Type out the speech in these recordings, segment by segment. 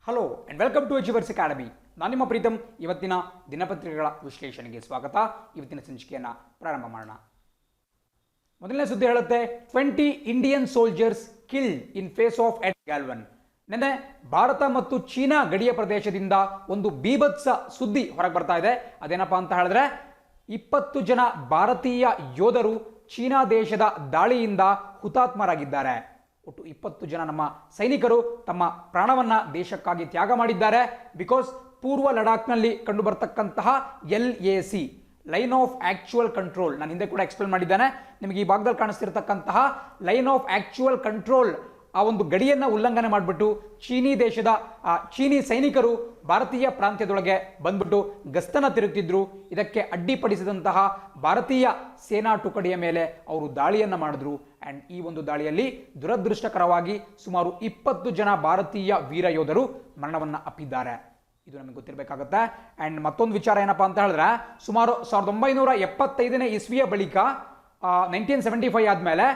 Hello and welcome to achievers academy. ನಾನು ನಿಮ್ಮ ಪ್ರೀತಮ್. ಇವತ್ತಿನ ದಿನಪತ್ರಿಕೆಗಳ ವಿಶ್ಲೇಷಣೆಗೆ ಸ್ವಾಗತ. ಇವತ್ತಿನ ಸಂಚಿಕೆಯನ್ನು ಪ್ರಾರಂಭ ಮಾಡೋಣ. ಮೊದಲನೇ ಸುದ್ದಿ ಹೇಳುತ್ತೆ, 20 Indian soldiers killed in face off at Galwan. ನೆನ್ನೆ ಭಾರತ ಮತ್ತು ಚೀನಾ ಗಡಿಯ ಪ್ರದೇಶದಿಂದ ಒಂದು ಬೀಭತ್ಸ ಸುದ್ದಿ ಹೊರಗೆ ಬರ್ತಾ ಇದೆ. ಅದೇನಪ್ಪ ಅಂತ ಹೇಳಿದ್ರೆ, 20 ಜನ ಭಾರತೀಯ ಯೋಧರು ಚೀನಾ ದೇಶದ ದಾಳಿಯಿಂದ ಹುತಾತ್ಮರಾಗಿದ್ದಾರೆ. ಒಟ್ಟು 20 ಜನ ನಮ್ಮ ಸೈನಿಕರು ತಮ್ಮ ಪ್ರಾಣವನ್ನ ದೇಶಕ್ಕಾಗಿ ತ್ಯಾಗ ಮಾಡಿದ್ದಾರೆ. ಬಿಕಾಸ್ ಪೂರ್ವ ಲಡಾಖ್ನಲ್ಲಿ ಕಂಡು ಬರ್ತಕ್ಕಂತಹ LAC, line of actual control, ನಾನು ಹಿಂದೆ ಕೂಡ ಎಕ್ಸ್ಪ್ಲೇನ್ ಮಾಡಿದ್ದೇನೆ. ನಿಮಗೆ ಈ ಭಾಗದಲ್ಲಿ ಕಾಣಿಸ್ತಿರ್ತಕ್ಕಂತಹ ಲೈನ್ ಆಫ್ ಆಕ್ಚುಯಲ್ ಕಂಟ್ರೋಲ್, ಆ ಒಂದು ಗಡಿಯನ್ನು ಉಲ್ಲಂಘನೆ ಮಾಡಿಬಿಟ್ಟು ಚೀನಿ ಸೈನಿಕರು ಭಾರತೀಯ ಪ್ರಾಂತ್ಯದೊಳಗೆ ಬಂದ್ಬಿಟ್ಟು ಗಸ್ತನ ತಿರುಗ್ತಿದ್ರು. ಇದಕ್ಕೆ ಅಡ್ಡಿಪಡಿಸಿದಂತಹ ಭಾರತೀಯ ಸೇನಾ ಟುಕಡಿಯ ಮೇಲೆ ಅವರು ದಾಳಿಯನ್ನು ಮಾಡಿದ್ರು. ಆ್ಯಂಡ್ ಈ ಒಂದು ದಾಳಿಯಲ್ಲಿ ದುರದೃಷ್ಟಕರವಾಗಿ ಸುಮಾರು 20 ಜನ ಭಾರತೀಯ ವೀರ ಯೋಧರು ಮರಣವನ್ನು ಅಪ್ಪಿದ್ದಾರೆ. ಇದು ನಮಗೆ ಗೊತ್ತಿರಬೇಕಾಗುತ್ತೆ. ಆ್ಯಂಡ್ ಮತ್ತೊಂದು ವಿಚಾರ ಏನಪ್ಪಾ ಅಂತ ಹೇಳಿದ್ರೆ, ಸುಮಾರು 1975ನೇ ಇಸ್ವಿಯ ಬಳಿಕ 1975 ಆದಮೇಲೆ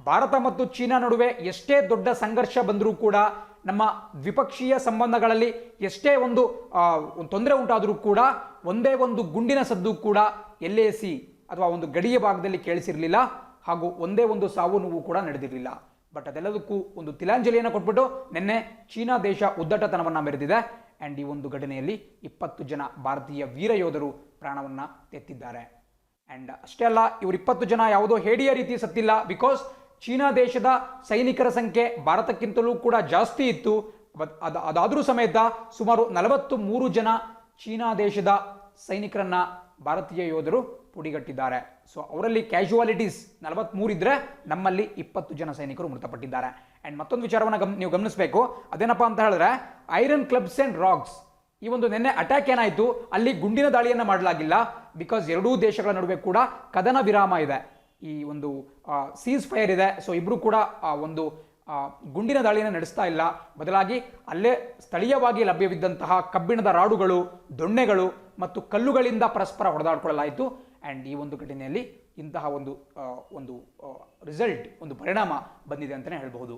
ಭಾರತ ಮತ್ತು ಚೀನಾ ನಡುವೆ ಎಷ್ಟೇ ದೊಡ್ಡ ಸಂಘರ್ಷ ಬಂದರೂ ಕೂಡ, ನಮ್ಮ ದ್ವಿಪಕ್ಷೀಯ ಸಂಬಂಧಗಳಲ್ಲಿ ಎಷ್ಟೇ ಒಂದು ತೊಂದರೆ ಉಂಟಾದರೂ ಕೂಡ, ಒಂದೇ ಒಂದು ಗುಂಡಿನ ಸದ್ದು ಕೂಡ LAC ಅಥವಾ ಒಂದು ಗಡಿಯ ಭಾಗದಲ್ಲಿ ಕೇಳಿಸಿರಲಿಲ್ಲ. ಹಾಗೂ ಒಂದೇ ಒಂದು ಸಾವು ನೋವು ಕೂಡ ನಡೆದಿರಲಿಲ್ಲ. ಬಟ್ ಅದೆಲ್ಲದಕ್ಕೂ ಒಂದು ತಿಲಾಂಜಲಿಯನ್ನು ಕೊಟ್ಬಿಟ್ಟು ನಿನ್ನೆ ಚೀನಾ ದೇಶ ಉದ್ದಟತನವನ್ನು ಮೆರೆದಿದೆ. ಆ್ಯಂಡ್ ಈ ಒಂದು ಘಟನೆಯಲ್ಲಿ 20 ಜನ ಭಾರತೀಯ ವೀರ ಯೋಧರು ಪ್ರಾಣವನ್ನು ತೆತ್ತಿದ್ದಾರೆ. ಆ್ಯಂಡ್ ಅಷ್ಟೇ ಅಲ್ಲ, ಇವರು 20 ಜನ ಯಾವುದೋ ಹೇಡಿಯ ರೀತಿ ಸತ್ತಿಲ್ಲ. ಬಿಕಾಸ್ ಚೀನಾ ದೇಶದ ಸೈನಿಕರ ಸಂಖ್ಯೆ ಭಾರತಕ್ಕಿಂತಲೂ ಕೂಡ ಜಾಸ್ತಿ ಇತ್ತು. ಅದಾದರೂ ಸಮೇತ ಸುಮಾರು 43 ಜನ ಚೀನಾ ದೇಶದ ಸೈನಿಕರನ್ನ ಭಾರತೀಯ ಯೋಧರು ಪುಡಿಗಟ್ಟಿದ್ದಾರೆ. ಸೊ ಅವರಲ್ಲಿ ಕ್ಯಾಶುವಾಲಿಟೀಸ್ 43 ಇದ್ರೆ, ನಮ್ಮಲ್ಲಿ 20 ಜನ ಸೈನಿಕರು ಮೃತಪಟ್ಟಿದ್ದಾರೆ. ಆ್ಯಂಡ್ ಮತ್ತೊಂದು ವಿಚಾರವನ್ನು ನೀವು ಗಮನಿಸಬೇಕು. ಅದೇನಪ್ಪ ಅಂತ ಹೇಳಿದ್ರೆ, ಐರನ್ ಕ್ಲಬ್ಸ್ ಆ್ಯಂಡ್ ರಾಕ್ಸ್, ಈ ಒಂದು ನಿನ್ನೆ ಅಟ್ಯಾಕ್ ಏನಾಯಿತು, ಅಲ್ಲಿ ಗುಂಡಿನ ದಾಳಿಯನ್ನು ಮಾಡಲಾಗಿಲ್ಲ. ಬಿಕಾಸ್ ಎರಡೂ ದೇಶಗಳ ನಡುವೆ ಕೂಡ ಕದನ ವಿರಾಮ ಇದೆ, ಈ ಒಂದು ಸೀಸ್ ಫೈರ್ ಇದೆ. ಸೊ ಇಬ್ಬರು ಕೂಡ ಒಂದು ಗುಂಡಿನ ದಾಳಿಯನ್ನು ನಡೆಸ್ತಾ ಇಲ್ಲ. ಬದಲಾಗಿ ಅಲ್ಲೇ ಸ್ಥಳೀಯವಾಗಿ ಲಭ್ಯವಿದ್ದಂತಹ ಕಬ್ಬಿಣದ ರಾಡುಗಳು, ದೊಣ್ಣೆಗಳು ಮತ್ತು ಕಲ್ಲುಗಳಿಂದ ಪರಸ್ಪರ ಹೊಡೆದಾಡಿಕೊಳ್ಳಲಾಯಿತು. ಆ್ಯಂಡ್ ಈ ಒಂದು ಘಟನೆಯಲ್ಲಿ ಇಂತಹ ಒಂದು ರಿಸಲ್ಟ್, ಒಂದು ಪರಿಣಾಮ ಬಂದಿದೆ ಅಂತಲೇ ಹೇಳ್ಬಹುದು.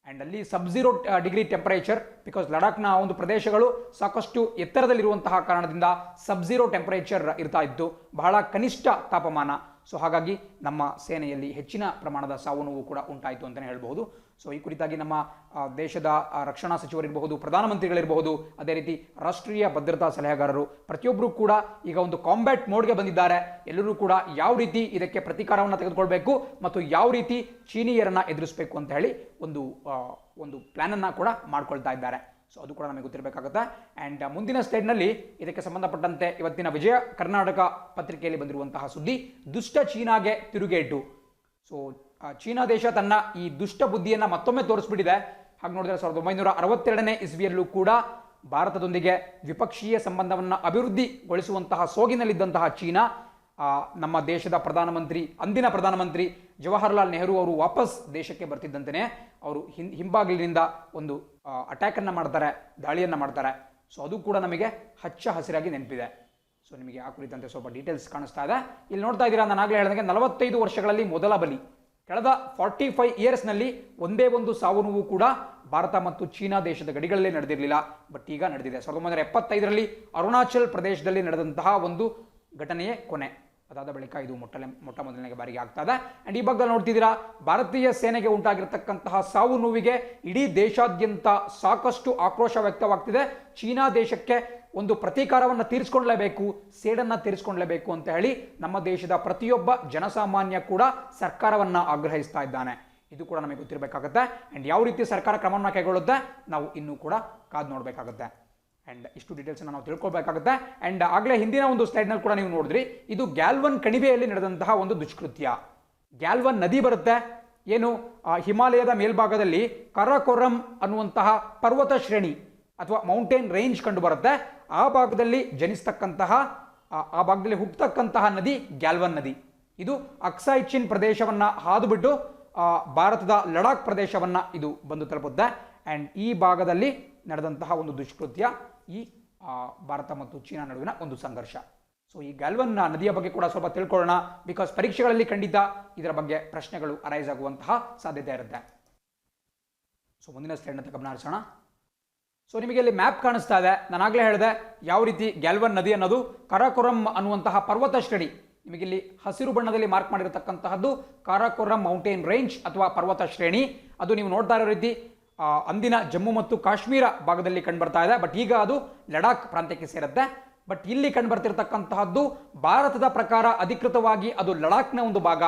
ಆ್ಯಂಡ್ ಅಲ್ಲಿ ಸಬ್-0 ಡಿಗ್ರಿ ಟೆಂಪರೇಚರ್, ಬಿಕಾಸ್ ಲಡಾಖ್ನ ಒಂದು ಪ್ರದೇಶಗಳು ಸಾಕಷ್ಟು ಎತ್ತರದಲ್ಲಿರುವಂತಹ ಕಾರಣದಿಂದ ಸಬ್-0 ಟೆಂಪರೇಚರ್ ಇರ್ತಾ ಇತ್ತು, ಬಹಳ ಕನಿಷ್ಠ ತಾಪಮಾನ. ಸೊ ಹಾಗಾಗಿ ನಮ್ಮ ಸೇನೆಯಲ್ಲಿ ಹೆಚ್ಚಿನ ಪ್ರಮಾಣದ ಸಾವು ನೋವು ಕೂಡ ಉಂಟಾಯಿತು ಅಂತಲೇ ಹೇಳ್ಬಹುದು. ಸೊ ಈ ಕುರಿತಾಗಿ ನಮ್ಮ ದೇಶದ ರಕ್ಷಣಾ ಸಚಿವರಿರಬಹುದು, ಪ್ರಧಾನಮಂತ್ರಿಗಳಿರಬಹುದು, ಅದೇ ರೀತಿ ರಾಷ್ಟ್ರೀಯ ಭದ್ರತಾ ಸಲಹೆಗಾರರು ಪ್ರತಿಯೊಬ್ಬರು ಕೂಡ ಈಗ ಒಂದು ಕಾಂಬ್ಯಾಟ್ ಮೋಡ್ಗೆ ಬಂದಿದ್ದಾರೆ. ಎಲ್ಲರೂ ಕೂಡ ಯಾವ ರೀತಿ ಇದಕ್ಕೆ ಪ್ರತೀಕಾರವನ್ನು ತೆಗೆದುಕೊಳ್ಬೇಕು ಮತ್ತು ಯಾವ ರೀತಿ ಚೀನಿಯರನ್ನ ಎದುರಿಸಬೇಕು ಅಂತ ಹೇಳಿ ಒಂದು ಪ್ಲಾನನ್ನು ಕೂಡ ಮಾಡ್ಕೊಳ್ತಾ ಇದ್ದಾರೆ. ಸೊ ಅದು ಕೂಡ ನಮಗೆ ಗೊತ್ತಿರಬೇಕಾಗುತ್ತೆ. ಆ್ಯಂಡ್ ಮುಂದಿನ ಸ್ಲೈಡ್ನಲ್ಲಿ ಇದಕ್ಕೆ ಸಂಬಂಧಪಟ್ಟಂತೆ ಇವತ್ತಿನ ವಿಜಯ ಕರ್ನಾಟಕ ಪತ್ರಿಕೆಯಲ್ಲಿ ಬಂದಿರುವಂತಹ ಸುದ್ದಿ, ದುಷ್ಟ ಚೀನಾಗೆ ತಿರುಗೇಟು. ಸೊ ಚೀನಾ ದೇಶ ತನ್ನ ಈ ದುಷ್ಟ ಬುದ್ಧಿಯನ್ನು ಮತ್ತೊಮ್ಮೆ ತೋರಿಸ್ಬಿಟ್ಟಿದೆ. ಹಾಗೆ ನೋಡಿದ್ರೆ 1962ನೇ ಇಸ್ವಿಯಲ್ಲೂ ಕೂಡ ಭಾರತದೊಂದಿಗೆ ದ್ವಿಪಕ್ಷೀಯ ಸಂಬಂಧವನ್ನು ಅಭಿವೃದ್ಧಿಗೊಳಿಸುವಂತಹ ಸೋಗಿನಲ್ಲಿದ್ದಂತಹ ಚೀನಾ, ನಮ್ಮ ದೇಶದ ಅಂದಿನ ಪ್ರಧಾನಮಂತ್ರಿ ಜವಾಹರ್ಲಾಲ್ ನೆಹರು ಅವರು ವಾಪಸ್ ದೇಶಕ್ಕೆ ಬರ್ತಿದ್ದಂತೆಯೇ ಅವರು ಹಿಂಬಾಗಿಲಿನಿಂದ ಒಂದು ಅಟ್ಯಾಕನ್ನು ಮಾಡ್ತಾರೆ, ದಾಳಿಯನ್ನು ಮಾಡ್ತಾರೆ. ಸೊ ಅದು ಕೂಡ ನಮಗೆ ಹಚ್ಚ ಹಸಿರಾಗಿ ನೆನಪಿದೆ. ಸೊ ನಿಮಗೆ ಆ ಕುರಿತಂತೆ ಸ್ವಲ್ಪ ಡೀಟೇಲ್ಸ್ ಕಾಣಿಸ್ತಾ ಇದೆ. ಇಲ್ಲಿ ನೋಡ್ತಾ ಇದ್ದೀರಾ, ನಾನು ಆಗಲೇ ಹೇಳಿದಂಗೆ 45 ವರ್ಷಗಳಲ್ಲಿ ಮೊದಲ ಬಲಿ. ಕಳೆದ 45 ಇಯರ್ಸ್ನಲ್ಲಿ ಒಂದೇ ಒಂದು ಸಾವು ನೋವು ಕೂಡ ಭಾರತ ಮತ್ತು ಚೀನಾ ದೇಶದ ಗಡಿಗಳಲ್ಲೇ ನಡೆದಿರಲಿಲ್ಲ. ಬಟ್ ಈಗ ನಡೆದಿದೆ. 1975ರಲ್ಲಿ ಅರುಣಾಚಲ್ ಪ್ರದೇಶದಲ್ಲಿ ನಡೆದಂತಹ ಒಂದು ಘಟನೆಯೇ ಕೊನೆ. ಅದಾದ ಬಳಿಕ ಇದು ಮೊಟ್ಟ ಮೊದಲನೇ ಬಾರಿಗೆ ಆಗ್ತಾ ಇದೆ. ಆ್ಯಂಡ್ ಈ ಭಾಗದಲ್ಲಿ ನೋಡ್ತಿದ್ದೀರಾ, ಭಾರತೀಯ ಸೇನೆಗೆ ಉಂಟಾಗಿರ್ತಕ್ಕಂತಹ ಸಾವು ನೋವಿಗೆ ಇಡೀ ದೇಶಾದ್ಯಂತ ಸಾಕಷ್ಟು ಆಕ್ರೋಶ ವ್ಯಕ್ತವಾಗ್ತಿದೆ. ಚೀನಾ ದೇಶಕ್ಕೆ ಒಂದು ಪ್ರತೀಕಾರವನ್ನು ತೀರಿಸ್ಕೊಳ್ಳಲೇಬೇಕು, ಸೇಡನ್ನು ತೀರಿಸ್ಕೊಳ್ಳಲೇಬೇಕು ಅಂತ ಹೇಳಿ ನಮ್ಮ ದೇಶದ ಪ್ರತಿಯೊಬ್ಬ ಜನಸಾಮಾನ್ಯ ಕೂಡ ಸರ್ಕಾರವನ್ನು ಆಗ್ರಹಿಸ್ತಾ ಇದ್ದಾನೆ. ಇದು ಕೂಡ ನಮಗೆ ಗೊತ್ತಿರಬೇಕಾಗುತ್ತೆ. ಆ್ಯಂಡ್ ಯಾವ ರೀತಿ ಸರ್ಕಾರ ಕ್ರಮವನ್ನು ಕೈಗೊಳ್ಳುತ್ತೆ ನಾವು ಇನ್ನೂ ಕೂಡ ಕಾದು ನೋಡಬೇಕಾಗುತ್ತೆ. ಆ್ಯಂಡ್ ಇಷ್ಟು ಡೀಟೇಲ್ಸನ್ನು ನಾವು ತಿಳ್ಕೊಳ್ಬೇಕಾಗುತ್ತೆ. ಆ್ಯಂಡ್ ಆಗಲೇ ಹಿಂದಿನ ಒಂದು ಸ್ಲೈಡ್ನಲ್ಲಿ ಕೂಡ ನೀವು ನೋಡಿದ್ರಿ, ಇದು ಗ್ಯಾಲ್ವನ್ ಕಣಿವೆಯಲ್ಲಿ ನಡೆದಂತಹ ಒಂದು ದುಷ್ಕೃತ್ಯ. ಗ್ಯಾಲ್ವನ್ ನದಿ ಬರುತ್ತೆ, ಏನು ಹಿಮಾಲಯದ ಮೇಲ್ಭಾಗದಲ್ಲಿ ಕರಾಕೋರಂ ಅನ್ನುವಂತಹ ಪರ್ವತ ಶ್ರೇಣಿ ಅಥವಾ ಮೌಂಟೇನ್ ರೇಂಜ್ ಕಂಡು ಬರುತ್ತೆ. ಆ ಭಾಗದಲ್ಲಿ ಆ ಭಾಗದಲ್ಲಿ ಹುಟ್ಟತಕ್ಕಂತಹ ನದಿ ಗ್ಯಾಲ್ವನ್ ನದಿ. ಇದು ಅಕ್ಸಾಯ್ ಚಿನ್ ಪ್ರದೇಶವನ್ನು ಹಾದುಬಿಟ್ಟು ಭಾರತದ ಲಡಾಖ್ ಪ್ರದೇಶವನ್ನು ಇದು ಬಂದು ತಲುಪುತ್ತೆ. ಆ್ಯಂಡ್ ಈ ಭಾಗದಲ್ಲಿ ನಡೆದಂತಹ ಒಂದು ದುಷ್ಕೃತ್ಯ ಈ ಭಾರತ ಮತ್ತು ಚೀನಾ ನಡುವಿನ ಒಂದು ಸಂಘರ್ಷ. ಸೊ ಈ ಗ್ಯಾಲ್ವನ್ ನದಿಯ ಬಗ್ಗೆ ಕೂಡ ಸ್ವಲ್ಪ ತಿಳ್ಕೊಳ್ಳೋಣ. ಬಿಕಾಸ್ ಪರೀಕ್ಷೆಗಳಲ್ಲಿ ಖಂಡಿತ ಇದರ ಬಗ್ಗೆ ಪ್ರಶ್ನೆಗಳು ಅರೈಸ್ ಆಗುವಂತಹ ಸಾಧ್ಯತೆ ಇರುತ್ತೆ. ಸೊ ಮುಂದಿನ ಸ್ಲೈಡ್ನ ಗಮನ ಹರಿಸೋಣ. ಸೊ ನಿಮಗೆ ಇಲ್ಲಿ ಮ್ಯಾಪ್ ಕಾಣಿಸ್ತಾ ಇದೆ. ನಾನು ಆಗಲೇ ಹೇಳಿದೆ ಯಾವ ರೀತಿ ಗ್ಯಾಲ್ವನ್ ನದಿ ಅನ್ನೋದು ಕಾರಾಕೋರಂ ಅನ್ನುವಂತಹ ಪರ್ವತ ಶ್ರೇಣಿ, ನಿಮಗೆ ಇಲ್ಲಿ ಹಸಿರು ಬಣ್ಣದಲ್ಲಿ ಮಾರ್ಕ್ ಮಾಡಿರತಕ್ಕಂತಹದ್ದು ಕಾರಾಕೋರಂ ಮೌಂಟೇನ್ ರೇಂಜ್ ಅಥವಾ ಪರ್ವತ ಶ್ರೇಣಿ. ಅದು ನೀವು ನೋಡ್ತಾ ಇರೋ ರೀತಿ ಅಂದಿನ ಜಮ್ಮು ಮತ್ತು ಕಾಶ್ಮೀರ ಭಾಗದಲ್ಲಿ ಕಂಡುಬರ್ತಾ ಇದೆ, ಬಟ್ ಈಗ ಅದು ಲಡಾಖ್ ಪ್ರಾಂತ್ಯಕ್ಕೆ ಸೇರುತ್ತೆ. ಬಟ್ ಇಲ್ಲಿ ಕಂಡುಬರ್ತಿರ್ತಕ್ಕಂತಹದ್ದು ಭಾರತದ ಪ್ರಕಾರ ಅಧಿಕೃತವಾಗಿ ಅದು ಲಡಾಖ್ನ ಒಂದು ಭಾಗ,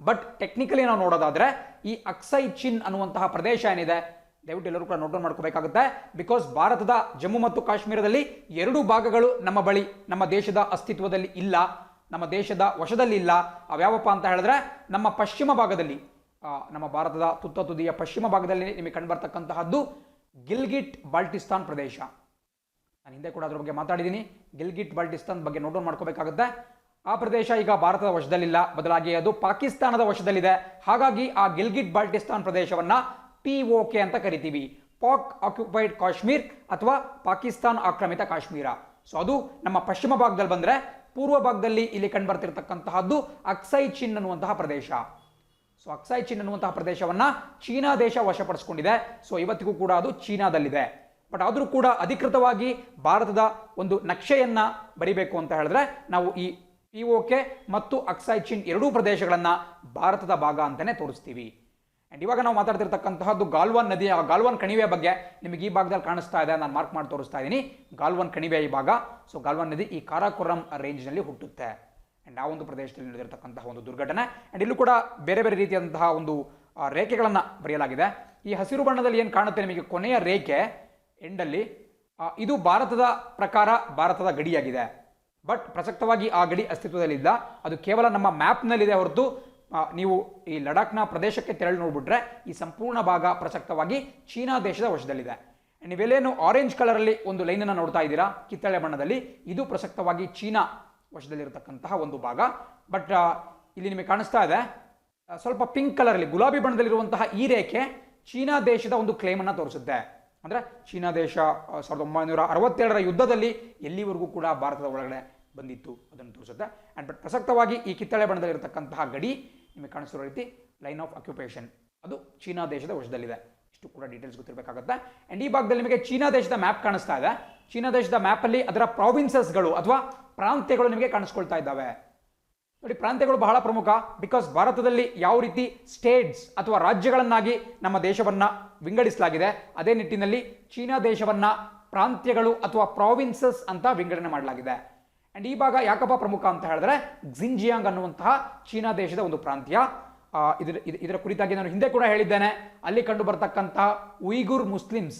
ಬಟ್ ಟೆಕ್ನಿಕಲಿ ನಾವು ನೋಡೋದಾದ್ರೆ ಈ ಅಕ್ಸೈ ಚಿನ್ ಅನ್ನುವಂತಹ ಪ್ರದೇಶ ಏನಿದೆ, ದಯವಿಟ್ಟು ಎಲ್ಲರೂ ಕೂಡ ನೋಟ್ ಮಾಡ್ಕೋಬೇಕಾಗುತ್ತೆ. ಬಿಕಾಸ್ ಭಾರತದ ಜಮ್ಮು ಮತ್ತು ಕಾಶ್ಮೀರದಲ್ಲಿ ಎರಡು ಭಾಗಗಳು ನಮ್ಮ ಬಳಿ, ನಮ್ಮ ದೇಶದ ಅಸ್ತಿತ್ವದಲ್ಲಿ ಇಲ್ಲ, ನಮ್ಮ ದೇಶದ ವಶದಲ್ಲಿ ಇಲ್ಲ. ಅವ್ಯಾವಪ್ಪ ಅಂತ ಹೇಳಿದ್ರೆ ನಮ್ಮ ಪಶ್ಚಿಮ ಭಾಗದಲ್ಲಿ, ನಮ್ಮ ಭಾರತದ ತುತ್ತ ತುದಿಯ ಪಶ್ಚಿಮ ಭಾಗದಲ್ಲಿ ನಿಮಗೆ ಕಂಡುಬರ್ತಕ್ಕಂತಹದ್ದು ಗಿಲ್ಗಿಟ್ ಬಾಲ್ಟಿಸ್ತಾನ್ ಪ್ರದೇಶ. ನಾನು ಹಿಂದೆ ಕೂಡ ಅದ್ರ ಬಗ್ಗೆ ಮಾತಾಡಿದ್ದೀನಿ. ಗಿಲ್ಗಿಟ್ ಬಾಲ್ಟಿಸ್ತಾನ್ ಬಗ್ಗೆ ನೋಟ್ ಮಾಡ್ಕೋಬೇಕಾಗುತ್ತೆ. ಆ ಪ್ರದೇಶ ಈಗ ಭಾರತದ ವಶದಲ್ಲಿಲ್ಲ, ಬದಲಾಗಿ ಅದು ಪಾಕಿಸ್ತಾನದ ವಶದಲ್ಲಿದೆ. ಹಾಗಾಗಿ ಆ ಗಿಲ್ಗಿಟ್ ಬಾಲ್ಟಿಸ್ತಾನ್ ಪ್ರದೇಶವನ್ನ POK ಅಂತ ಕರಿತೀವಿ, ಪಾಕ್ ಆಕ್ಯುಪೈಡ್ ಕಾಶ್ಮೀರ್ ಅಥವಾ ಪಾಕಿಸ್ತಾನ್ ಆಕ್ರಮಿತ ಕಾಶ್ಮೀರ. ಸೊ ಅದು ನಮ್ಮ ಪಶ್ಚಿಮ ಭಾಗದಲ್ಲಿ ಬಂದ್ರೆ, ಪೂರ್ವ ಭಾಗದಲ್ಲಿ ಇಲ್ಲಿ ಕಂಡುಬರ್ತಿರ್ತಕ್ಕಂತಹದ್ದು ಅಕ್ಸೈ ಚಿನ್ ಅನ್ನುವಂತಹ ಪ್ರದೇಶ. ಸೊ ಅಕ್ಸೈ ಚಿನ್ ಅನ್ನುವಂತಹ ಪ್ರದೇಶವನ್ನ ಚೀನಾ ದೇಶ ವಶಪಡಿಸಿಕೊಂಡಿದೆ. ಸೊ ಇವತ್ತಿಗೂ ಕೂಡ ಅದು ಚೀನಾದಲ್ಲಿದೆ. ಬಟ್ ಆದರೂ ಕೂಡ ಅಧಿಕೃತವಾಗಿ ಭಾರತದ ಒಂದು ನಕ್ಷೆಯನ್ನ ಬರಿಬೇಕು ಅಂತ ಹೇಳಿದ್ರೆ ನಾವು ಈ POK ಮತ್ತು ಅಕ್ಸೈ ಚಿನ್ ಎರಡೂ ಪ್ರದೇಶಗಳನ್ನ ಭಾರತದ ಭಾಗ ಅಂತಾನೆ ತೋರಿಸ್ತೀವಿ. ಅಂಡ್ ಇವಾಗ ನಾವು ಮಾತಾಡ್ತಿರ್ತಕ್ಕಂತಹದ್ದು ಗಾಲ್ವಾನ್ ನದಿ, ಗಾಲ್ವಾನ್ ಕಣಿವೆ ಬಗ್ಗೆ ನಿಮಗೆ ಈ ಭಾಗದಲ್ಲಿ ಕಾಣಿಸ್ತಾ ಇದೆ, ನಾನು ಮಾರ್ಕ್ ಮಾಡಿ ತೋರಿಸ್ತಾ ಇದ್ದೀನಿ. ಗಾಲ್ವಾನ್ ಕಣಿವೆ ಈ ಭಾಗ. ಸೊ ಗಾಲ್ವಾನ್ ನದಿ ಈ ಕಾರಾಕೋರಂ ರೇಂಜ್ನಲ್ಲಿ ಹುಟ್ಟುತ್ತೆ. ಅಂಡ್ ಆ ಒಂದು ಪ್ರದೇಶದಲ್ಲಿ ನಡೆದಿರ್ತಕ್ಕಂತಹ ಒಂದು ದುರ್ಘಟನೆ. ಅಂಡ್ ಇಲ್ಲೂ ಕೂಡ ಬೇರೆ ಬೇರೆ ರೀತಿಯಾದಂತಹ ಒಂದು ರೇಖೆಗಳನ್ನು ಬರೆಯಲಾಗಿದೆ. ಈ ಹಸಿರು ಬಣ್ಣದಲ್ಲಿ ಏನು ಕಾಣುತ್ತೆ ನಿಮಗೆ ಕೊನೆಯ ರೇಖೆ ಎಂಡಲ್ಲಿ, ಇದು ಭಾರತದ ಪ್ರಕಾರ ಭಾರತದ ಗಡಿಯಾಗಿದೆ. ಬಟ್ ಪ್ರಸಕ್ತವಾಗಿ ಆ ಗಡಿ ಅಸ್ತಿತ್ವದಲ್ಲಿಲ್ಲ, ಅದು ಕೇವಲ ನಮ್ಮ ಮ್ಯಾಪ್ನಲ್ಲಿದೆ ಹೊರತು ನೀವು ಈ ಲಡಾಖ್ನ ಪ್ರದೇಶಕ್ಕೆ ತೆರಳಿ ನೋಡ್ಬಿಟ್ರೆ ಈ ಸಂಪೂರ್ಣ ಭಾಗ ಪ್ರಸಕ್ತವಾಗಿ ಚೀನಾ ದೇಶದ ವಶದಲ್ಲಿದೆ. ನೀವೆಲ್ಲೇನು ಆರೆಂಜ್ ಕಲರ್ ಅಲ್ಲಿ ಒಂದು ಲೈನ್ ಅನ್ನು ನೋಡ್ತಾ ಇದ್ದೀರಾ ಕಿತ್ತಳೆ ಬಣ್ಣದಲ್ಲಿ, ಇದು ಪ್ರಸಕ್ತವಾಗಿ ಚೀನಾ ವಶದಲ್ಲಿರತಕ್ಕಂತಹ ಒಂದು ಭಾಗ. ಬಟ್ ಇಲ್ಲಿ ನಿಮಗೆ ಕಾಣಿಸ್ತಾ ಇದೆ ಸ್ವಲ್ಪ ಪಿಂಕ್ ಕಲರ್ ಅಲ್ಲಿ ಗುಲಾಬಿ ಬಣ್ಣದಲ್ಲಿರುವಂತಹ ಈ ರೇಖೆ ಚೀನಾ ದೇಶದ ಒಂದು ಕ್ಲೇಮ್ ಅನ್ನ ತೋರಿಸುತ್ತೆ. ಅಂದ್ರೆ ಚೀನಾ ದೇಶ 1967ರ ಯುದ್ಧದಲ್ಲಿ ಎಲ್ಲಿವರೆಗೂ ಕೂಡ ಭಾರತದ ಒಳಗಡೆ ಬಂದಿತ್ತು ಅದನ್ನು ತೋರಿಸುತ್ತೆ. ಅಂಡ್ ಬಟ್ ಪ್ರಸಕ್ತವಾಗಿ ಈ ಕಿತ್ತಳೆ ಬಣ್ಣದಲ್ಲಿರತಕ್ಕಂತಹ ಗಡಿ ನಿಮಗೆ ಕಾಣಿಸಿರೋ ರೀತಿ ಲೈನ್ ಆಫ್ ಆಕ್ಯುಪೇಷನ್, ಅದು ಚೀನಾ ದೇಶದ ವಶದಲ್ಲಿದೆ. ಇಷ್ಟು ಕೂಡ ಡೀಟೇಲ್ಸ್ ಗೊತ್ತಿರಬೇಕಾಗುತ್ತೆ. ಅಂಡ್ ಈ ಭಾಗದಲ್ಲಿ ನಿಮಗೆ ಚೀನಾ ದೇಶದ ಮ್ಯಾಪ್ ಕಾಣಿಸ್ತಾ ಇದೆ. ಚೀನಾ ದೇಶದ ಮ್ಯಾಪ್ ಅಲ್ಲಿ ಅದರ ಪ್ರಾವಿನ್ಸಸ್ಗಳು ಅಥವಾ ಪ್ರಾಂತ್ಯಗಳು ನಿಮಗೆ ಕಾಣಿಸ್ಕೊಳ್ತಾ ಇದ್ದಾವೆ. ನೋಡಿ, ಪ್ರಾಂತ್ಯಗಳು ಬಹಳ ಪ್ರಮುಖ. ಬಿಕಾಸ್ ಭಾರತದಲ್ಲಿ ಯಾವ ರೀತಿ ಸ್ಟೇಟ್ಸ್ ಅಥವಾ ರಾಜ್ಯಗಳನ್ನಾಗಿ ನಮ್ಮ ದೇಶವನ್ನ ವಿಂಗಡಿಸಲಾಗಿದೆ, ಅದೇ ನಿಟ್ಟಿನಲ್ಲಿ ಚೀನಾ ದೇಶವನ್ನ ಪ್ರಾಂತ್ಯಗಳು ಅಥವಾ ಪ್ರಾವಿನ್ಸಸ್ ಅಂತ ವಿಂಗಡಣೆ ಮಾಡಲಾಗಿದೆ. ಅಂಡ್ ಈ ಭಾಗ ಯಾಕಪ್ಪ ಪ್ರಮುಖ ಅಂತ ಹೇಳಿದ್ರೆ ಕ್ಸಿಂಜಿಯಾಂಗ್ ಅನ್ನುವಂತಹ ಚೀನಾ ದೇಶದ ಒಂದು ಪ್ರಾಂತ್ಯ. ಇದರ ಕುರಿತಾಗಿ ನಾನು ಹಿಂದೆ ಕೂಡ ಹೇಳಿದ್ದೇನೆ. ಅಲ್ಲಿ ಕಂಡು ಬರ್ತಕ್ಕಂತಹ ಉಯ್ಗುರ್ ಮುಸ್ಲಿಮ್ಸ್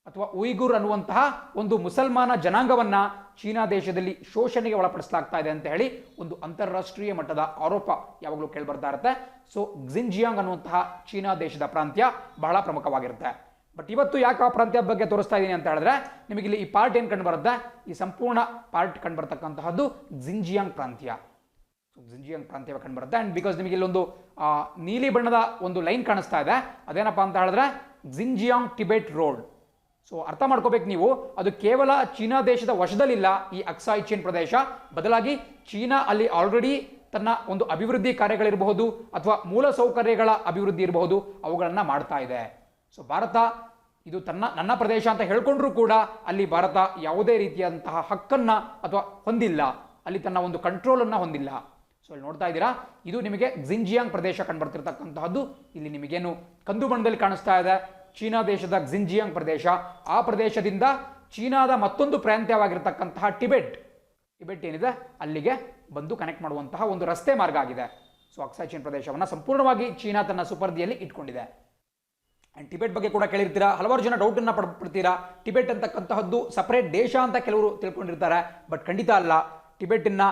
ಅಥವಾ ಉಯ್ಗುರ್ ಅನ್ನುವಂತಹ ಒಂದು ಮುಸಲ್ಮಾನ ಜನಾಂಗವನ್ನ ಚೀನಾ ದೇಶದಲ್ಲಿ ಶೋಷಣೆಗೆ ಒಳಪಡಿಸಲಾಗ್ತಾ ಇದೆ ಅಂತ ಹೇಳಿ ಒಂದು ಅಂತಾರಾಷ್ಟ್ರೀಯ ಮಟ್ಟದ ಆರೋಪ ಯಾವಾಗಲೂ ಕೇಳಿಬರ್ತಾ ಇರುತ್ತೆ. ಸೊ ಕ್ಸಿಂಜಿಯಾಂಗ್ ಅನ್ನುವಂತಹ ಚೀನಾ ದೇಶದ ಪ್ರಾಂತ್ಯ ಬಹಳ ಪ್ರಮುಖವಾಗಿರುತ್ತೆ. ಬಟ್ ಇವತ್ತು ಯಾಕೆ ಆ ಪ್ರಾಂತ್ಯ ಬಗ್ಗೆ ತೋರಿಸ್ತಾ ಇದ್ದೀನಿ ಅಂತ ಹೇಳಿದ್ರೆ, ನಿಮಗೆ ಇಲ್ಲಿ ಈ ಪಾರ್ಟ್ ಏನು ಕಂಡು ಬರುತ್ತೆ, ಈ ಸಂಪೂರ್ಣ ಪಾರ್ಟ್ ಕಂಡು ಬರ್ತಕ್ಕಂತಹದ್ದು ಕ್ಸಿಂಜಿಯಾಂಗ್ ಪ್ರಾಂತ್ಯ. ಕ್ಸಿಂಜಿಯಾಂಗ್ ಪ್ರಾಂತ್ಯ ಕಂಡು ಬರುತ್ತೆ. ಅಂಡ್ ಬಿಕಾಸ್ ನಿಮಗೆ ಇಲ್ಲೊಂದು ನೀಲಿ ಬಣ್ಣದ ಒಂದು ಲೈನ್ ಕಾಣಿಸ್ತಾ ಇದೆ, ಅದೇನಪ್ಪ ಅಂತ ಹೇಳಿದ್ರೆ ಕ್ಸಿಂಜಿಯಾಂಗ್ ಟಿಬೆಟ್ ರೋಡ್. ಸೊ ಅರ್ಥ ಮಾಡ್ಕೋಬೇಕು ನೀವು, ಅದು ಕೇವಲ ಚೀನಾ ದೇಶದ ವಶದಲ್ಲಿಲ್ಲ ಈ ಅಕ್ಸಾಯ್ ಚಿನ್ ಪ್ರದೇಶ, ಬದಲಾಗಿ ಚೀನಾ ಅಲ್ಲಿ ಆಲ್ರೆಡಿ ತನ್ನ ಒಂದು ಅಭಿವೃದ್ಧಿ ಕಾರ್ಯಗಳಿರಬಹುದು ಅಥವಾ ಮೂಲ ಸೌಕರ್ಯಗಳ ಅಭಿವೃದ್ಧಿ ಇರಬಹುದು, ಅವುಗಳನ್ನ ಮಾಡ್ತಾ ಇದೆ. ಸೊ ಭಾರತ ಇದು ನನ್ನ ಪ್ರದೇಶ ಅಂತ ಹೇಳ್ಕೊಂಡ್ರೂ ಕೂಡ ಅಲ್ಲಿ ಭಾರತ ಯಾವುದೇ ರೀತಿಯಾದಂತಹ ಹಕ್ಕನ್ನ ಅಥವಾ ಹೊಂದಿಲ್ಲ, ಅಲ್ಲಿ ತನ್ನ ಒಂದು ಕಂಟ್ರೋಲ್ ಅನ್ನ ಹೊಂದಿಲ್ಲ. ಸೊ ಅಲ್ಲಿ ನೋಡ್ತಾ ಇದ್ದೀರಾ, ಇದು ನಿಮಗೆ ಕ್ಸಿಂಜಿಯಾಂಗ್ ಪ್ರದೇಶ ಕಂಡುಬರ್ತಿರ್ತಕ್ಕಂತಹದ್ದು. ಇಲ್ಲಿ ನಿಮಗೇನು ಕಂದು ಬಣ್ಣದಲ್ಲಿ ಕಾಣಿಸ್ತಾ ಇದೆ ಚೀನಾ ದೇಶದ ಕ್ಸಿಂಜಿಯಾಂಗ್ ಪ್ರದೇಶ. ಆ ಪ್ರದೇಶದಿಂದ ಚೀನಾದ ಮತ್ತೊಂದು ಪ್ರಾಂತ್ಯವಾಗಿರ್ತಕ್ಕಂತಹ ಟಿಬೆಟ್ ಏನಿದೆ ಅಲ್ಲಿಗೆ ಬಂದು ಕನೆಕ್ಟ್ ಮಾಡುವಂತಹ ಒಂದು ರಸ್ತೆ ಮಾರ್ಗ ಆಗಿದೆ. ಸೊ ಅಕ್ಸಾಯ್ ಚಿನ್ ಪ್ರದೇಶವನ್ನು ಸಂಪೂರ್ಣವಾಗಿ ಚೀನಾ ತನ್ನ ಸುಪರ್ದಿಯಲ್ಲಿ ಇಟ್ಕೊಂಡಿದೆ. ಅಂಡ್ ಟಿಬೆಟ್ ಬಗ್ಗೆ ಕೂಡ ಕೇಳಿರ್ತೀರಾ, ಹಲವಾರು ಜನ ಡೌಟ್ ಅನ್ನ ಪಡ್ತೀರಾ. ಟಿಬೆಟ್ ಅಂತಕ್ಕಂತಹದ್ದು ಸಪರೇಟ್ ದೇಶ ಅಂತ ಕೆಲವರು ತಿಳ್ಕೊಂಡಿರ್ತಾರೆ, ಬಟ್ ಖಂಡಿತ ಅಲ್ಲ. ಟಿಬೆಟ್ನ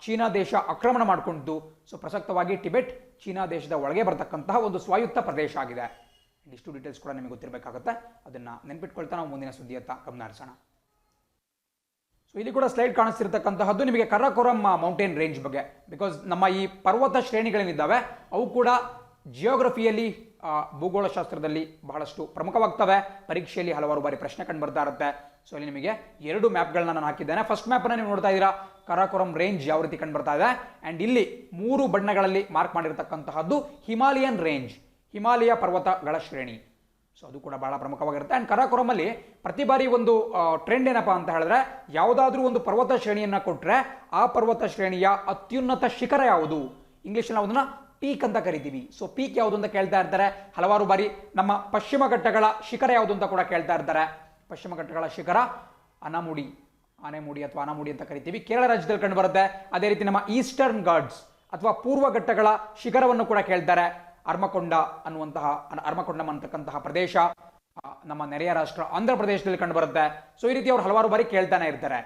ಚೀನಾ ದೇಶ ಆಕ್ರಮಣ ಮಾಡಿಕೊಂಡಿದ್ದು. ಸೊ ಪ್ರಸಕ್ತವಾಗಿ ಟಿಬೆಟ್ ಚೀನಾ ದೇಶದ ಒಳಗೆ ಬರತಕ್ಕಂತಹ ಒಂದು ಸ್ವಾಯತ್ತ ಪ್ರದೇಶ ಆಗಿದೆ. ಇಷ್ಟು ಡೀಟೇಲ್ಸ್ ಕೂಡ ನಿಮಗೆ ಗೊತ್ತಿರಬೇಕಾಗುತ್ತೆ. ಅದನ್ನ ನೆನ್ಪಿಟ್ಕೊಳ್ತಾ ನಾವು ಮುಂದಿನ ಸುದ್ದಿಯತ್ತ ಗಮನ ಹರಿಸೋಣ. ಸೊ ಇಲ್ಲಿ ಕೂಡ ಸ್ಲೈಡ್ ಕಾಣಿಸ್ತಿರ್ತಕ್ಕಂತಹದ್ದು ನಿಮಗೆ ಕಾರಾಕೋರಂ ಮೌಂಟೇನ್ ರೇಂಜ್ ಬಗ್ಗೆ. ಬಿಕಾಸ್ ನಮ್ಮ ಈ ಪರ್ವತ ಶ್ರೇಣಿಗಳೇನಿದ್ದಾವೆ ಅವು ಕೂಡ ಜಿಯೋಗ್ರಫಿಯಲ್ಲಿ, ಭೂಗೋಳಶಾಸ್ತ್ರದಲ್ಲಿ ಬಹಳಷ್ಟು ಪ್ರಮುಖವಾಗ್ತವೆ. ಪರೀಕ್ಷೆಯಲ್ಲಿ ಹಲವಾರು ಬಾರಿ ಪ್ರಶ್ನೆ ಕಂಡು ಬರ್ತಾ ಇರುತ್ತೆ. ಸೊ ಇಲ್ಲಿ ನಿಮಗೆ ಎರಡು ಮ್ಯಾಪ್ಗಳನ್ನ ನಾನು ಹಾಕಿದ್ದೇನೆ. ಫಸ್ಟ್ ಮ್ಯಾಪ್ ಅನ್ನ ನೀವು ನೋಡ್ತಾ ಇದ್ದೀರಾ, ಕಾರಾಕೋರಂ ರೇಂಜ್ ಯಾವ ರೀತಿ ಕಂಡು ಬರ್ತಾ ಇದೆ. ಅಂಡ್ ಇಲ್ಲಿ 3 ಬಣ್ಣಗಳಲ್ಲಿ ಮಾರ್ಕ್ ಮಾಡಿರ್ತಕ್ಕಂತಹದ್ದು ಹಿಮಾಲಯನ್ ರೇಂಜ್, ಹಿಮಾಲಯ ಪರ್ವತಗಳ ಶ್ರೇಣಿ. ಸೊ ಅದು ಕೂಡ ಬಹಳ ಪ್ರಮುಖವಾಗಿರುತ್ತೆ. ಆ್ಯಂಡ್ ಕರಾಕೋರಮಲ್ಲಿ ಪ್ರತಿ ಬಾರಿ ಒಂದು ಟ್ರೆಂಡ್ ಏನಪ್ಪ ಅಂತ ಹೇಳಿದ್ರೆ, ಯಾವುದಾದ್ರೂ ಒಂದು ಪರ್ವತ ಶ್ರೇಣಿಯನ್ನು ಕೊಟ್ಟರೆ ಆ ಪರ್ವತ ಶ್ರೇಣಿಯ ಅತ್ಯುನ್ನತ ಶಿಖರ ಯಾವುದು, ಇಂಗ್ಲೀಷಲ್ಲಿ ನಾವು ಅದನ್ನು ಪೀಕ್ ಅಂತ ಕರಿತೀವಿ. ಸೊ ಪೀಕ್ ಯಾವುದು ಅಂತ ಕೇಳ್ತಾ ಇರ್ತಾರೆ ಹಲವಾರು ಬಾರಿ. ನಮ್ಮ ಪಶ್ಚಿಮ ಘಟ್ಟಗಳ ಶಿಖರ ಯಾವುದು ಅಂತ ಕೂಡ ಕೇಳ್ತಾ ಇರ್ತಾರೆ. ಪಶ್ಚಿಮ ಘಟ್ಟಗಳ ಶಿಖರ ಆನೆಮುಡಿ ಅಥವಾ ಅನಾಮುಡಿ ಅಂತ ಕರಿತೀವಿ, ಕೇರಳ ರಾಜ್ಯದಲ್ಲಿ ಕಂಡು ಬರುತ್ತೆ. ಅದೇ ರೀತಿ ನಮ್ಮ ಈಸ್ಟರ್ನ್ ಘಾಟ್ಸ್ ಅಥವಾ ಪೂರ್ವ ಘಟ್ಟಗಳ ಶಿಖರವನ್ನು ಕೂಡ ಕೇಳ್ತಾರೆ. ಅರ್ಮಕೊಂಡಂ ಅಂತಕ್ಕಂತಹ ಪ್ರದೇಶ ನಮ್ಮ ನೆರೆಯ ರಾಷ್ಟ್ರ ಆಂಧ್ರ ಪ್ರದೇಶದಲ್ಲಿ ಕಂಡು ಬರುತ್ತೆ. ಸೊ ಈ ರೀತಿ ಅವರು ಹಲವಾರು ಬಾರಿ ಕೇಳ್ತಾನೆ ಇರ್ತಾರೆ.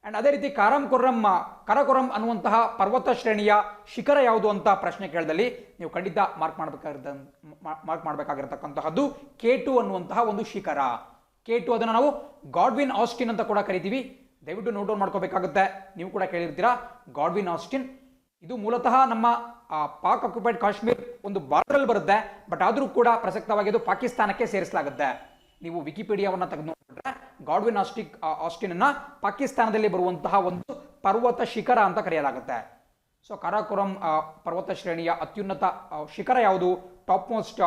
ಅಂಡ್ ಅದೇ ರೀತಿ ಕರಾಕೋರಂ ಅನ್ನುವಂತಹ ಪರ್ವತ ಶ್ರೇಣಿಯ ಶಿಖರ ಯಾವುದು ಅಂತ ಪ್ರಶ್ನೆ ಕೇಳಿದಲ್ಲಿ ನೀವು ಖಂಡಿತ ಮಾರ್ಕ್ ಮಾಡಬೇಕಾಗಿರತಕ್ಕಂತಹದ್ದು K2 ಅನ್ನುವಂತಹ ಒಂದು ಶಿಖರ. K2 ಅದನ್ನು ನಾವು ಗಾಡ್ವಿನ್ ಆಸ್ಟಿನ್ ಅಂತ ಕೂಡ ಕರಿತೀವಿ. ದಯವಿಟ್ಟು ನೋಟ್ ಡೌನ್ ಮಾಡ್ಕೋಬೇಕಾಗುತ್ತೆ. ನೀವು ಕೂಡ ಕೇಳಿರ್ತೀರಾ ಗಾಡ್ವಿನ್ ಆಸ್ಟಿನ್. ಇದು ಮೂಲತಃ ನಮ್ಮ ಪಾಕ್ ಆಕ್ಯುಪೈಡ್ ಕಾಶ್ಮೀರ್ ಒಂದು ಬಾರ್ಡರ್ ಬರುತ್ತೆ, ಬಟ್ ಆದರೂ ಕೂಡ ಪ್ರಸಕ್ತವಾಗಿ ಇದು ಪಾಕಿಸ್ತಾನಕ್ಕೆ ಸೇರಿಸಲಾಗುತ್ತೆ. ನೀವು ವಿಕಿಪೀಡಿಯಾವನ್ನು ತೆಗೆದು ನೋಡಿದ್ರೆ ಗಾಡ್ವಿನ್ ಆಸ್ಟಿನ್ ಅನ್ನ ಪಾಕಿಸ್ತಾನದಲ್ಲಿ ಬರುವಂತಹ ಒಂದು ಪರ್ವತ ಶಿಖರ ಅಂತ ಕರೆಯಲಾಗುತ್ತೆ. ಸೊ ಕರಾಕೋರಂ ಪರ್ವತ ಶ್ರೇಣಿಯ ಅತ್ಯುನ್ನತ ಶಿಖರ ಯಾವುದು, ಟಾಪ್ ಮೋಸ್ಟ್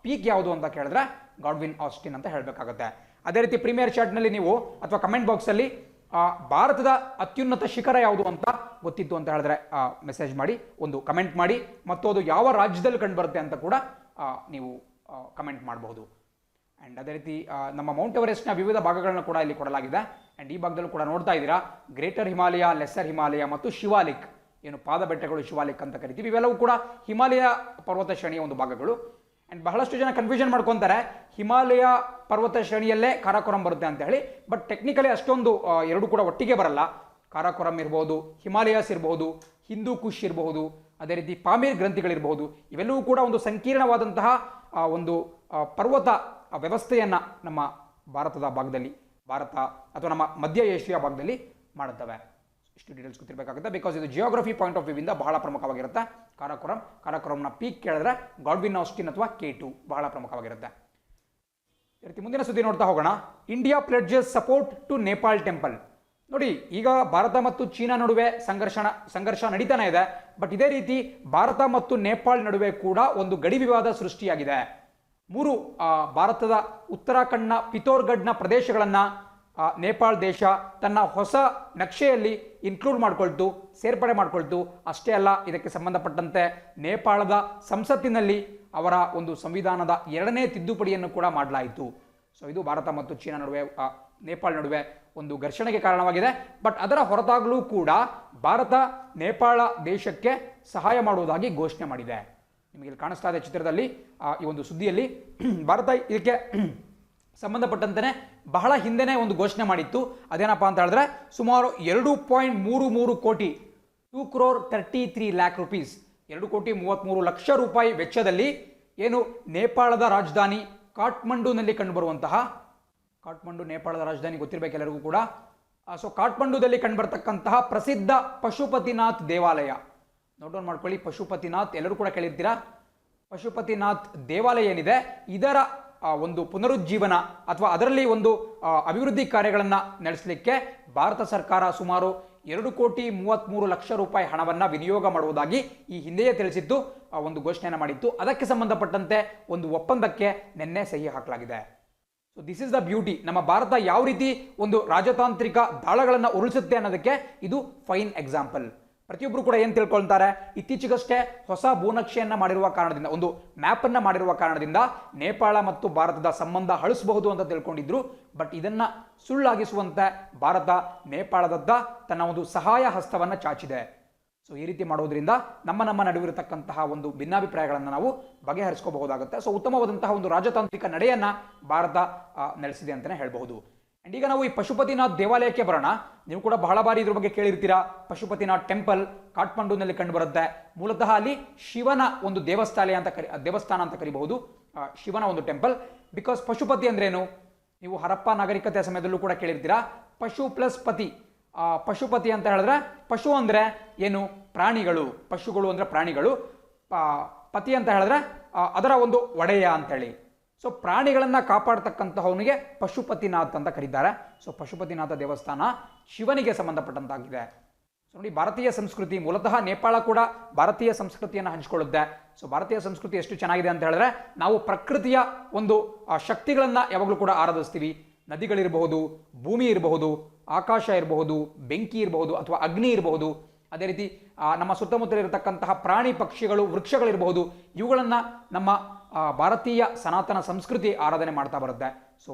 ಪೀಕ್ ಯಾವುದು ಅಂತ ಕೇಳಿದ್ರೆ ಗಾಡ್ವಿನ್ ಆಸ್ಟಿನ್ ಅಂತ ಹೇಳಬೇಕಾಗುತ್ತೆ. ಅದೇ ರೀತಿ ಪ್ರೀಮಿಯರ್ ಚಾಟ್ನಲ್ಲಿ ನೀವು ಅಥವಾ ಕಮೆಂಟ್ ಬಾಕ್ಸಲ್ಲಿ ಭಾರತದ ಅತ್ಯುನ್ನತ ಶಿಖರ ಯಾವುದು ಅಂತ ಗೊತ್ತಿತ್ತು ಅಂತ ಹೇಳಿದ್ರೆ ಮೆಸೇಜ್ ಮಾಡಿ, ಒಂದು ಕಮೆಂಟ್ ಮಾಡಿ, ಮತ್ತು ಅದು ಯಾವ ರಾಜ್ಯದಲ್ಲಿ ಕಂಡು ಬರುತ್ತೆ ಅಂತ ಕೂಡ ನೀವು ಕಮೆಂಟ್ ಮಾಡಬಹುದು. ಆ್ಯಂಡ್ ಅದೇ ರೀತಿ ನಮ್ಮ ಮೌಂಟ್ ಎವರೆಸ್ಟ್ನ ವಿವಿಧ ಭಾಗಗಳನ್ನು ಕೂಡ ಇಲ್ಲಿ ಕೊಡಲಾಗಿದೆ. ಆ್ಯಂಡ್ ಈ ಭಾಗದಲ್ಲೂ ಕೂಡ ನೋಡ್ತಾ ಇದ್ದೀರಾ ಗ್ರೇಟರ್ ಹಿಮಾಲಯ, ಲೆಸ್ಸರ್ ಹಿಮಾಲಯ ಮತ್ತು ಶಿವಾಲಿಕ್, ಏನು ಪಾದ ಬೆಟ್ಟಗಳು ಶಿವಾಲಿಕ್ ಅಂತ ಕರಿತೀವಿ, ಇವೆಲ್ಲವೂ ಕೂಡ ಹಿಮಾಲಯ ಪರ್ವತ ಶ್ರೇಣಿಯ ಒಂದು ಭಾಗಗಳು. ಆ್ಯಂಡ್ ಬಹಳಷ್ಟು ಜನ ಕನ್ಫ್ಯೂಷನ್ ಮಾಡ್ಕೊತಾರೆ, ಹಿಮಾಲಯ ಪರ್ವತ ಶ್ರೇಣಿಯಲ್ಲೇ ಕಾರಾಕೋರಂ ಬರುತ್ತೆ ಅಂತ ಹೇಳಿ. ಬಟ್ ಟೆಕ್ನಿಕಲಿ ಅಷ್ಟೊಂದು ಎರಡು ಕೂಡ ಒಟ್ಟಿಗೆ ಬರಲ್ಲ. ಕಾರಾಕೋರಂ ಇರಬಹುದು, ಹಿಮಾಲಯಸ್ ಇರಬಹುದು, ಹಿಂದೂ ಕುಶ್ ಇರಬಹುದು, ಅದೇ ರೀತಿ ಪಾಮೀರ್ ಗ್ರಂಥಿಗಳಿರಬಹುದು. ಇವೆಲ್ಲವೂ ಕೂಡ ಒಂದು ಸಂಕೀರ್ಣವಾದಂತಹ ಒಂದು ಪರ್ವತ ವ್ಯವಸ್ಥೆಯನ್ನು ನಮ್ಮ ಭಾರತದ ಭಾಗದಲ್ಲಿ, ಭಾರತ ಅಥವಾ ನಮ್ಮ ಮಧ್ಯ ಏಷ್ಯಾ ಭಾಗದಲ್ಲಿ ಮಾಡುತ್ತವೆ. ಇಷ್ಟು ಡೀಟೇಲ್ಸ್ ಗೊತ್ತಿರಬೇಕಾಗುತ್ತೆ, ಬಿಕಾಸ್ ಇದು ಜಿಯೋಗ್ರಫಿ ಪಾಯಿಂಟ್ ಆಫ್ ವ್ಯೂ ಇಂದ ಬಹಳ ಪ್ರಮುಖವಾಗಿರುತ್ತೆ. ಕಾರಾಕೋರಂನ ಪೀಕ್ ಕೇಳಿದ್ರೆ ಗಾಡ್ವಿನ್ ಆಸ್ಟಿನ್ ಅಥವಾ K2 ಬಹಳ ಪ್ರಮುಖವಾಗಿರುತ್ತೆ. ಈ ರೀತಿ ಮುಂದಿನ ಸುದ್ದಿ ನೋಡ್ತಾ ಹೋಗೋಣ. India pledges support to Nepal temple. ನೋಡಿ, ಈಗ ಭಾರತ ಮತ್ತು ಚೀನಾ ನಡುವೆ ಸಂಘರ್ಷ ನಡೀತಾನೆ ಇದೆ. ಬಟ್ ಇದೇ ರೀತಿ ಭಾರತ ಮತ್ತು ನೇಪಾಳ್ ನಡುವೆ ಕೂಡ ಒಂದು ಗಡಿ ವಿವಾದ ಸೃಷ್ಟಿಯಾಗಿದೆ. ಭಾರತದ ಉತ್ತರಾಖಂಡ್ನ ಪಿಥೋರ್ಗಢ್ನ ಪ್ರದೇಶಗಳನ್ನು ನೇಪಾಳ ದೇಶ ತನ್ನ ಹೊಸ ನಕ್ಷೆಯಲ್ಲಿ ಇನ್ಕ್ಲೂಡ್ ಮಾಡ್ಕೊಳ್ತು, ಸೇರ್ಪಡೆ ಮಾಡ್ಕೊಳ್ತು. ಅಷ್ಟೇ ಅಲ್ಲ, ಇದಕ್ಕೆ ಸಂಬಂಧಪಟ್ಟಂತೆ ನೇಪಾಳದ ಸಂಸತ್ತಿನಲ್ಲಿ ಅವರ ಒಂದು ಸಂವಿಧಾನದ 2ನೇ ತಿದ್ದುಪಡಿಯನ್ನು ಕೂಡ ಮಾಡಲಾಯಿತು. ಸೊ ಇದು ಭಾರತ ಮತ್ತು ಚೀನಾ ನಡುವೆ, ನೇಪಾಳ ನಡುವೆ ಒಂದು ಘರ್ಷಣೆಗೆ ಕಾರಣವಾಗಿದೆ. ಬಟ್ ಅದರ ಹೊರತಾಗಲೂ ಕೂಡ ಭಾರತ ನೇಪಾಳ ದೇಶಕ್ಕೆ ಸಹಾಯ ಮಾಡುವುದಾಗಿ ಘೋಷಣೆ ಮಾಡಿದೆ. ನಿಮಗೆ ಇಲ್ಲಿ ಕಾಣಿಸ್ತಾ ಇದೆ ಚಿತ್ರದಲ್ಲಿ, ಈ ಒಂದು ಸುದ್ದಿಯಲ್ಲಿ ಭಾರತ ಇದಕ್ಕೆ ಸಂಬಂಧಪಟ್ಟಂತೆ ಬಹಳ ಹಿಂದೆನೇ ಒಂದು ಘೋಷಣೆ ಮಾಡಿತ್ತು. ಅದೇನಪ್ಪ ಅಂತ ಹೇಳಿದ್ರೆ ಸುಮಾರು 2.33 ಕೋಟಿ, 2,33,00,000 rupees, 2,33,00,000 ರೂಪಾಯಿ ವೆಚ್ಚದಲ್ಲಿ ಏನು ನೇಪಾಳದ ರಾಜಧಾನಿ ಕಾಠ್ಮಂಡುನಲ್ಲಿ ಕಂಡುಬರುವಂತಹ, ಕಾಠ್ಮಂಡು ನೇಪಾಳದ ರಾಜಧಾನಿ ಗೊತ್ತಿರಬೇಕು ಎಲ್ಲರಿಗೂ ಕೂಡ. ಸೊ ಕಾಠ್ಮಂಡುದಲ್ಲಿ ಕಂಡುಬರ್ತಕ್ಕಂತಹ ಪ್ರಸಿದ್ಧ ಪಶುಪತಿನಾಥ್ ದೇವಾಲಯ, ನೋಟ್ ಡೌನ್ ಮಾಡ್ಕೊಳ್ಳಿ. ಪಶುಪತಿನಾಥ್ ಎಲ್ಲರೂ ಕೂಡ ಕೇಳಿರ್ತೀರಾ. ಪಶುಪತಿನಾಥ್ ದೇವಾಲಯ ಏನಿದೆ, ಇದರ ಒಂದು ಪುನರುಜ್ಜೀವನ ಅಥವಾ ಅದರಲ್ಲಿ ಒಂದು ಅಭಿವೃದ್ಧಿ ಕಾರ್ಯಗಳನ್ನು ನಡೆಸಲಿಕ್ಕೆ ಭಾರತ ಸರ್ಕಾರ ಸುಮಾರು 2,33,00,000 ರೂಪಾಯಿ ಹಣವನ್ನು ವಿನಿಯೋಗ ಮಾಡುವುದಾಗಿ ಈ ಹಿಂದೆಯೇ ತಿಳಿಸಿದ್ದು, ಒಂದು ಘೋಷಣೆಯನ್ನು ಮಾಡಿತ್ತು. ಅದಕ್ಕೆ ಸಂಬಂಧಪಟ್ಟಂತೆ ಒಂದು ಒಪ್ಪಂದಕ್ಕೆ ನಿನ್ನೆ ಸಹಿ ಹಾಕಲಾಗಿದೆ. So this is the beauty. ನಮ್ಮ ಭಾರತ ಯಾವ ರೀತಿ ಒಂದು ರಾಜತಾಂತ್ರಿಕ ದಾಳಗಳನ್ನು ಉರುಳಿಸುತ್ತೆ ಅನ್ನೋದಕ್ಕೆ ಇದು ಫೈನ್ ಎಕ್ಸಾಂಪಲ್. ಪ್ರತಿಯೊಬ್ಬರು ಕೂಡ ಏನು ತಿಳ್ಕೊಳ್ತಾರೆ, ಇತ್ತೀಚೆಗಷ್ಟೇ ಹೊಸ ಭೂನಕ್ಷೆಯನ್ನು ಮಾಡಿರುವ ಕಾರಣದಿಂದ, ಒಂದು ಮ್ಯಾಪ್ ಅನ್ನು ಮಾಡಿರುವ ಕಾರಣದಿಂದ ನೇಪಾಳ ಮತ್ತು ಭಾರತದ ಸಂಬಂಧ ಹಳಿಸಬಹುದು ಅಂತ ತಿಳ್ಕೊಂಡಿದ್ರು. ಬಟ್ ಇದನ್ನ ಸುಳ್ಳಾಗಿಸುವಂತೆ ಭಾರತ ನೇಪಾಳದತ್ತ ತನ್ನ ಒಂದು ಸಹಾಯ ಹಸ್ತವನ್ನು ಚಾಚಿದೆ. ಸೊ ಈ ರೀತಿ ಮಾಡೋದ್ರಿಂದ ನಮ್ಮ ನಡುವಿರತಕ್ಕಂತಹ ಒಂದು ಭಿನ್ನಾಭಿಪ್ರಾಯಗಳನ್ನು ನಾವು ಬಗೆಹರಿಸ್ಕೋಬಹುದಾಗುತ್ತೆ. ಸೊ ಉತ್ತಮವಾದಂತಹ ಒಂದು ರಾಜತಾಂತ್ರಿಕ ನಡೆಯನ್ನ ಭಾರತ ನಡೆಸಿದೆ ಅಂತಲೇ ಹೇಳಬಹುದು. ಅಂಡ್ ಈಗ ನಾವು ಈ ಪಶುಪತಿನಾಥ್ ದೇವಾಲಯಕ್ಕೆ ಬರೋಣ. ನೀವು ಕೂಡ ಬಹಳ ಬಾರಿ ಇದ್ರ ಬಗ್ಗೆ ಕೇಳಿರ್ತೀರಾ. ಪಶುಪತಿನಾಥ್ ಟೆಂಪಲ್ ಕಾಠ್ಮಂಡುನಲ್ಲಿ ಕಂಡು ಬರುತ್ತೆ. ಮೂಲತಃ ಅಲ್ಲಿ ಶಿವನ ಒಂದು ದೇವಸ್ಥಾನ ಅಂತ ಕರಿಬಹುದು, ಶಿವನ ಒಂದು ಟೆಂಪಲ್. ಬಿಕಾಸ್ ಪಶುಪತಿ ಅಂದ್ರೇನು, ನೀವು ಹರಪ್ಪ ನಾಗರಿಕತೆಯ ಸಮಯದಲ್ಲೂ ಕೂಡ ಕೇಳಿರ್ತೀರಾ. ಪಶು ಪ್ಲಸ್ ಪತಿ. ಪಶುಪತಿ ಅಂತ ಹೇಳಿದ್ರೆ, ಪಶು ಅಂದ್ರೆ ಏನು, ಪ್ರಾಣಿಗಳು. ಪಶುಗಳು ಅಂದ್ರೆ ಪ್ರಾಣಿಗಳು. ಪತಿ ಅಂತ ಹೇಳಿದ್ರೆ ಅದರ ಒಂದು ಒಡೆಯ ಅಂತೇಳಿ. ಸೊ ಪ್ರಾಣಿಗಳನ್ನು ಕಾಪಾಡ್ತಕ್ಕಂತಹವನಿಗೆ ಪಶುಪತಿನಾಥ್ ಅಂತ ಕರೀತಾರೆ. ಸೊ ಪಶುಪತಿನಾಥ ದೇವಸ್ಥಾನ ಶಿವನಿಗೆ ಸಂಬಂಧಪಟ್ಟಂತಾಗಿದೆ. ನೋಡಿ, ಭಾರತೀಯ ಸಂಸ್ಕೃತಿ ಮೂಲತಃ ನೇಪಾಳ ಕೂಡ ಭಾರತೀಯ ಸಂಸ್ಕೃತಿಯನ್ನು ಹಂಚಿಕೊಳ್ಳುತ್ತೆ. ಸೊ ಭಾರತೀಯ ಸಂಸ್ಕೃತಿ ಎಷ್ಟು ಚೆನ್ನಾಗಿದೆ ಅಂತ ಹೇಳಿದ್ರೆ, ನಾವು ಪ್ರಕೃತಿಯ ಒಂದು ಶಕ್ತಿಗಳನ್ನು ಯಾವಾಗಲೂ ಕೂಡ ಆರಾಧಿಸ್ತೀವಿ. ನದಿಗಳಿರಬಹುದು, ಭೂಮಿ ಇರಬಹುದು, ಆಕಾಶ ಇರಬಹುದು, ಬೆಂಕಿ ಇರಬಹುದು ಅಥವಾ ಅಗ್ನಿ ಇರಬಹುದು, ಅದೇ ರೀತಿ ನಮ್ಮ ಸುತ್ತಮುತ್ತಲಿರತಕ್ಕಂತಹ ಪ್ರಾಣಿ ಪಕ್ಷಿಗಳು, ವೃಕ್ಷಗಳಿರಬಹುದು, ಇವುಗಳನ್ನು ನಮ್ಮ ಭಾರತೀಯ ಸನಾತನ ಸಂಸ್ಕೃತಿ ಆರಾಧನೆ ಮಾಡ್ತಾ ಬರುತ್ತೆ. ಸೊ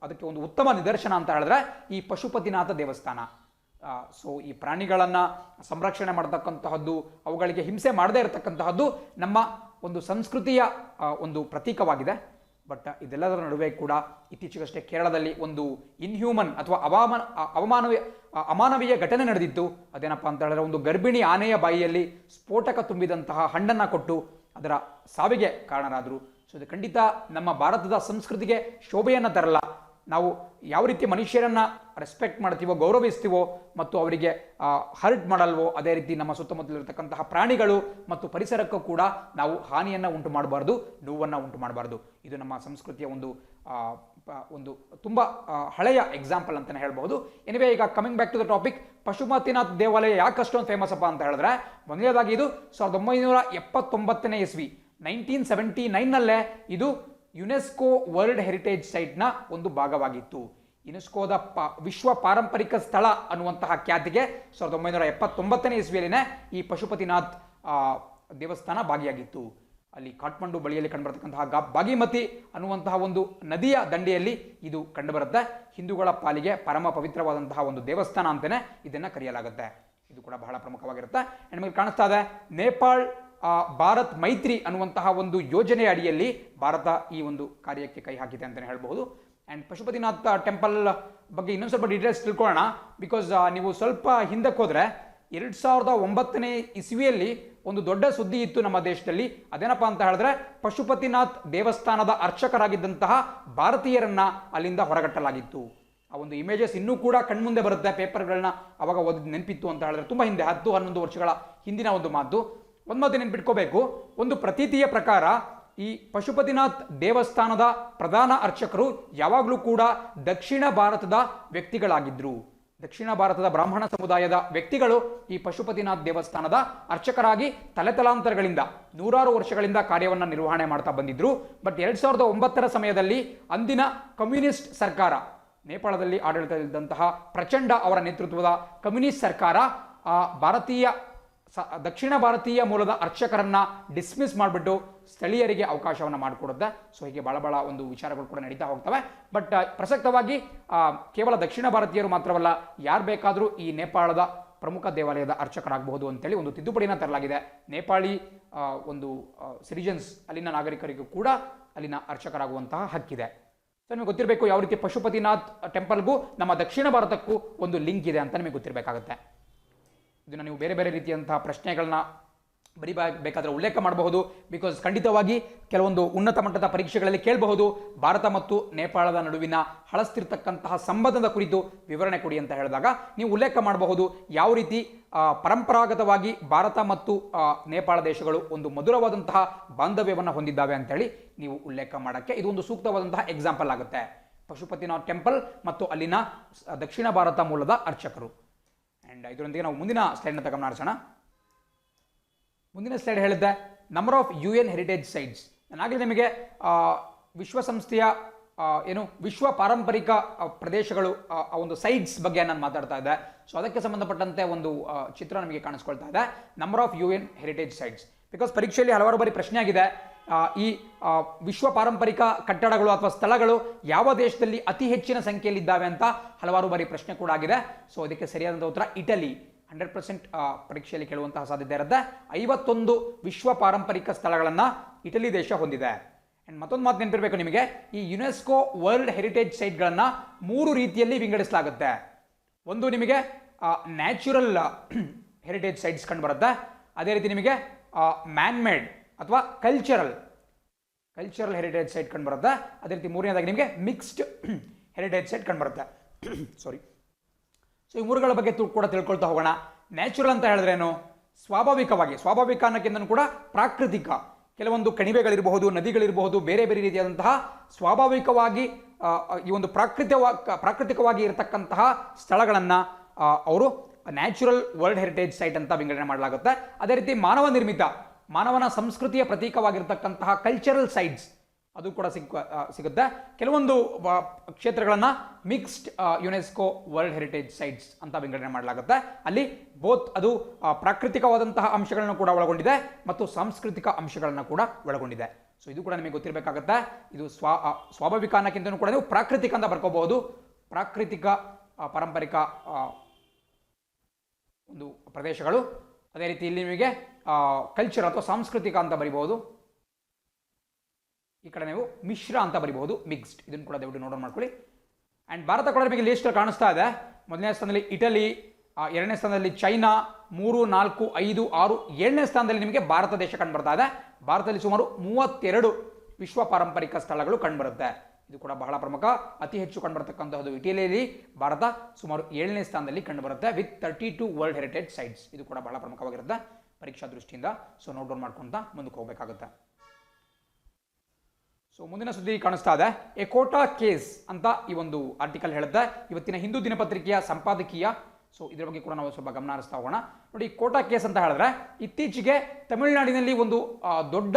ಅದಕ್ಕೆ ಒಂದು ಉತ್ತಮ ನಿದರ್ಶನ ಅಂತ ಹೇಳಿದ್ರೆ ಈ ಪಶುಪತಿನಾಥ ದೇವಸ್ಥಾನ. ಸೊ ಈ ಪ್ರಾಣಿಗಳನ್ನು ಸಂರಕ್ಷಣೆ ಮಾಡತಕ್ಕಂತಹದ್ದು, ಅವುಗಳಿಗೆ ಹಿಂಸೆ ಮಾಡದೇ ಇರತಕ್ಕಂತಹದ್ದು ನಮ್ಮ ಒಂದು ಸಂಸ್ಕೃತಿಯ ಒಂದು ಪ್ರತೀಕವಾಗಿದೆ. ಬಟ್ ಇದೆಲ್ಲದರ ನಡುವೆ ಕೂಡ ಇತ್ತೀಚೆಗಷ್ಟೇ ಕೇರಳದಲ್ಲಿ ಒಂದು ಇನ್ಹ್ಯೂಮನ್ ಅಥವಾ ಅಮಾನವೀಯ ಘಟನೆ ನಡೆದಿತ್ತು. ಅದೇನಪ್ಪ ಅಂತ ಹೇಳಿದ್ರೆ, ಒಂದು ಗರ್ಭಿಣಿ ಆನೆಯ ಬಾಯಿಯಲ್ಲಿ ಸ್ಫೋಟಕ ತುಂಬಿದಂತಹ ಹಣ್ಣನ್ನು ಕೊಟ್ಟು ಅದರ ಸಾವಿಗೆ ಕಾರಣರಾದರು. ಸೊ ಇದು ಖಂಡಿತ ನಮ್ಮ ಭಾರತದ ಸಂಸ್ಕೃತಿಗೆ ಶೋಭೆಯನ್ನು ತರಲ್ಲ. ನಾವು ಯಾವ ರೀತಿ ಮನುಷ್ಯರನ್ನ ರೆಸ್ಪೆಕ್ಟ್ ಮಾಡ್ತೀವೋ, ಗೌರವಿಸ್ತೀವೋ ಮತ್ತು ಅವರಿಗೆ ಹರ್ಟ್ ಮಾಡಲ್ವೋ, ಅದೇ ರೀತಿ ನಮ್ಮ ಸುತ್ತಮುತ್ತಲಿರತಕ್ಕಂತಹ ಪ್ರಾಣಿಗಳು ಮತ್ತು ಪರಿಸರಕ್ಕೂ ಕೂಡ ನಾವು ಹಾನಿಯನ್ನು ಉಂಟು ಮಾಡಬಾರ್ದು, ನೋವನ್ನು ಉಂಟು ಮಾಡಬಾರ್ದು. ಇದು ನಮ್ಮ ಸಂಸ್ಕೃತಿಯ ಒಂದು ತುಂಬ ಹಳೆಯ ಎಕ್ಸಾಂಪಲ್ ಅಂತಲೇ ಹೇಳ್ಬೋದು. ಎನಿವೆ, ಈಗ coming back to the topic, Pashupatinath ದೇವಾಲಯ ಯಾಕೆ ಅಷ್ಟೊಂದು ಫೇಮಸ್ ಅಪ್ಪ ಅಂತ ಹೇಳಿದ್ರೆ, ಮೊದಲನೇದಾಗಿ ಇದು 1979ನೇ ಇಸ್ವಿ 1979ನಲ್ಲೇ ಇದು ಯುನೆಸ್ಕೋ ವರ್ಲ್ಡ್ ಹೆರಿಟೇಜ್ ಸೈಟ್ನ ಒಂದು ಭಾಗವಾಗಿತ್ತು. ಯುನೆಸ್ಕೋದ ವಿಶ್ವ ಪಾರಂಪರಿಕ ಸ್ಥಳ ಅನ್ನುವಂತಹ ಖ್ಯಾತಿಗೆ 1979ನೇ ಇಸ್ವಿಯಲ್ಲಿನೇ ಈ ಪಶುಪತಿನಾಥ್ ದೇವಸ್ಥಾನ ಭಾಗಿಯಾಗಿತ್ತು. ಅಲ್ಲಿ ಕಾಠ್ಮಂಡು ಬಳಿಯಲ್ಲಿ ಕಂಡುಬರತಕ್ಕಂತಹ ಭಾಗೀಮತಿ ಅನ್ನುವಂತಹ ಒಂದು ನದಿಯ ದಂಡೆಯಲ್ಲಿ ಇದು ಕಂಡುಬರುತ್ತೆ. ಹಿಂದೂಗಳ ಪಾಲಿಗೆ ಪರಮ ಪವಿತ್ರವಾದಂತಹ ಒಂದು ದೇವಸ್ಥಾನ ಅಂತಲೇ ಇದನ್ನು ಕರೆಯಲಾಗುತ್ತೆ. ಇದು ಕೂಡ ಬಹಳ ಪ್ರಮುಖವಾಗಿರುತ್ತೆ. ನಿಮಗೆ ಕಾಣಿಸ್ತಾ ಇದೆ, ನೇಪಾಳ್ ಭಾರತ್ ಮೈತ್ರಿ ಅನ್ನುವಂತಹ ಒಂದು ಯೋಜನೆಯ ಅಡಿಯಲ್ಲಿ ಭಾರತ ಈ ಒಂದು ಕಾರ್ಯಕ್ಕೆ ಕೈ ಹಾಕಿದೆ ಅಂತಲೇ ಹೇಳ್ಬಹುದು. ಆ್ಯಂಡ್ ಪಶುಪತಿನಾಥ್ ಟೆಂಪಲ್ ಬಗ್ಗೆ ಇನ್ನೊಂದು ಸ್ವಲ್ಪ ಡೀಟೇಲ್ಸ್ ತಿಳ್ಕೊಳ್ಳೋಣ. ಬಿಕಾಸ್ ನೀವು ಸ್ವಲ್ಪ ಹಿಂದಕ್ಕೆ ಹೋದರೆ 2009ನೇ ಇಸ್ವಿಯಲ್ಲಿ ಒಂದು ದೊಡ್ಡ ಸುದ್ದಿ ಇತ್ತು ನಮ್ಮ ದೇಶದಲ್ಲಿ. ಅದೇನಪ್ಪ ಅಂತ ಹೇಳಿದ್ರೆ, ಪಶುಪತಿನಾಥ್ ದೇವಸ್ಥಾನದ ಅರ್ಚಕರಾಗಿದ್ದಂತಹ ಭಾರತೀಯರನ್ನ ಅಲ್ಲಿಂದ ಹೊರಗಟ್ಟಲಾಗಿತ್ತು. ಆ ಒಂದು ಇಮೇಜಸ್ ಇನ್ನೂ ಕೂಡ ಕಣ್ಮುಂದೆ ಬರುತ್ತೆ. ಪೇಪರ್ಗಳನ್ನ ಅವಾಗ ಓದಿದ ನೆನಪಿತ್ತು ಅಂತ ಹೇಳಿದ್ರೆ, ತುಂಬ ಹಿಂದೆ 10-11 ವರ್ಷಗಳ ಹಿಂದಿನ ಒಂದು ಮಾತು. ಒಂದು ಮಾತು ನೆನ್ಪಿಟ್ಕೋಬೇಕು, ಒಂದು ಪ್ರತೀತಿಯ ಪ್ರಕಾರ ಈ ಪಶುಪತಿನಾಥ್ ದೇವಸ್ಥಾನದ ಪ್ರಧಾನ ಅರ್ಚಕರು ಯಾವಾಗಲೂ ಕೂಡ ದಕ್ಷಿಣ ಭಾರತದ ವ್ಯಕ್ತಿಗಳಾಗಿದ್ದರು. ದಕ್ಷಿಣ ಭಾರತದ ಬ್ರಾಹ್ಮಣ ಸಮುದಾಯದ ವ್ಯಕ್ತಿಗಳು ಈ ಪಶುಪತಿನಾಥ್ ದೇವಸ್ಥಾನದ ಅರ್ಚಕರಾಗಿ ತಲೆತಲಾಂತರಗಳಿಂದ ನೂರಾರು ವರ್ಷಗಳಿಂದ ಕಾರ್ಯವನ್ನು ನಿರ್ವಹಣೆ ಮಾಡ್ತಾ ಬಂದಿದ್ರು. ಬಟ್ 2009ರ ಸಮಯದಲ್ಲಿ ಅಂದಿನ ಕಮ್ಯುನಿಸ್ಟ್ ಸರ್ಕಾರ, ನೇಪಾಳದಲ್ಲಿ ಆಡಳಿತದಲ್ಲಿದ್ದಂತಹ ಪ್ರಚಂಡ ಅವರ ನೇತೃತ್ವದ ಕಮ್ಯುನಿಸ್ಟ್ ಸರ್ಕಾರ ದಕ್ಷಿಣ ಭಾರತೀಯ ಮೂಲದ ಅರ್ಚಕರನ್ನ ಡಿಸ್ಮಿಸ್ ಮಾಡಿಬಿಟ್ಟು ಸ್ಥಳೀಯರಿಗೆ ಅವಕಾಶವನ್ನು ಮಾಡಿಕೊಡುತ್ತೆ. ಸೊ ಹೀಗೆ ಬಹಳ ಒಂದು ವಿಚಾರಗಳು ಕೂಡ ನಡೀತಾ ಹೋಗ್ತವೆ. ಬಟ್ ಪ್ರಸಕ್ತವಾಗಿ ಕೇವಲ ದಕ್ಷಿಣ ಭಾರತೀಯರು ಮಾತ್ರವಲ್ಲ, ಯಾರು ಬೇಕಾದರೂ ಈ ನೇಪಾಳದ ಪ್ರಮುಖ ದೇವಾಲಯದ ಅರ್ಚಕರಾಗಬಹುದು ಅಂತೇಳಿ ಒಂದು ತಿದ್ದುಪಡಿನ ತರಲಾಗಿದೆ. ನೇಪಾಳಿ ಒಂದು ಸಿಟಿಜನ್ಸ್, ಅಲ್ಲಿನ ನಾಗರಿಕರಿಗೂ ಕೂಡ ಅಲ್ಲಿನ ಅರ್ಚಕರಾಗುವಂತಹ ಹಕ್ಕಿದೆ. ಸೊ ನಿಮಗೆ ಗೊತ್ತಿರಬೇಕು ಯಾವ ರೀತಿ ಪಶುಪತಿನಾಥ್ ಟೆಂಪಲ್ಗೂ ನಮ್ಮ ದಕ್ಷಿಣ ಭಾರತಕ್ಕೂ ಒಂದು ಲಿಂಕ್ ಇದೆ ಅಂತ ನಿಮಗೆ ಗೊತ್ತಿರಬೇಕಾಗುತ್ತೆ. ಇದನ್ನು ನೀವು ಬೇರೆ ಬೇರೆ ರೀತಿಯಂತಹ ಪ್ರಶ್ನೆಗಳನ್ನ ಬರಿಬೇಕಾದ್ರೆ ಉಲ್ಲೇಖ ಮಾಡಬಹುದು. ಬಿಕಾಸ್ ಖಂಡಿತವಾಗಿ ಕೆಲವೊಂದು ಉನ್ನತ ಮಟ್ಟದ ಪರೀಕ್ಷೆಗಳಲ್ಲಿ ಕೇಳಬಹುದು, ಭಾರತ ಮತ್ತು ನೇಪಾಳದ ನಡುವಿನ ಹಳಸ್ತಿರ್ತಕ್ಕಂತಹ ಸಂಬಂಧದ ಕುರಿತು ವಿವರಣೆ ಕೊಡಿ ಅಂತ ಹೇಳಿದಾಗ ನೀವು ಉಲ್ಲೇಖ ಮಾಡಬಹುದು ಯಾವ ರೀತಿ ಪರಂಪರಾಗತವಾಗಿ ಭಾರತ ಮತ್ತು ನೇಪಾಳ ದೇಶಗಳು ಒಂದು ಮಧುರವಾದಂತಹ ಬಾಂಧವ್ಯವನ್ನು ಹೊಂದಿದ್ದಾವೆ ಅಂತೇಳಿ ನೀವು ಉಲ್ಲೇಖ ಮಾಡೋಕ್ಕೆ ಇದು ಒಂದು ಸೂಕ್ತವಾದಂತಹ ಎಕ್ಸಾಂಪಲ್ ಆಗುತ್ತೆ. ಪಶುಪತಿನಾಥ್ ಟೆಂಪಲ್ ಮತ್ತು ಅಲ್ಲಿನ ದಕ್ಷಿಣ ಭಾರತ ಮೂಲದ ಅರ್ಚಕರು. ಆ್ಯಂಡ್ ಇದರೊಂದಿಗೆ ನಾವು ಮುಂದಿನ ಸ್ಲೈಡ್ನ ಗಮನ ಹರಿಸೋಣ. ಮುಂದಿನ ಸ್ಲೈಡ್ ಹೇಳಿದ್ದೆ number of UN heritage sites. ನಾನಾಗಲೇ ನಿಮಗೆ ವಿಶ್ವಸಂಸ್ಥೆಯ ವಿಶ್ವ ಪಾರಂಪರಿಕ ಪ್ರದೇಶಗಳು ಆ ಒಂದು ಸೈಟ್ಸ್ ಬಗ್ಗೆ ನಾನು ಮಾತಾಡ್ತಾ ಇದ್ದೆ. ಸೊ ಅದಕ್ಕೆ ಸಂಬಂಧಪಟ್ಟಂತೆ ಒಂದು ಚಿತ್ರ ನಮಗೆ ಕಾಣಿಸ್ಕೊಳ್ತಾ ಇದೆ, number of UN heritage sites. Because ಪರೀಕ್ಷೆಯಲ್ಲಿ ಹಲವಾರು ಬಾರಿ ಪ್ರಶ್ನೆ ಆಗಿದೆ, ಈ ವಿಶ್ವ ಪಾರಂಪರಿಕ ಕಟ್ಟಡಗಳು ಅಥವಾ ಸ್ಥಳಗಳು ಯಾವ ದೇಶದಲ್ಲಿ ಅತಿ ಹೆಚ್ಚಿನ ಸಂಖ್ಯೆಯಲ್ಲಿದ್ದಾವೆ ಅಂತ ಹಲವಾರು ಬಾರಿ ಪ್ರಶ್ನೆ ಕೂಡ ಆಗಿದೆ. ಸೊ ಅದಕ್ಕೆ ಸರಿಯಾದಂಥ ಉತ್ತರ ಇಟಲಿ. 100% ಪರೀಕ್ಷೆಯಲ್ಲಿ ಕೇಳುವಂತಹ ಸಾಧ್ಯತೆ ಇರುತ್ತೆ. 51 ವಿಶ್ವ ಪಾರಂಪರಿಕ ಸ್ಥಳಗಳನ್ನು ಇಟಲಿ ದೇಶ ಹೊಂದಿದೆ. ಆ್ಯಂಡ್ ಮತ್ತೊಂದು ಮಾತು ನೆನಪಿರಬೇಕು ನಿಮಗೆ, ಈ ಯುನೆಸ್ಕೋ ವರ್ಲ್ಡ್ ಹೆರಿಟೇಜ್ ಸೈಟ್ಗಳನ್ನು 3 ರೀತಿಯಲ್ಲಿ ವಿಂಗಡಿಸಲಾಗುತ್ತೆ. ಒಂದು ನಿಮಗೆ ನ್ಯಾಚುರಲ್ ಹೆರಿಟೇಜ್ ಸೈಟ್ಸ್ ಕಂಡು ಬರುತ್ತೆ. ಅದೇ ರೀತಿ ನಿಮಗೆ ಮ್ಯಾನ್ ಮೇಡ್ ಅಥವಾ ಕಲ್ಚರಲ್ ಹೆರಿಟೇಜ್ ಸೈಟ್ ಕಂಡು ಬರುತ್ತೆ. ಅದೇ ರೀತಿ ಮೂರನೇದಾಗಿ ನಿಮಗೆ ಮಿಕ್ಸ್ಡ್ ಹೆರಿಟೇಜ್ ಸೈಟ್ ಕಂಡು ಬರುತ್ತೆ. ಸಾರಿ. ಸೊ ಈ ಮೂರುಗಳ ಬಗ್ಗೆ ಕೂಡ ತಿಳ್ಕೊಳ್ತಾ ಹೋಗೋಣ. ನ್ಯಾಚುರಲ್ ಅಂತ ಹೇಳಿದ್ರೇನು? ಸ್ವಾಭಾವಿಕ ಅನ್ನೋಕ್ಕಿಂತ ಕೂಡ ಪ್ರಾಕೃತಿಕ, ಕೆಲವೊಂದು ಕಣಿವೆಗಳಿರಬಹುದು, ನದಿಗಳಿರಬಹುದು, ಬೇರೆ ಬೇರೆ ರೀತಿಯಾದಂತಹ ಸ್ವಾಭಾವಿಕವಾಗಿ ಈ ಒಂದು ಪ್ರಾಕೃತಿಕವಾಗಿ ಇರತಕ್ಕಂತಹ ಸ್ಥಳಗಳನ್ನು ಅವರು ನ್ಯಾಚುರಲ್ ವರ್ಲ್ಡ್ ಹೆರಿಟೇಜ್ ಸೈಟ್ ಅಂತ ವಿಂಗಡಣೆ ಮಾಡಲಾಗುತ್ತೆ. ಅದೇ ರೀತಿ ಮಾನವ ನಿರ್ಮಿತ, ಮಾನವನ ಸಂಸ್ಕೃತಿಯ ಪ್ರತೀಕವಾಗಿರ್ತಕ್ಕಂತಹ ಕಲ್ಚರಲ್ ಸೈಟ್ಸ್ ಅದು ಕೂಡ ಸಿಗುತ್ತೆ. ಕೆಲವೊಂದು ಕ್ಷೇತ್ರಗಳನ್ನು mixed UNESCO world heritage sites ಅಂತ ವಿಂಗಡಣೆ ಮಾಡಲಾಗುತ್ತೆ. ಅಲ್ಲಿ ಬೋತ್ ಅದು ಪ್ರಾಕೃತಿಕವಾದಂತಹ ಅಂಶಗಳನ್ನು ಕೂಡ ಒಳಗೊಂಡಿದೆ ಮತ್ತು ಸಾಂಸ್ಕೃತಿಕ ಅಂಶಗಳನ್ನು ಕೂಡ ಒಳಗೊಂಡಿದೆ. ಸೊ ಇದು ಕೂಡ ನಿಮಗೆ ಗೊತ್ತಿರಬೇಕಾಗುತ್ತೆ. ಇದು ಸ್ವಾಭಾವಿಕ ಅನ್ನಕ್ಕಿಂತ ಕೂಡ ನೀವು ಪ್ರಾಕೃತಿಕ ಅಂತ ಬರ್ಕೋಬಹುದು. ಪ್ರಾಕೃತಿಕ ಪಾರಂಪರಿಕ ಒಂದು ಪ್ರದೇಶಗಳು. ಅದೇ ರೀತಿ ಇಲ್ಲಿ ನಿಮಗೆ ಕಲ್ಚರ್ ಅಥವಾ ಸಾಂಸ್ಕೃತಿಕ ಅಂತ ಬರಿಬಹುದು. ಈ ಕಡೆ ನೀವು ಮಿಶ್ರ ಅಂತ ಬರಿಬಹುದು, ಮಿಕ್ಸ್ಡ್. ಇದನ್ನು ಕೂಡ ದಯವಿಟ್ಟು ನೋಟ್ ಮಾಡ್ಕೊಳ್ಳಿ. ಆ್ಯಂಡ್ ಭಾರತ ಕೂಡ ನಿಮಗೆ ಲಿಸ್ಟ್ ಕಾಣಿಸ್ತಾ ಇದೆ. ಮೊದಲನೇ ಸ್ಥಾನದಲ್ಲಿ ಇಟಲಿ, ಎರಡನೇ ಸ್ಥಾನದಲ್ಲಿ ಚೈನಾ, 3, 4, 5, 6, 7ನೇ ಸ್ಥಾನದಲ್ಲಿ ನಿಮಗೆ ಭಾರತ ದೇಶ ಕಂಡು ಬರ್ತಾ ಇದೆ. ಭಾರತದಲ್ಲಿ ಸುಮಾರು 32 ವಿಶ್ವ ಪಾರಂಪರಿಕ ಸ್ಥಳಗಳು ಕಂಡುಬರುತ್ತೆ. ಇದು ಕೂಡ ಬಹಳ ಪ್ರಮುಖ. ಅತಿ ಹೆಚ್ಚು ಕಂಡುಬರತಕ್ಕಂತಹದ್ದು ಇಟಲಿಯಲ್ಲಿ. ಭಾರತ ಸುಮಾರು 7ನೇ ಸ್ಥಾನದಲ್ಲಿ ಕಂಡುಬರುತ್ತೆ ವಿತ್ 32 ವರ್ಲ್ಡ್ ಹೆರಿಟೇಜ್ ಸೈಟ್ಸ್. ಇದು ಕೂಡ ಬಹಳ ಪ್ರಮುಖವಾಗಿರುತ್ತೆ ಪರೀಕ್ಷಾ ದೃಷ್ಟಿಯಿಂದ. ಸೊ ನೋಟ್ ಡೌನ್ ಮಾಡ್ಕೊಂತ ಮುಂದಕ್ಕೆ ಹೋಗಬೇಕಾಗುತ್ತೆ. ಸೊ ಮುಂದಿನ ಸುದ್ದಿ ಕಾಣಿಸ್ತಾ ಇದೆ. ಎ ಕೋಟಾ ಕೇಸ್ ಅಂತ ಈ ಒಂದು ಆರ್ಟಿಕಲ್ ಹೇಳುತ್ತೆ. ಇವತ್ತಿನ ಹಿಂದೂ ದಿನಪತ್ರಿಕೆಯ ಸಂಪಾದಕೀಯ. ಸೊ ಇದರ ಬಗ್ಗೆ ಕೂಡ ನಾವು ಸ್ವಲ್ಪ ಗಮನ ಹರಿಸ್ತಾ ಹೋಗೋಣ. ನೋಡಿ, ಕೋಟಾ ಕೇಸ್ ಅಂತ ಹೇಳಿದ್ರೆ ಇತ್ತೀಚೆಗೆ ತಮಿಳುನಾಡಿನಲ್ಲಿ ಒಂದು ದೊಡ್ಡ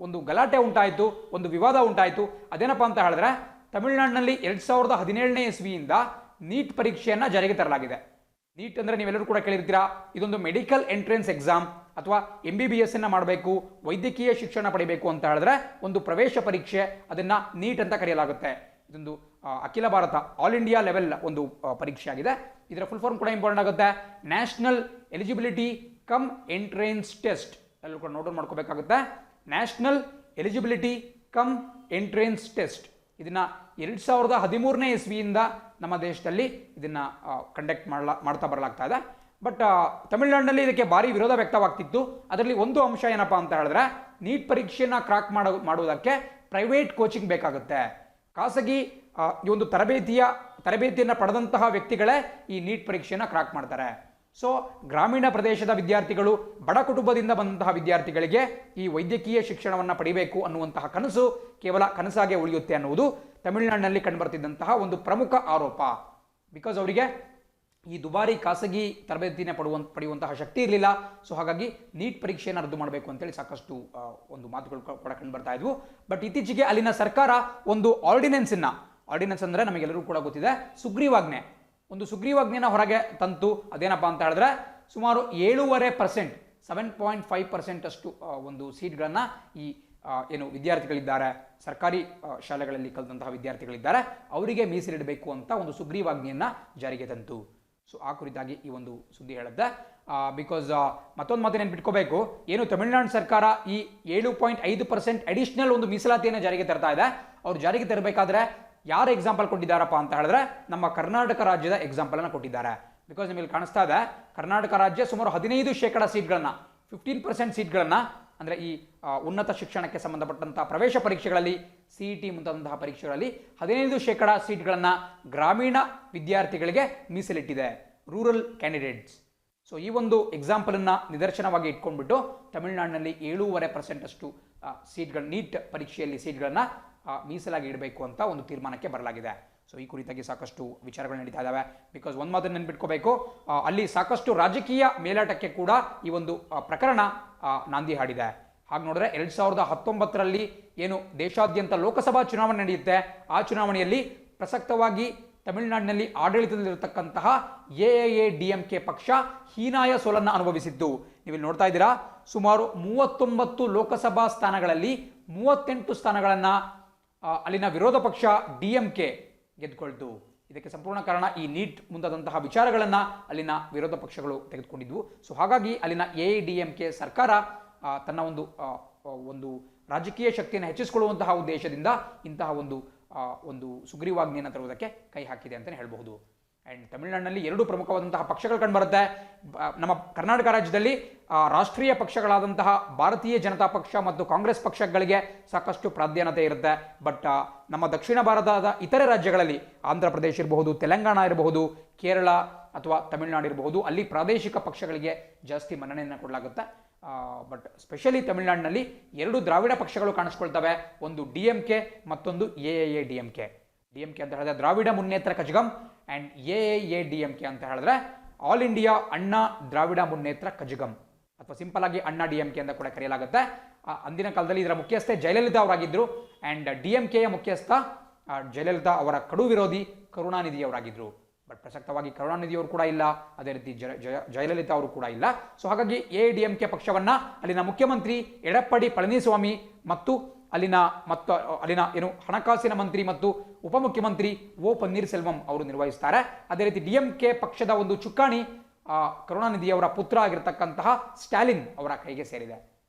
ಒಂದು ಗಲಾಟೆ ಉಂಟಾಯಿತು, ಒಂದು ವಿವಾದ ಉಂಟಾಯಿತು. ಅದೇನಪ್ಪ ಅಂತ ಹೇಳಿದ್ರೆ, ತಮಿಳುನಾಡಿನಲ್ಲಿ 2017ನೇ ಇಸ್ವಿಯಿಂದ ನೀಟ್ ಪರೀಕ್ಷೆಯನ್ನು ಜಾರಿಗೆ ತರಲಾಗಿದೆ. ನೀಟ್ ಅಂದರೆ ನೀವೆಲ್ಲರೂ ಕೂಡ ಕೇಳಿರ್ತೀರಾ, ಇದೊಂದು ಮೆಡಿಕಲ್ ಎಂಟ್ರೆನ್ಸ್ ಎಕ್ಸಾಮ್ ಅಥವಾ MBBS ಮಾಡಬೇಕು, ವೈದ್ಯಕೀಯ ಶಿಕ್ಷಣ ಪಡಿಬೇಕು ಅಂತ ಹೇಳಿದ್ರೆ ಒಂದು ಪ್ರವೇಶ ಪರೀಕ್ಷೆ, ಅದನ್ನ ನೀಟ್ ಅಂತ ಕರೆಯಲಾಗುತ್ತೆ. ಇದೊಂದು ಅಖಿಲ ಭಾರತ ಆಲ್ ಇಂಡಿಯಾ ಲೆವೆಲ್ ಒಂದು ಪರೀಕ್ಷೆ ಆಗಿದೆ. ಇದರ ಫುಲ್ ಫಾರ್ಮ್ ಕೂಡ ಇಂಪಾರ್ಟೆಂಟ್ ಆಗುತ್ತೆ. National eligibility come entrance test. ಎಲ್ಲರೂ ಕೂಡ ನೋಟ್ ಮಾಡ್ಕೋಬೇಕಾಗುತ್ತೆ. National eligibility come entrance test. ಇದನ್ನ 2013ನೇ ಇಸ್ವಿಯಿಂದ ನಮ್ಮ ದೇಶದಲ್ಲಿ ಇದನ್ನ ಕಂಡಕ್ಟ್ ಮಾಡ್ತಾ ಬರಲಾಗ್ತಾ ಇದೆ. ಬಟ್ ತಮಿಳುನಾಡಿನಲ್ಲಿ ಇದಕ್ಕೆ ಭಾರಿ ವಿರೋಧ ವ್ಯಕ್ತವಾಗ್ತಿತ್ತು. ಅದರಲ್ಲಿ ಒಂದು ಅಂಶ ಏನಪ್ಪಾ ಅಂತ ಹೇಳಿದ್ರೆ, ನೀಟ್ ಪರೀಕ್ಷೆಯನ್ನು ಕ್ರಾಕ್ ಮಾಡುವುದಕ್ಕೆ ಪ್ರೈವೇಟ್ ಕೋಚಿಂಗ್ ಬೇಕಾಗುತ್ತೆ. ಖಾಸಗಿ ಈ ಒಂದು ತರಬೇತಿಯನ್ನು ಪಡೆದಂತಹ ವ್ಯಕ್ತಿಗಳೇ ಈ ನೀಟ್ ಪರೀಕ್ಷೆಯನ್ನು ಕ್ರಾಕ್ ಮಾಡ್ತಾರೆ. ಸೊ ಗ್ರಾಮೀಣ ಪ್ರದೇಶದ ವಿದ್ಯಾರ್ಥಿಗಳು, ಬಡ ಕುಟುಂಬದಿಂದ ಬಂದಂತಹ ವಿದ್ಯಾರ್ಥಿಗಳಿಗೆ ಈ ವೈದ್ಯಕೀಯ ಶಿಕ್ಷಣವನ್ನು ಪಡಿಬೇಕು ಅನ್ನುವಂತಹ ಕನಸು ಕೇವಲ ಕನಸಾಗೆ ಉಳಿಯುತ್ತೆ ಅನ್ನುವುದು ತಮಿಳುನಾಡಿನಲ್ಲಿ ಕಂಡುಬರ್ತಿದ್ದಂತಹ ಒಂದು ಪ್ರಮುಖ ಆರೋಪ. ಬಿಕಾಸ್ ಅವರಿಗೆ ಈ ದುಬಾರಿ ಖಾಸಗಿ ತರಬೇತಿನ ಪಡೆಯುವಂತಹ ಶಕ್ತಿ ಇರಲಿಲ್ಲ. ಸೊ ಹಾಗಾಗಿ ನೀಟ್ ಪರೀಕ್ಷೆಯನ್ನು ರದ್ದು ಮಾಡಬೇಕು ಅಂತೇಳಿ ಸಾಕಷ್ಟು ಒಂದು ಮಾತುಗಳು ಕೂಡ ಕಂಡು ಬರ್ತಾ ಇದ್ವು. ಬಟ್ ಇತ್ತೀಚೆಗೆ ಅಲ್ಲಿನ ಸರ್ಕಾರ ಒಂದು ಆರ್ಡಿನೆನ್ಸ್ ಅಂದರೆ ನಮಗೆಲ್ಲರೂ ಕೂಡ ಗೊತ್ತಿದೆ, ಸುಗ್ರೀವಾಜ್ಞೆ, ಒಂದು ಸುಗ್ರೀವಾಜ್ಞೆನ ಹೊರಗೆ ತಂತು. ಅದೇನಪ್ಪ ಅಂತ ಹೇಳಿದ್ರೆ, ಸುಮಾರು 7.5%, 7.5% ಅಷ್ಟು ಒಂದು ಸೀಟ್ಗಳನ್ನು ಈ ಏನು ವಿದ್ಯಾರ್ಥಿಗಳಿದ್ದಾರೆ, ಸರ್ಕಾರಿ ಶಾಲೆಗಳಲ್ಲಿ ಕಲಿತಂತಹ ವಿದ್ಯಾರ್ಥಿಗಳಿದ್ದಾರೆ, ಅವರಿಗೆ ಮೀಸಲಿಡಬೇಕು ಅಂತ ಒಂದು ಸುಗ್ರೀವಾಜ್ಞೆಯನ್ನು ಜಾರಿಗೆ ತಂತು. ಸೊ ಆ ಕುರಿತಾಗಿ ಈ ಒಂದು ಸುದ್ದಿ ಹೇಳುತ್ತೆ. ಬಿಕಾಸ್ ಮತ್ತೊಂದು ಮಾತು ನೆನ್ಪಿಟ್ಕೋಬೇಕು, ಏನು ತಮಿಳುನಾಡು ಸರ್ಕಾರ ಈ 7.5% ಅಡಿಷನಲ್ ಒಂದು ಮೀಸಲಾತಿಯನ್ನು ಜಾರಿಗೆ ತರ್ತಾ ಇದೆ. ಅವ್ರು ಜಾರಿಗೆ ತರಬೇಕಾದ್ರೆ ಯಾರು ಎಕ್ಸಾಂಪಲ್ ಕೊಟ್ಟಿದ್ದಾರಪ್ಪ ಅಂತ ಹೇಳಿದ್ರೆ, ನಮ್ಮ ಕರ್ನಾಟಕ ರಾಜ್ಯದ ಎಕ್ಸಾಂಪಲ್ ಅನ್ನು ಕೊಟ್ಟಿದ್ದಾರೆ. ಬಿಕಾಸ್ ನಿಮಗೆ ಕಾಣಿಸ್ತಾ ಇದೆ, ಕರ್ನಾಟಕ ರಾಜ್ಯ ಸುಮಾರು 15% ಸೀಟ್ಗಳನ್ನು, 15% ಸೀಟ್ಗಳನ್ನು, ಅಂದರೆ ಈ ಉನ್ನತ ಶಿಕ್ಷಣಕ್ಕೆ ಸಂಬಂಧಪಟ್ಟಂತಹ ಪ್ರವೇಶ ಪರೀಕ್ಷೆಗಳಲ್ಲಿ, CET ಮುಂತಾದಂತಹ ಪರೀಕ್ಷೆಗಳಲ್ಲಿ 15% ಸೀಟ್ಗಳನ್ನು ಗ್ರಾಮೀಣ ವಿದ್ಯಾರ್ಥಿಗಳಿಗೆ ಮೀಸಲಿಟ್ಟಿದೆ, ರೂರಲ್ ಕ್ಯಾಂಡಿಡೇಟ್ಸ್. ಸೊ ಈ ಒಂದು ಎಕ್ಸಾಂಪಲನ್ನು ನಿದರ್ಶನವಾಗಿ ಇಟ್ಕೊಂಡ್ಬಿಟ್ಟು ತಮಿಳುನಾಡಿನಲ್ಲಿ 7.5% ಅಷ್ಟು ಸೀಟ್ಗಳು, ನೀಟ್ ಪರೀಕ್ಷೆಯಲ್ಲಿ ಸೀಟ್ಗಳನ್ನು ಮೀಸಲಾಗಿ ಇಡಬೇಕು ಅಂತ ಒಂದು ತೀರ್ಮಾನಕ್ಕೆ ಬರಲಾಗಿದೆ. ಸೊ ಈ ಕುರಿತಾಗಿ ಸಾಕಷ್ಟು ವಿಚಾರಗಳು ನಡೀತಾ ಇದ್ದಾವೆ. ಬಿಕಾಸ್ ಒಂದು ಮಾತನ್ನು ನೆನ್ಪಿಟ್ಕೋಬೇಕು, ಅಲ್ಲಿ ಸಾಕಷ್ಟು ರಾಜಕೀಯ ಮೇಲಾಟಕ್ಕೆ ಕೂಡ ಈ ಒಂದು ಪ್ರಕರಣ ನಾಂದಿ ಹಾಡಿದೆ. ಹಾಗೆ ನೋಡಿದ್ರೆ 2019ರಲ್ಲಿ ಏನು ದೇಶಾದ್ಯಂತ ಲೋಕಸಭಾ ಚುನಾವಣೆ ನಡೆಯುತ್ತೆ, ಆ ಚುನಾವಣೆಯಲ್ಲಿ ಪ್ರಸಕ್ತವಾಗಿ ತಮಿಳುನಾಡಿನಲ್ಲಿ ಆಡಳಿತದಲ್ಲಿರತಕ್ಕಂತಹ AIADMK ಪಕ್ಷ ಹೀನಾಯ ಸೋಲನ್ನು ಅನುಭವಿಸಿದ್ದು ನೀವು ನೋಡ್ತಾ ಇದ್ದೀರಾ. ಸುಮಾರು 39 ಲೋಕಸಭಾ ಸ್ಥಾನಗಳಲ್ಲಿ 38 ಸ್ಥಾನಗಳನ್ನು ಅಲ್ಲಿನ ವಿರೋಧ ಪಕ್ಷ DMK ಗೆದ್ದುಕೊಳ್ತು. ಇದಕ್ಕೆ ಸಂಪೂರ್ಣ ಕಾರಣ ಈ ನೀಟ್ ಮುಂತಾದಂತಹ ವಿಚಾರಗಳನ್ನು ಅಲ್ಲಿನ ವಿರೋಧ ಪಕ್ಷಗಳು ತೆಗೆದುಕೊಂಡಿದ್ವು. ಸೊ ಹಾಗಾಗಿ ಅಲ್ಲಿನ AIADMK ಸರ್ಕಾರ ತನ್ನ ಒಂದು ರಾಜಕೀಯ ಶಕ್ತಿಯನ್ನು ಹೆಚ್ಚಿಸಿಕೊಳ್ಳುವಂತಹ ಉದ್ದೇಶದಿಂದ ಇಂತಹ ಒಂದು ಸುಗ್ರೀವಾಜ್ಞೆಯನ್ನು ತರುವುದಕ್ಕೆ ಕೈ ಹಾಕಿದೆ ಅಂತಲೇ ಹೇಳಬಹುದು. ಆ್ಯಂಡ್ ತಮಿಳುನಾಡಿನಲ್ಲಿ 2 ಪ್ರಮುಖವಾದಂತಹ ಪಕ್ಷಗಳು ಕಂಡುಬರುತ್ತೆ. ನಮ್ಮ ಕರ್ನಾಟಕ ರಾಜ್ಯದಲ್ಲಿ ರಾಷ್ಟ್ರೀಯ ಪಕ್ಷಗಳಾದಂತಹ ಭಾರತೀಯ ಜನತಾ ಪಕ್ಷ ಮತ್ತು ಕಾಂಗ್ರೆಸ್ ಪಕ್ಷಗಳಿಗೆ ಸಾಕಷ್ಟು ಪ್ರಾಧಾನ್ಯತೆ ಇರುತ್ತೆ. ಬಟ್ ನಮ್ಮ ದಕ್ಷಿಣ ಭಾರತದ ಇತರೆ ರಾಜ್ಯಗಳಲ್ಲಿ, ಆಂಧ್ರ ಪ್ರದೇಶ ಇರಬಹುದು, ತೆಲಂಗಾಣ ಇರಬಹುದು, ಕೇರಳ ಅಥವಾ ತಮಿಳುನಾಡು ಇರಬಹುದು, ಅಲ್ಲಿ ಪ್ರಾದೇಶಿಕ ಪಕ್ಷಗಳಿಗೆ ಜಾಸ್ತಿ ಮನ್ನಣೆಯನ್ನು ಕೊಡಲಾಗುತ್ತೆ. ಬಟ್ ಸ್ಪೆಷಲಿ ತಮಿಳುನಾಡಿನಲ್ಲಿ 2 ದ್ರಾವಿಡ ಪಕ್ಷಗಳು ಕಾಣಿಸ್ಕೊಳ್ತವೆ. ಒಂದು DMK, ಮತ್ತೊಂದು AIADMK. DMK ಅಂತ ಹೇಳಿದ್ರೆ ದ್ರಾವಿಡ ಮುನ್ನೇತ್ರ ಕಜಗಂ, ಆ್ಯಂಡ್ AIADMK ಅಂತ ಹೇಳಿದ್ರೆ ಆಲ್ ಇಂಡಿಯಾ ಅಣ್ಣಾ ದ್ರಾವಿಡ ಮುನ್ನೇತ್ರ ಕಜಗಂ, ಅಥವಾ ಸಿಂಪಲ್ ಆಗಿ ಅಣ್ಣಾ DMK ಅಂತ ಕೂಡ ಕರೆಯಲಾಗುತ್ತೆ. ಅಂದಿನ ಕಾಲದಲ್ಲಿ ಇದರ ಮುಖ್ಯಸ್ಥೆ ಜಯಲಲಿತಾ ಅವರಾಗಿದ್ದರು. ಆ್ಯಂಡ್ DMKಯ ಮುಖ್ಯಸ್ಥ ಜಯಲಲಿತಾ ಅವರ ಕಡು ವಿರೋಧಿ ಕರುಣಾನಿಧಿ ಅವರಾಗಿದ್ದರು. ಬಟ್ ಪ್ರಸಕ್ತವಾಗಿ ಕರುಣಾನಿಧಿ ಅವರು ಕೂಡ ಇಲ್ಲ, ಅದೇ ರೀತಿ ಜಯಲಲಿತಾ ಅವರು ಕೂಡ ಇಲ್ಲ. ಸೊ ಹಾಗಾಗಿ AIADMK ಪಕ್ಷವನ್ನ ಅಲ್ಲಿನ ಮುಖ್ಯಮಂತ್ರಿ ಎಡಪ್ಪಡಿ ಪಳನಿಸ್ವಾಮಿ ಮತ್ತು ಅಲ್ಲಿನ ಏನು ಹಣಕಾಸಿನ ಮಂತ್ರಿ ಮತ್ತು ಉಪಮುಖ್ಯಮಂತ್ರಿ O ಪನ್ನೀರ್ಸೆಲ್ವಂ ಅವರು ನಿರ್ವಹಿಸ್ತಾರೆ. ಅದೇ ರೀತಿ DMK ಪಕ್ಷದ ಒಂದು ಚುಕ್ಕಾಣಿ ಕರುಣಾನಿಧಿ ಅವರ ಪುತ್ರ ಆಗಿರತಕ್ಕಂತಹ ಸ್ಟಾಲಿನ್ ಅವರ ಕೈಗೆ ಸೇರಿದೆ.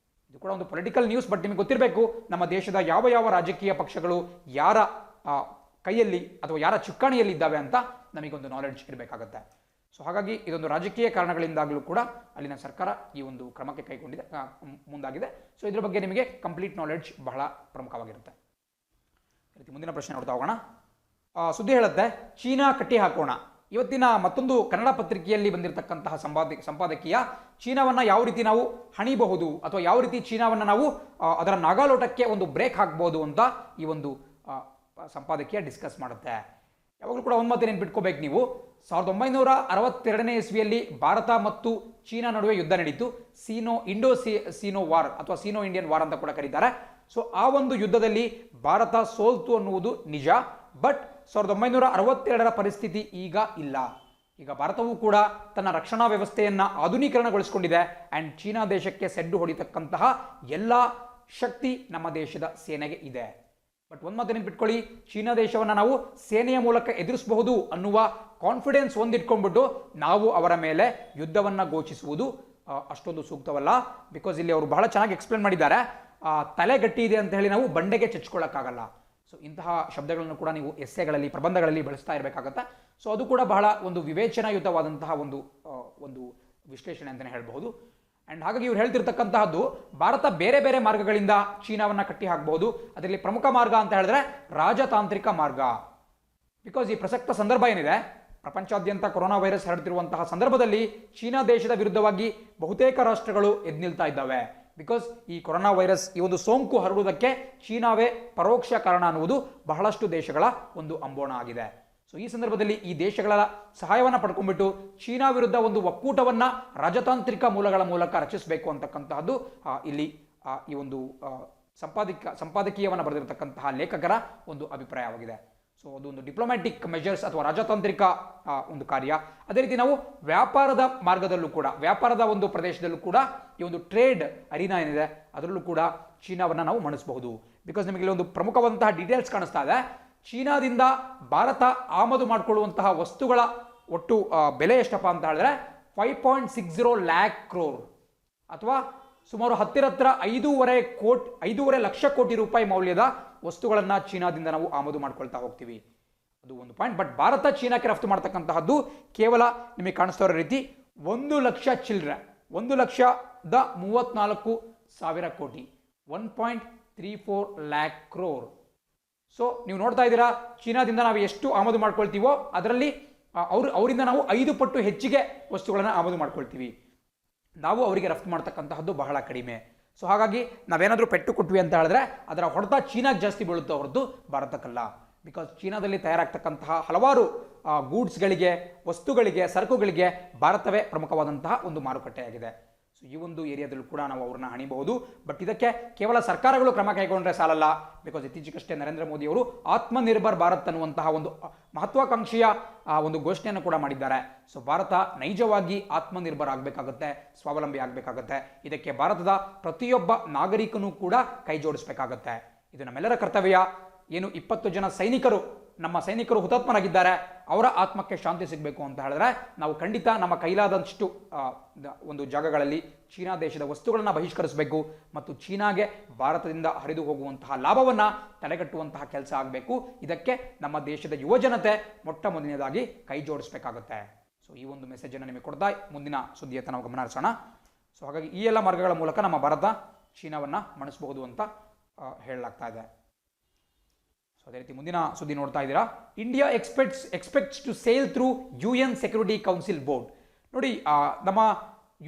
ಇದು ಕೂಡ ಒಂದು ಪೊಲಿಟಿಕಲ್ ನ್ಯೂಸ್, ಬಟ್ ನಿಮಗೆ ಗೊತ್ತಿರಬೇಕು ನಮ್ಮ ದೇಶದ ಯಾವ ಯಾವ ರಾಜಕೀಯ ಪಕ್ಷಗಳು ಯಾರ ಕೈಯಲ್ಲಿ ಅಥವಾ ಯಾರ ಚುಕ್ಕಾಣಿಯಲ್ಲಿ ಇದ್ದಾವೆ ಅಂತ ನಮಗೊಂದು ನಾಲೆಡ್ಜ್ ಇರಬೇಕಾಗುತ್ತೆ. ಸೊ ಹಾಗಾಗಿ ಇದೊಂದು ರಾಜಕೀಯ ಕಾರಣಗಳಿಂದಾಗಲೂ ಕೂಡ ಅಲ್ಲಿನ ಸರ್ಕಾರ ಈ ಒಂದು ಕ್ರಮಕ್ಕೆ ಮುಂದಾಗಿದೆ. ಸೊ ಇದ್ರ ಬಗ್ಗೆ ನಿಮಗೆ ಕಂಪ್ಲೀಟ್ ನಾಲೆಡ್ಜ್ ಬಹಳ ಪ್ರಮುಖವಾಗಿರುತ್ತೆ. ಮುಂದಿನ ಪ್ರಶ್ನೆ ನೋಡ್ತಾ ಹೋಗೋಣ. ಸುದ್ದಿ ಹೇಳುತ್ತೆ, ಚೀನಾ ಕಟ್ಟಿ ಹಾಕೋಣ. ಇವತ್ತಿನ ಮತ್ತೊಂದು ಕನ್ನಡ ಪತ್ರಿಕೆಯಲ್ಲಿ ಬಂದಿರತಕ್ಕಂತಹ ಸಂಪಾದಕೀಯ, ಚೀನಾವನ್ನು ಯಾವ ರೀತಿ ನಾವು ಹಣಿಬಹುದು ಅಥವಾ ಯಾವ ರೀತಿ ಚೀನಾವನ್ನು ನಾವು ಅದರ ನಾಗಾಲೋಟಕ್ಕೆ ಒಂದು ಬ್ರೇಕ್ ಹಾಕ್ಬೋದು ಅಂತ ಈ ಒಂದು ಸಂಪಾದಕೀಯ ಡಿಸ್ಕಸ್ ಮಾಡುತ್ತೆ. ಯಾವಾಗಲೂ ಕೂಡ ಒಂದು ಮಾತು ನೆನ್ಪಿಟ್ಕೋಬೇಕು ನೀವು, 1962ನೇ ಇಸ್ವಿಯಲ್ಲಿ ಭಾರತ ಮತ್ತು ಚೀನಾ ನಡುವೆ ಯುದ್ಧ ನಡೀತು. ಸೀನೋ ವಾರ್ ಅಥವಾ ಸೀನೋ ಇಂಡಿಯನ್ ವಾರ್ ಅಂತ ಕೂಡ ಕರೀತಾರೆ. ಸೊ ಆ ಒಂದು ಯುದ್ಧದಲ್ಲಿ ಭಾರತ ಸೋಲ್ತು ಅನ್ನುವುದು ನಿಜ. ಬಟ್ 1962ರ ಪರಿಸ್ಥಿತಿ ಈಗ ಇಲ್ಲ. ಈಗ ಭಾರತವು ಕೂಡ ತನ್ನ ರಕ್ಷಣಾ ವ್ಯವಸ್ಥೆಯನ್ನು ಆಧುನೀಕರಣಗೊಳಿಸಿಕೊಂಡಿದೆ. ಆ್ಯಂಡ್ ಚೀನಾ ದೇಶಕ್ಕೆ ಸೆಡ್ಡು ಹೊಡಿತಕ್ಕಂತಹ ಎಲ್ಲ ಶಕ್ತಿ ನಮ್ಮ ದೇಶದ ಸೇನೆಗೆ ಇದೆ. ಬಟ್ ಒಂದು ಮಾತು ನೆನ್ಪಿಟ್ಕೊಳ್ಳಿ, ಚೀನಾ ದೇಶವನ್ನು ನಾವು ಸೇನೆಯ ಮೂಲಕ ಎದುರಿಸಬಹುದು ಅನ್ನುವ ಕಾನ್ಫಿಡೆನ್ಸ್ ಒಂದಿಟ್ಕೊಂಡ್ಬಿಟ್ಟು ನಾವು ಅವರ ಮೇಲೆ ಯುದ್ಧವನ್ನು ಘೋಷಿಸುವುದು ಅಷ್ಟೊಂದು ಸೂಕ್ತವಲ್ಲ. ಬಿಕಾಸ್ ಇಲ್ಲಿ ಅವರು ಬಹಳ ಚೆನ್ನಾಗಿ ಎಕ್ಸ್ಪ್ಲೇನ್ ಮಾಡಿದ್ದಾರೆ, ತಲೆ ಗಟ್ಟಿ ಇದೆ ಅಂತ ಹೇಳಿ ನಾವು ಬಂಡೆಗೆ ಚಚ್ಕೊಳ್ಳೋಕ್ಕಾಗಲ್ಲ. ಸೊ ಇಂತಹ ಶಬ್ದಗಳನ್ನು ಕೂಡ ನೀವು ಎಸ್ಸೆಗಳಲ್ಲಿ ಪ್ರಬಂಧಗಳಲ್ಲಿ ಬಳಸ್ತಾ ಇರಬೇಕಾಗತ್ತೆ. ಸೊ ಅದು ಕೂಡ ಬಹಳ ಒಂದು ವಿವೇಚನಾಯುತವಾದಂತಹ ಒಂದು ವಿಶ್ಲೇಷಣೆ ಅಂತಲೇ ಹೇಳಬಹುದು. ಆ್ಯಂಡ್ ಹಾಗಾಗಿ ಇವ್ರು ಹೇಳ್ತಿರ್ತಕ್ಕಂತಹದ್ದು, ಭಾರತ ಬೇರೆ ಬೇರೆ ಮಾರ್ಗಗಳಿಂದ ಚೀನಾವನ್ನು ಕಟ್ಟಿ ಹಾಕಬಹುದು. ಅದರಲ್ಲಿ ಪ್ರಮುಖ ಮಾರ್ಗ ಅಂತ ಹೇಳಿದ್ರೆ ರಾಜತಾಂತ್ರಿಕ ಮಾರ್ಗ. ಬಿಕಾಸ್ ಈ ಪ್ರಸಕ್ತ ಸಂದರ್ಭ ಏನಿದೆ, ಪ್ರಪಂಚಾದ್ಯಂತ ಕೊರೋನಾ ವೈರಸ್ ಹರಡುತ್ತಿರುವಂತಹ ಸಂದರ್ಭದಲ್ಲಿ ಚೀನಾ ದೇಶದ ವಿರುದ್ಧವಾಗಿ ಬಹುತೇಕ ರಾಷ್ಟ್ರಗಳು ಎದ್ದು ನಿಲ್ತಾ ಇದ್ದಾವೆ. ಬಿಕಾಸ್ ಈ ಕೊರೋನಾ ವೈರಸ್ ಈ ಒಂದು ಸೋಂಕು ಹರಡುವುದಕ್ಕೆ ಚೀನಾವೇ ಪರೋಕ್ಷ ಕಾರಣ ಅನ್ನುವುದು ಬಹಳಷ್ಟು ದೇಶಗಳ ಒಂದು ಅಂಬೋಣ ಆಗಿದೆ. ಸೊ ಈ ಸಂದರ್ಭದಲ್ಲಿ ಈ ದೇಶಗಳ ಸಹಾಯವನ್ನು ಪಡ್ಕೊಂಡ್ಬಿಟ್ಟು ಚೀನಾ ವಿರುದ್ಧ ಒಂದು ಒಕ್ಕೂಟವನ್ನು ರಾಜತಾಂತ್ರಿಕ ಮೂಲಗಳ ಮೂಲಕ ರಚಿಸಬೇಕು ಅಂತಕ್ಕಂತಹದ್ದು ಇಲ್ಲಿ ಈ ಒಂದು ಸಂಪಾದಕೀಯವನ್ನು ಬರೆದಿರತಕ್ಕಂತಹ ಲೇಖಕರ ಒಂದು ಅಭಿಪ್ರಾಯವಾಗಿದೆ. ಸೊ ಅದೊಂದು ಡಿಪ್ಲೊಮ್ಯಾಟಿಕ್ ಮೆಜರ್ಸ್ ಅಥವಾ ರಾಜತಾಂತ್ರಿಕ ಒಂದು ಕಾರ್ಯ. ಅದೇ ರೀತಿ ನಾವು ವ್ಯಾಪಾರದ ಮಾರ್ಗದಲ್ಲೂ ಕೂಡ, ವ್ಯಾಪಾರದ ಒಂದು ಪ್ರದೇಶದಲ್ಲೂ ಕೂಡ ಈ ಒಂದು ಟ್ರೇಡ್ ಅರಿನಾ ಏನಿದೆ ಅದರಲ್ಲೂ ಕೂಡ ಚೀನಾವನ್ನು ನಾವು ಮಣಿಸಬಹುದು. ಬಿಕಾಸ್ ನಿಮಗೆ ಇಲ್ಲಿ ಒಂದು ಪ್ರಮುಖವಾದಂತಹ ಡೀಟೇಲ್ಸ್ ಕಾಣಿಸ್ತಾ ಇದೆ. ಚೀನಾದಿಂದ ಭಾರತ ಆಮದು ಮಾಡಿಕೊಳ್ಳುವಂತಹ ವಸ್ತುಗಳ ಒಟ್ಟು ಬೆಲೆ ಎಷ್ಟಪ್ಪ ಅಂತ ಹೇಳಿದ್ರೆ 5.60 lakh crore ಅಥವಾ ಸುಮಾರು ಹತ್ತಿರ 5.5 ಲಕ್ಷ ಕೋಟಿ ರೂಪಾಯಿ ಮೌಲ್ಯದ ವಸ್ತುಗಳನ್ನು ಚೀನಾದಿಂದ ನಾವು ಆಮದು ಮಾಡ್ಕೊಳ್ತಾ ಹೋಗ್ತೀವಿ. ಅದು ಒಂದು ಪಾಯಿಂಟ್. ಬಟ್ ಭಾರತ ಚೀನಾಕ್ಕೆ ರಫ್ತು ಮಾಡ್ತಕ್ಕಂತಹದ್ದು ಕೇವಲ ನಿಮಗೆ ಕಾಣಿಸ್ತಾ ಇರೋ ರೀತಿ 1 ಲಕ್ಷ ಚಿಲ್ಲರೆ, 1,34,000 ಕೋಟಿ, 1.34 lakh crore. ಸೊ ನೀವು ನೋಡ್ತಾ ಇದ್ದೀರಾ, ಚೀನಾದಿಂದ ನಾವು ಎಷ್ಟು ಆಮದು ಮಾಡ್ಕೊಳ್ತೀವೋ ಅದರಲ್ಲಿ ಅವರಿಂದ ನಾವು 5 ಪಟ್ಟು ಹೆಚ್ಚಿಗೆ ವಸ್ತುಗಳನ್ನು ಆಮದು ಮಾಡ್ಕೊಳ್ತೀವಿ. ನಾವು ಅವರಿಗೆ ರಫ್ತು ಮಾಡ್ತಕ್ಕಂತಹದ್ದು ಬಹಳ ಕಡಿಮೆ. ಸೊ ಹಾಗಾಗಿ ನಾವೇನಾದರೂ ಪೆಟ್ಟು ಕೊಟ್ವಿ ಅಂತ ಹೇಳಿದ್ರೆ ಅದರ ಹೊಡೆತ ಚೀನಾಗೆ ಜಾಸ್ತಿ ಬೀಳುತ್ತೆ ಹೊರತು ಭಾರತಕ್ಕಲ್ಲ. ಬಿಕಾಸ್ ಚೀನಾದಲ್ಲಿ ತಯಾರಾಗ್ತಕ್ಕಂತಹ ಹಲವಾರು ಗೂಡ್ಸ್ಗಳಿಗೆ, ವಸ್ತುಗಳಿಗೆ, ಸರಕುಗಳಿಗೆ ಭಾರತವೇ ಪ್ರಮುಖವಾದಂತಹ ಒಂದು ಮಾರುಕಟ್ಟೆಯಾಗಿದೆ. ಸೊ ಈ ಒಂದು ಏರಿಯಾದಲ್ಲೂ ಕೂಡ ನಾವು ಅವ್ರನ್ನ ಹಣಿಬಹುದು. ಬಟ್ ಇದಕ್ಕೆ ಕೇವಲ ಸರ್ಕಾರಗಳು ಕ್ರಮ ಕೈಗೊಂಡ್ರೆ ಸಾಲಲ್ಲ. ಬಿಕಾಸ್ ಇತ್ತೀಚೆಗಷ್ಟೇ ನರೇಂದ್ರ ಮೋದಿ ಅವರು ಆತ್ಮನಿರ್ಭರ್ ಭಾರತ್ ಅನ್ನುವಂತಹ ಒಂದು ಮಹತ್ವಾಕಾಂಕ್ಷೆಯ ಒಂದು ಘೋಷಣೆಯನ್ನು ಕೂಡ ಮಾಡಿದ್ದಾರೆ. ಸೊ ಭಾರತ ನೈಜವಾಗಿ ಆತ್ಮನಿರ್ಭರ್ ಆಗಬೇಕಾಗುತ್ತೆ, ಸ್ವಾವಲಂಬಿ ಆಗಬೇಕಾಗುತ್ತೆ. ಇದಕ್ಕೆ ಭಾರತದ ಪ್ರತಿಯೊಬ್ಬ ನಾಗರಿಕನೂ ಕೂಡ ಕೈ ಜೋಡಿಸಬೇಕಾಗತ್ತೆ. ಇದು ನಮ್ಮೆಲ್ಲರ ಕರ್ತವ್ಯ. ಏನು 20 ಜನ ನಮ್ಮ ಸೈನಿಕರು ಹುತಾತ್ಮರಾಗಿದ್ದಾರೆ, ಅವರ ಆತ್ಮಕ್ಕೆ ಶಾಂತಿ ಸಿಗಬೇಕು ಅಂತ ಹೇಳಿದ್ರೆ ನಾವು ಖಂಡಿತ ನಮ್ಮ ಕೈಲಾದಷ್ಟು ಒಂದು ಜಾಗಗಳಲ್ಲಿ ಚೀನಾ ದೇಶದ ವಸ್ತುಗಳನ್ನು ಬಹಿಷ್ಕರಿಸಬೇಕು ಮತ್ತು ಚೀನಾಗೆ ಭಾರತದಿಂದ ಹರಿದು ಹೋಗುವಂತಹ ಲಾಭವನ್ನು ತಡೆಗಟ್ಟುವಂತಹ ಕೆಲಸ ಆಗಬೇಕು. ಇದಕ್ಕೆ ನಮ್ಮ ದೇಶದ ಯುವಜನತೆ ಮೊಟ್ಟ ಮೊದಲನೇದಾಗಿ ಕೈ ಜೋಡಿಸಬೇಕಾಗುತ್ತೆ. ಸೊ ಈ ಒಂದು ಮೆಸೇಜನ್ನು ನಿಮಗೆ ಕೊಡ್ತಾ ಮುಂದಿನ ಸುದ್ದಿಯತ್ತ ನಾವು ಗಮನ ಹರಿಸೋಣ. ಸೊ ಹಾಗಾಗಿ ಈ ಎಲ್ಲ ಮಾರ್ಗಗಳ ಮೂಲಕ ನಮ್ಮ ಭಾರತ ಚೀನಾವನ್ನು ಮಣಿಸಬಹುದು ಅಂತ ಹೇಳಲಾಗ್ತಾ ಇದೆ. ಸೊ ಅದೇ ರೀತಿ ಮುಂದಿನ ಸುದ್ದಿ ನೋಡ್ತಾ ಇದ್ದೀರಾ. India expects to sail through UN security council board. ನೋಡಿ, ನಮ್ಮ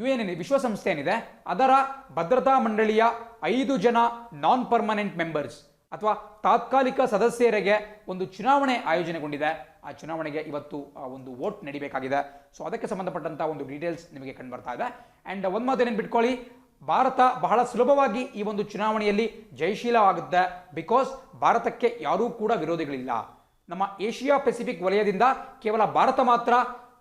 UN ಏನಿದೆ, ವಿಶ್ವಸಂಸ್ಥೆ ಏನಿದೆ, ಅದರ ಭದ್ರತಾ ಮಂಡಳಿಯ 5 ಜನ ನಾನ್ ಪರ್ಮನೆಂಟ್ ಮೆಂಬರ್ಸ್ ಅಥವಾ ತಾತ್ಕಾಲಿಕ ಸದಸ್ಯರಿಗೆ ಒಂದು ಚುನಾವಣೆ ಆಯೋಜನೆಗೊಂಡಿದೆ. ಆ ಚುನಾವಣೆಗೆ ಇವತ್ತು ಒಂದು ವೋಟ್ ನಡಿಬೇಕಾಗಿದೆ. ಸೊ ಅದಕ್ಕೆ ಸಂಬಂಧಪಟ್ಟಂಥ ಒಂದು ಡೀಟೇಲ್ಸ್ ನಿಮಗೆ ಕಂಡು ಬರ್ತಾ ಇದೆ. ಆ್ಯಂಡ್ ಒಂದು ಮಾತೇನೇನು ಬಿಟ್ಕೊಳ್ಳಿ, ಭಾರತ ಬಹಳ ಸುಲಭವಾಗಿ ಈ ಒಂದು ಚುನಾವಣೆಯಲ್ಲಿ ಜಯಶೀಲವಾಗುತ್ತೆ. ಬಿಕಾಸ್ ಭಾರತಕ್ಕೆ ಯಾರೂ ಕೂಡ ವಿರೋಧಿಗಳಿಲ್ಲ. ನಮ್ಮ ಏಷ್ಯಾ ಪೆಸಿಫಿಕ್ ವಲಯದಿಂದ ಕೇವಲ ಭಾರತ ಮಾತ್ರ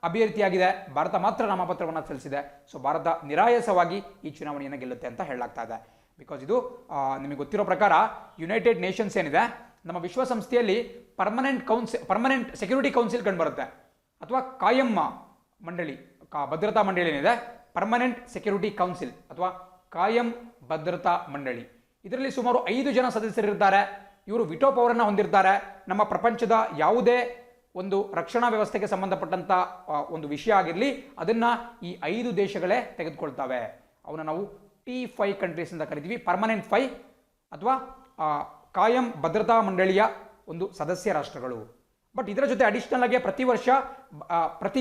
ಅಭ್ಯರ್ಥಿಯಾಗಿದೆ, ಭಾರತ ಮಾತ್ರ ನಾಮಪತ್ರವನ್ನು ಸಲ್ಲಿಸಿದೆ. ಸೊ ಭಾರತ ನಿರಾಯಾಸವಾಗಿ ಈ ಚುನಾವಣೆಯನ್ನು ಗೆಲ್ಲುತ್ತೆ ಅಂತ ಹೇಳಲಾಗ್ತಾ ಇದೆ. ಬಿಕಾಸ್ ಇದು ನಿಮಗೆ ಗೊತ್ತಿರೋ ಪ್ರಕಾರ ಯುನೈಟೆಡ್ ನೇಷನ್ಸ್ ಏನಿದೆ, ನಮ್ಮ ವಿಶ್ವಸಂಸ್ಥೆಯಲ್ಲಿ ಪರ್ಮನೆಂಟ್ ಸೆಕ್ಯೂರಿಟಿ ಕೌನ್ಸಿಲ್ ಕಂಡು ಬರುತ್ತೆ, ಅಥವಾ ಕಾಯಂ ಮಂಡಳಿ, ಭದ್ರತಾ ಮಂಡಳಿ ಏನಿದೆ, ಪರ್ಮನೆಂಟ್ ಸೆಕ್ಯೂರಿಟಿ ಕೌನ್ಸಿಲ್ ಅಥವಾ ಕಾಯಂ ಭದ್ರತಾ ಮಂಡಳಿ. ಇದರಲ್ಲಿ ಸುಮಾರು 5 ಜನ ಸದಸ್ಯರಿರ್ತಾರೆ. ಇವರು ವಿಟೋ ಪವರನ್ನು ಹೊಂದಿರ್ತಾರೆ. ನಮ್ಮ ಪ್ರಪಂಚದ ಯಾವುದೇ ಒಂದು ರಕ್ಷಣಾ ವ್ಯವಸ್ಥೆಗೆ ಸಂಬಂಧಪಟ್ಟಂಥ ಒಂದು ವಿಷಯ ಆಗಿರಲಿ, ಅದನ್ನು ಈ 5 ದೇಶಗಳೇ ತೆಗೆದುಕೊಳ್ತವೆ. ಅವನ್ನ ನಾವು T5 ಕಂಟ್ರೀಸ್ ಅಂತ ಕರಿತೀವಿ, ಪರ್ಮನೆಂಟ್ 5 ಅಥವಾ ಕಾಯಂ ಭದ್ರತಾ ಮಂಡಳಿಯ ಒಂದು ಸದಸ್ಯ ರಾಷ್ಟ್ರಗಳು. ಬಟ್ ಇದರ ಜೊತೆ ಅಡಿಷನಲ್ ಆಗಿ ಪ್ರತಿ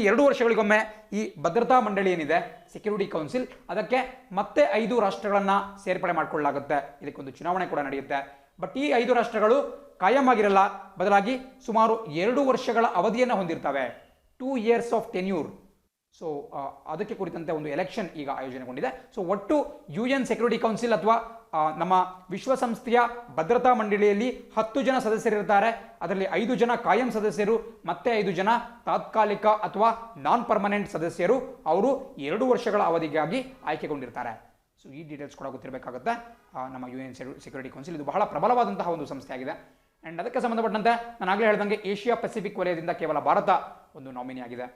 2 ವರ್ಷಗಳಿಗೊಮ್ಮೆ ಈ ಭದ್ರತಾ ಮಂಡಳಿ ಏನಿದೆ, ಸೆಕ್ಯೂರಿಟಿ ಕೌನ್ಸಿಲ್, ಅದಕ್ಕೆ ಮತ್ತೆ 5 ರಾಷ್ಟ್ರಗಳನ್ನು ಸೇರ್ಪಡೆ ಮಾಡಿಕೊಳ್ಳಲಾಗುತ್ತೆ. ಇದಕ್ಕೊಂದು ಚುನಾವಣೆ ಕೂಡ ನಡೆಯುತ್ತೆ. ಬಟ್ ಈ 5 ರಾಷ್ಟ್ರಗಳು ಕಾಯಂ ಆಗಿರಲ್ಲ, ಬದಲಾಗಿ ಸುಮಾರು 2 ವರ್ಷಗಳ ಅವಧಿಯನ್ನು ಹೊಂದಿರ್ತವೆ, 2 years ಆಫ್ ಟೆನ್ಯೂರ್. ಸೊ ಅದಕ್ಕೆ ಕುರಿತಂತೆ ಒಂದು ಎಲೆಕ್ಷನ್ ಈಗ ಆಯೋಜನೆಗೊಂಡಿದೆ. ಸೊ ಒಟ್ಟು UN ಸೆಕ್ಯೂರಿಟಿ ಕೌನ್ಸಿಲ್ ಅಥವಾ ನಮ್ಮ ವಿಶ್ವಸಂಸ್ಥೆಯ ಭದ್ರತಾ ಮಂಡಳಿಯಲ್ಲಿ 10 ಜನ ಸದಸ್ಯರಿರ್ತಾರೆ. ಅದರಲ್ಲಿ 5 ಜನ ಕಾಯಂ ಸದಸ್ಯರು, ಮತ್ತೆ 5 ಜನ ತಾತ್ಕಾಲಿಕ ಅಥವಾ ನಾನ್ ಪರ್ಮನೆಂಟ್ ಸದಸ್ಯರು. ಅವರು 2 ವರ್ಷಗಳ ಅವಧಿಗಾಗಿ ಆಯ್ಕೆಗೊಂಡಿರ್ತಾರೆ. ಸೊ ಈ ಡೀಟೇಲ್ಸ್ ಕೂಡ ಗೊತ್ತಿರಬೇಕಾಗುತ್ತೆ. ನಮ್ಮ UN ಸೆಕ್ಯೂರಿಟಿ ಕೌನ್ಸಿಲ್ ಇದು ಬಹಳ ಪ್ರಬಲವಾದಂತಹ ಒಂದು ಸಂಸ್ಥೆಯಾಗಿದೆ. ಆ್ಯಂಡ್ ಅದಕ್ಕೆ ಸಂಬಂಧಪಟ್ಟಂತೆ ನಾನು ಆಗಲೇ ಹೇಳ್ದಂಗೆ ಏಷ್ಯಾ ಪೆಸಿಫಿಕ್ ವಲಯದಿಂದ ಕೇವಲ ಭಾರತ ಒಂದು ನಾಮಿನಿ ಆಗಿದೆ.